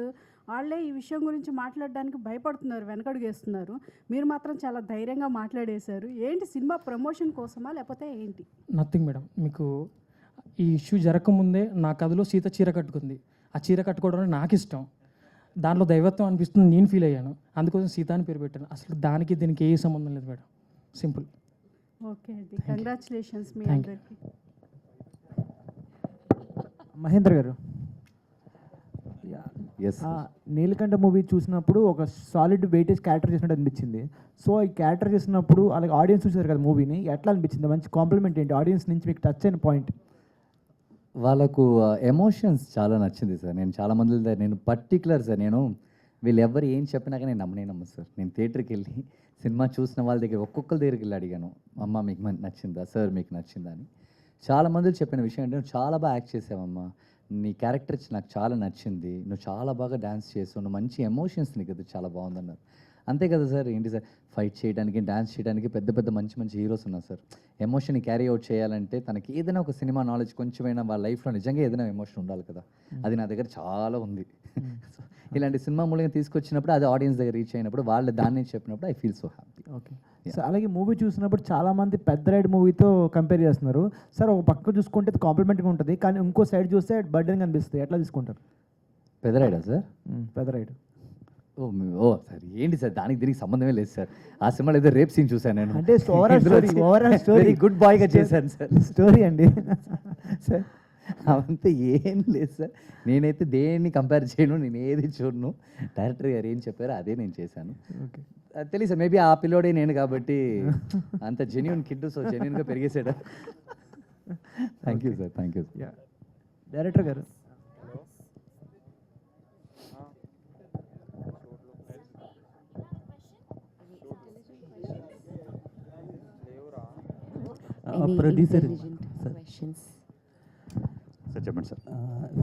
వాళ్ళే ఈ విషయం గురించి మాట్లాడడానికి భయపడుతున్నారు, వెనకడుగేస్తున్నారు. మీరు మాత్రం చాలా ధైర్యంగా మాట్లాడేశారు. ఏంటి, సినిమా ప్రమోషన్ కోసమా లేకపోతే ఏంటి? Nothing madam. మీకు ఈ ఇష్యూ జరగకముందే నా కథలో సీత చీర కట్టుకుంది. ఆ చీర కట్టుకోవడం అంటే నాకు ఇష్టం. దాంట్లో దైవత్వం అనిపిస్తుంది, నేను ఫీల్ అయ్యాను. అందుకోసం సీత అని పేరు పెట్టాను. అసలు దానికి దీనికి ఏ సంబంధం లేదు మేడం, సింపుల్. ఓకే అండి, కంగ్రాచులేషన్స్ మీ Thank you. అందరికీ. మహేంద్ర గారు, ఎస్ నీలకంఠ మూవీ చూసినప్పుడు ఒక సాలిడ్ వెయిటేజ్ క్యారెక్టర్ చేసినట్టు అనిపించింది. సో ఈ క్యారెక్టర్ చేసినప్పుడు అలాగే ఆడియన్స్ చూసారు కదా మూవీని, ఎట్లా అనిపించింది? మంచి కాంప్లిమెంట్ ఏంటి ఆడియన్స్ నుంచి మీకు టచ్ అయిన పాయింట్? వాళ్ళకు ఎమోషన్స్ చాలా నచ్చింది సార్. నేను చాలా మంది నేను పర్టికులర్ సార్, నేను వీళ్ళు ఎవరు ఏం చెప్పినా కానీ నేను నమ్మను సార్. నేను థియేటర్కి వెళ్ళి సినిమా చూసిన వాళ్ళ దగ్గర ఒక్కొక్కరి దగ్గరికి వెళ్ళి అడిగాను, అమ్మ మీకు నచ్చిందా, సార్ మీకు నచ్చిందా అని. చాలా మంది చెప్పిన విషయం అంటే, నువ్వు చాలా బాగా యాక్ట్ చేసావమ్మా, నీ క్యారెక్టర్ నాకు చాలా నచ్చింది, నువ్వు చాలా బాగా డ్యాన్స్ చేసావు, నువ్వు మంచి ఎమోషన్స్ నీకు అది చాలా బాగుందన్నారు. అంతే కదా సార్, ఏంటి సార్ ఫైట్ చేయడానికి డ్యాన్స్ చేయడానికి పెద్ద పెద్ద మంచి మంచి హీరోస్ ఉన్నారు సార్. ఎమోషన్ని క్యారీ అవుట్ చేయాలంటే తనకి ఏదైనా ఒక సినిమా నాలెడ్జ్ కొంచెమైనా వాళ్ళ లైఫ్లో నిజంగా ఏదైనా ఎమోషన్ ఉండాలి కదా. అది నా దగ్గర చాలా ఉంది. ఇలాంటి సినిమా మూలంగా తీసుకొచ్చినప్పుడు అది ఆడియన్స్ దగ్గర రీచ్ అయినప్పుడు వాళ్ళు దాన్ని చెప్పినప్పుడు I feel so happy. Okay sir, అలాగే మూవీ చూసినప్పుడు చాలామంది పెద్ద రైడ్ మూవీతో కంపేర్ చేస్తున్నారు సార్. ఒక పక్క చూసుకుంటే కాంప్లిమెంట్గా ఉంటుంది, కానీ ఇంకో సైడ్ చూస్తే బర్డెన్ కనిపిస్తుంది. ఎట్లా తీసుకుంటారు? పెద్ద రైడా సార్? పెద్ద రైడ్. ఓ సార్ ఏంటి సార్, దానికి దీనికి సంబంధమే లేదు సార్. ఆ సినిమాలో ఏదో రేప్ సీన్ చూసాను నేను. అంటే ఓవరాల్ స్టోరీ గుడ్ బాయ్గా చేశాను సార్. స్టోరీ అండి సార్ అవంతా ఏం లేదు సార్. నేనైతే దేన్ని కంపేర్ చేయను, నేను ఏది చూడను. డైరెక్టర్ గారు ఏం చెప్పారో అదే నేను చేశాను. ఓకే, తెలియదు సార్, మేబీ ఆ పిల్లోడే నేను కాబట్టి అంత జెన్యున్ కిడ్, సో జెన్యున్గా పెరిగేసాడు. Thank you sir, thank you. Director గారు, ప్రొడ్యూసర్ సార్ చెప్పండి సార్.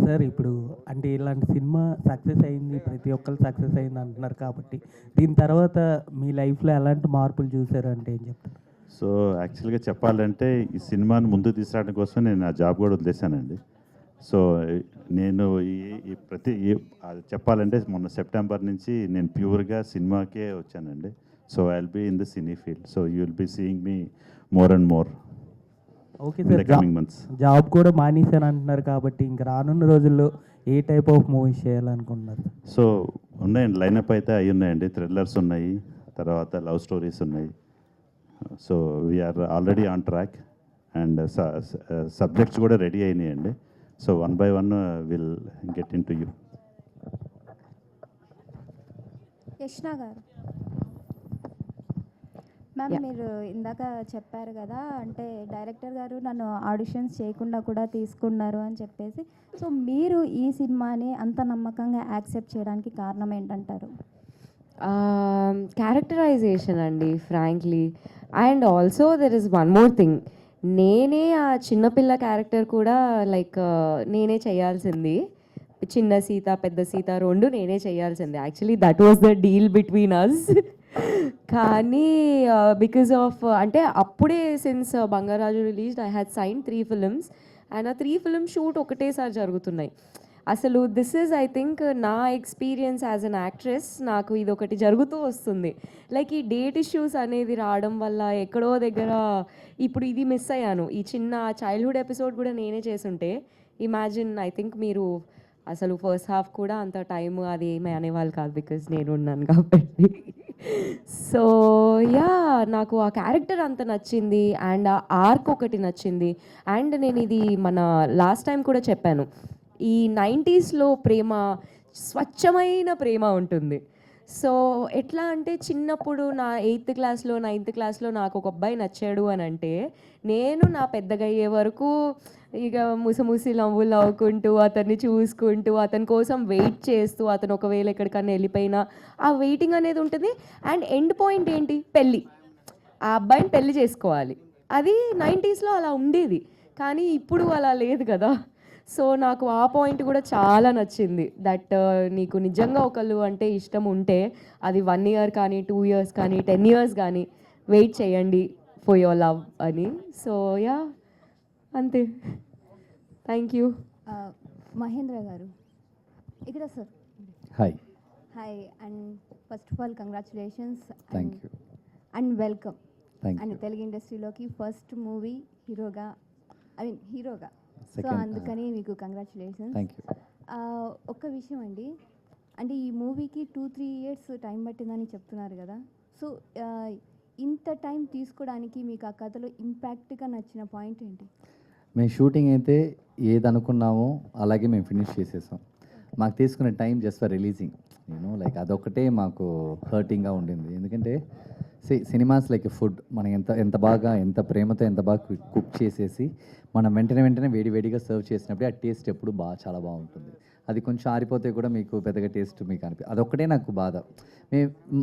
సార్ ఇప్పుడు అంటే ఇలాంటి సినిమా సక్సెస్ అయింది, ప్రతి ఒక్కరు సక్సెస్ అయింది అంటున్నారు కాబట్టి దీని తర్వాత మీ లైఫ్లో ఎలాంటి మార్పులు చూసారు అంటే ఏం చెప్తారు? సో యాక్చువల్గా చెప్పాలంటే ఈ సినిమాను ముందుకు తీసుకురావడం కోసం నేను నా జాబ్ కూడా వదిలేశానండి. సో నేను చెప్పాలంటే మొన్న సెప్టెంబర్ నుంచి నేను ప్యూర్గా సినిమాకే వచ్చానండి. So I will be in the cine field. So you will be seeing me more and more. Okay sir, job కూడా మానేశాను అంటున్నారు కాబట్టి ఇంకా రానున్న రోజుల్లో ఏ టైప్ ఆఫ్ మూవీస్ చేయాలనుకుంటున్నారు? సో ఉన్నాయండి, లైనప్ అయితే అవి ఉన్నాయండి. థ్రిల్లర్స్ ఉన్నాయి, తర్వాత లవ్ స్టోరీస్ ఉన్నాయి. So we're already on track and subjects కూడా రెడీ అయినాయండి. So one by one will get in to you. Yashna గారు, మ్యామ్ మీరు ఇందాక చెప్పారు కదా, అంటే డైరెక్టర్ గారు నన్ను ఆడిషన్స్ చేయకుండా కూడా తీసుకున్నారు అని చెప్పేసి. సో మీరు ఈ సినిమాని అంత నమ్మకంగా యాక్సెప్ట్ చేయడానికి కారణం ఏంటంటారు? క్యారెక్టరైజేషన్ అండి, frankly. And also there is one more thing. నేనే ఆ చిన్నపిల్ల క్యారెక్టర్ కూడా లైక్ నేనే చేయాల్సింది. చిన్న సీత పెద్ద సీత రెండు నేనే చేయాల్సింది. Actually that was the deal between us. కానీ బికాజ్ ఆఫ్ అంటే అప్పుడే since Bangarraju released I had sign 3 films and ఆ 3 film షూట్ ఒకటేసారి జరుగుతున్నాయి. అసలు దిస్ ఈజ్ ఐ థింక్ నా ఎక్స్పీరియన్స్ యాజ్ అన్ యాక్ట్రెస్, నాకు ఇది ఒకటి జరుగుతూ వస్తుంది. లైక్ ఈ డేట్ ఇష్యూస్ అనేది రావడం వల్ల ఎక్కడో దగ్గర ఇప్పుడు ఇది మిస్ అయ్యాను. ఈ చిన్న చైల్డ్హుడ్ ఎపిసోడ్ కూడా నేనే చేసుంటే ఇమాజిన్, ఐ థింక్ మీరు అసలు ఫస్ట్ హాఫ్ కూడా అంత టైం అది ఏమీ అనేవాళ్ళు కాదు, బికాజ్ నేను ఉన్నాను కాబట్టి. సో యా, నాకు ఆ క్యారెక్టర్ అంత నచ్చింది అండ్ ఆ ఆర్క్ ఒకటి నచ్చింది. అండ్ నేను ఇది మన లాస్ట్ టైం కూడా చెప్పాను, ఈ 90sలో ప్రేమ స్వచ్ఛమైన ప్రేమ ఉంటుంది. సో ఎట్లా అంటే చిన్నప్పుడు నా 8th క్లాస్లో 9th క్లాస్లో నాకు ఒక అబ్బాయి నచ్చాడు అని అంటే నేను నా పెద్దగా అయ్యే వరకు ఇక ముసి నవ్వులు నవ్వుకుంటూ అతన్ని చూసుకుంటూ అతని కోసం వెయిట్ చేస్తూ, అతను ఒకవేళ ఎక్కడికన్నా వెళ్ళిపోయినా ఆ వెయిటింగ్ అనేది ఉంటుంది. అండ్ ఎండ్ పాయింట్ ఏంటి? పెళ్ళి. ఆ అబ్బాయిని పెళ్ళి చేసుకోవాలి. అది 90sలో అలా ఉండేది, కానీ ఇప్పుడు అలా లేదు కదా. సో నాకు ఆ పాయింట్ కూడా చాలా నచ్చింది. దట్ నీకు నిజంగా ఒకళ్ళు అంటే ఇష్టం ఉంటే అది 1 year కానీ 2 years కానీ 10 years కానీ వెయిట్ చేయండి ఫర్ యువర్ లవ్ అని. సో యా, అంతే. Thank you. మహేంద్ర గారు ఇక్కడ sir. Hi. Hi and first of all congratulations thank you and welcome. Thank and you. Telugu ఇండస్ట్రీలోకి ఫస్ట్ మూవీ హీరోగా, హీరోగా. సో Second, అందుకని మీకు కంగ్రాచులేషన్స్. Thank you. ఒక్క విషయం అండి, అంటే ఈ మూవీకి 2-3 years టైం పట్టిందని చెప్తున్నారు కదా. సో ఇంత టైం తీసుకోవడానికి మీకు ఆ కథలో ఇంపాక్ట్గా నచ్చిన పాయింట్ ఏంటి? మేము షూటింగ్ అయితే ఏది అనుకున్నామో అలాగే మేము ఫినిష్ చేసేసాం. మాకు తీసుకున్న time just for releasing like అదొకటే మాకు హర్టింగ్గా ఉండింది. ఎందుకంటే సినిమాస్ లైక్ ఫుడ్, మనం ఎంత బాగా ఎంత ప్రేమతో ఎంత బాగా కుక్ చేసేసి మనం వెంటనే వేడిగా సర్వ్ చేసినప్పుడే ఆ టేస్ట్ ఎప్పుడు చాలా బాగుంటుంది. అది కొంచెం ఆరిపోతే కూడా మీకు పెద్దగా టేస్ట్ మీకు అదొక్కటే నాకు బాధ.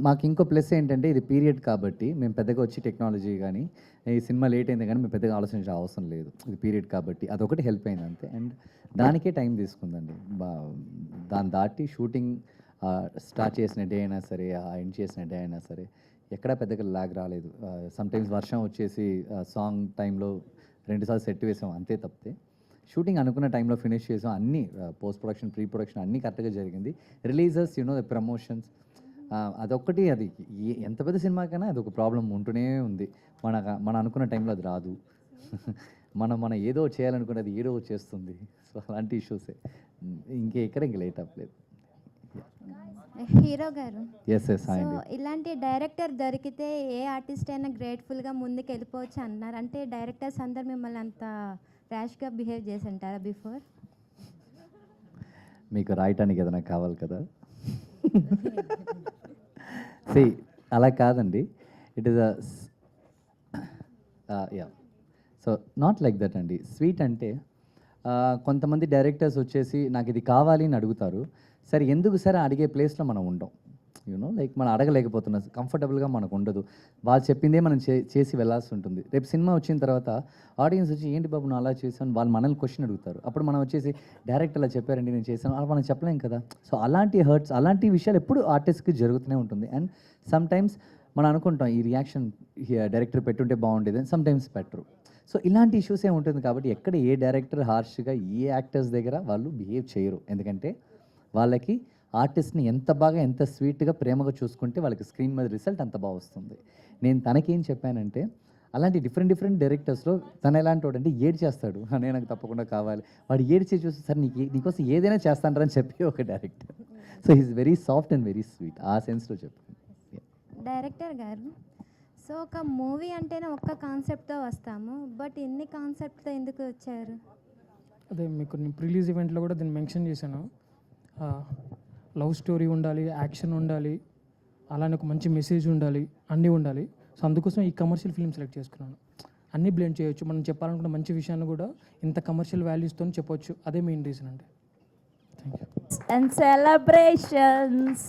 మాకు ఇంకో ప్లస్ ఏంటంటే ఇది పీరియడ్ కాబట్టి మేము పెద్దగా వచ్చి టెక్నాలజీ కానీ ఈ సినిమా లేట్ అయింది కానీ మేము పెద్దగా ఆలోచించే అవసరం లేదు. ఇది పీరియడ్ కాబట్టి అదొకటి హెల్ప్ అయింది అంతే. అండ్ దానికే టైం తీసుకుందండి. దాన్ని దాటి షూటింగ్ స్టార్ట్ చేసిన డే అయినా సరే, ఎండ్ చేసిన డే అయినా సరే ఎక్కడా పెద్దగా లాగ్ రాలేదు. సమ్టైమ్స్ వర్షం వచ్చేసి సాంగ్ టైంలో 2 సార్లు సెట్ వేసాం అంతే తప్పితే షూటింగ్ అనుకున్న టైంలో ఫినిష్ చేసాం. అన్నీ పోస్ట్ ప్రొడక్షన్, ప్రీ ప్రొడక్షన్ అన్నీ కరెక్ట్గా జరిగింది. రిలీజెస్ ప్రమోషన్స్ అదొక్కటి, అది ఎంత పెద్ద సినిమాకైనా అది ఒక ప్రాబ్లం ఉంటూనే ఉంది. మన అనుకున్న టైంలో అది రాదు. మనం ఏదో చేయాలనుకున్నది ఏదో చేస్తుంది. సో అలాంటి ఇష్యూసే, ఇంక లేట్ అవ్వలేదు. హీరో గారు, ఎస్ సో ఇలాంటి డైరెక్టర్ దొరికితే ఏ ఆర్టిస్ట్ అయినా గ్రేట్ఫుల్గా ముందుకు వెళ్ళిపోవచ్చు అన్నారు. అంటే డైరెక్టర్స్ అందరు మిమ్మల్ని అంత ర్యాష్గా బిహేవ్ చేసి ఉంటారా బిఫోర్? మీకు రాయటానికి ఏదైనా కావాలి కదా. అలా కాదండి. It is yeah, so not like that అండి. స్వీట్ అంటే కొంతమంది డైరెక్టర్స్ వచ్చేసి నాకు ఇది కావాలి అని అడుగుతారు. సరే ఎందుకు సరే అడిగే ప్లేస్లో మనం ఉండం. లైక్ మనం అడగలేకపోతున్నాం, కంఫర్టబుల్గా మనకు ఉండదు. వాళ్ళు చెప్పిందే మనం చేసి వెళ్ళాల్సి ఉంటుంది. రేపు సినిమా వచ్చిన తర్వాత ఆడియన్స్ వచ్చి ఏంటి బాబు నువ్వు అలా చేశాను, వాళ్ళు మనల్ని క్వశ్చన్ అడుగుతారు. అప్పుడు మనం వచ్చేసి డైరెక్ట్ అలా చెప్పారండి నేను చేశాను అలా మనం చెప్పలేం కదా. సో అలాంటి హర్ట్స్, అలాంటి విషయాలు ఎప్పుడు ఆర్టిస్ట్కి జరుగుతూనే ఉంటుంది. అండ్ సమ్ టైమ్స్ మనం అనుకుంటాం ఈ రియాక్షన్ డైరెక్టర్ పెట్టుంటే బాగుండేది, సమ్ టైమ్స్ పెట్టరు. సో ఇలాంటి ఇష్యూసే ఉంటుంది. కాబట్టి ఎక్కడ ఏ డైరెక్టర్ హార్ష్గా ఏ యాక్టర్స్ దగ్గర వాళ్ళు బిహేవ్ చేయరు. ఎందుకంటే వాళ్ళకి ఆర్టిస్ట్ని ఎంత బాగా ఎంత స్వీట్గా ప్రేమగా చూసుకుంటే వాళ్ళకి స్క్రీన్ మీద రిజల్ట్ అంత బాగా వస్తుంది. నేను తనకేం చెప్పానంటే అలాంటి డిఫరెంట్ డైరెక్టర్స్లో తను ఎలాంటి వాడు అంటే ఏడ్ చేస్తాడు, నేను నాకు తప్పకుండా కావాలి. వాడు ఏడ్చే చూసి సార్ నీకోసం ఏదైనా చేస్తానని చెప్పి ఒక director. So is very soft and very sweet, ఆ సెన్స్లో చెప్పాను. డైరెక్టర్ గారు, సో ఒక మూవీ అంటేనే ఒక్క కాన్సెప్ట్తో వస్తాము, బట్ ఎన్ని కాన్సెప్ట్తో ఎందుకు వచ్చారు? అదే మీకు నేను ప్రిలీజ్ ఈవెంట్లో కూడా దీన్ని మెన్షన్ చేశాను. లవ్ స్టోరీ ఉండాలి, యాక్షన్ ఉండాలి, అలానే ఒక మంచి మెసేజ్ ఉండాలి, అన్నీ ఉండాలి. సో అందుకోసం ఈ కమర్షియల్ ఫిల్మ్ సెలెక్ట్ చేసుకున్నాను. అన్నీ బ్లెండ్ చేయొచ్చు, మనం చెప్పాలనుకున్న మంచి విషయాన్ని కూడా ఇంత కమర్షియల్ వాల్యూస్తో చెప్పొచ్చు. అదే మెయిన్ రీజన్ అండి. Thank you. And celebrations.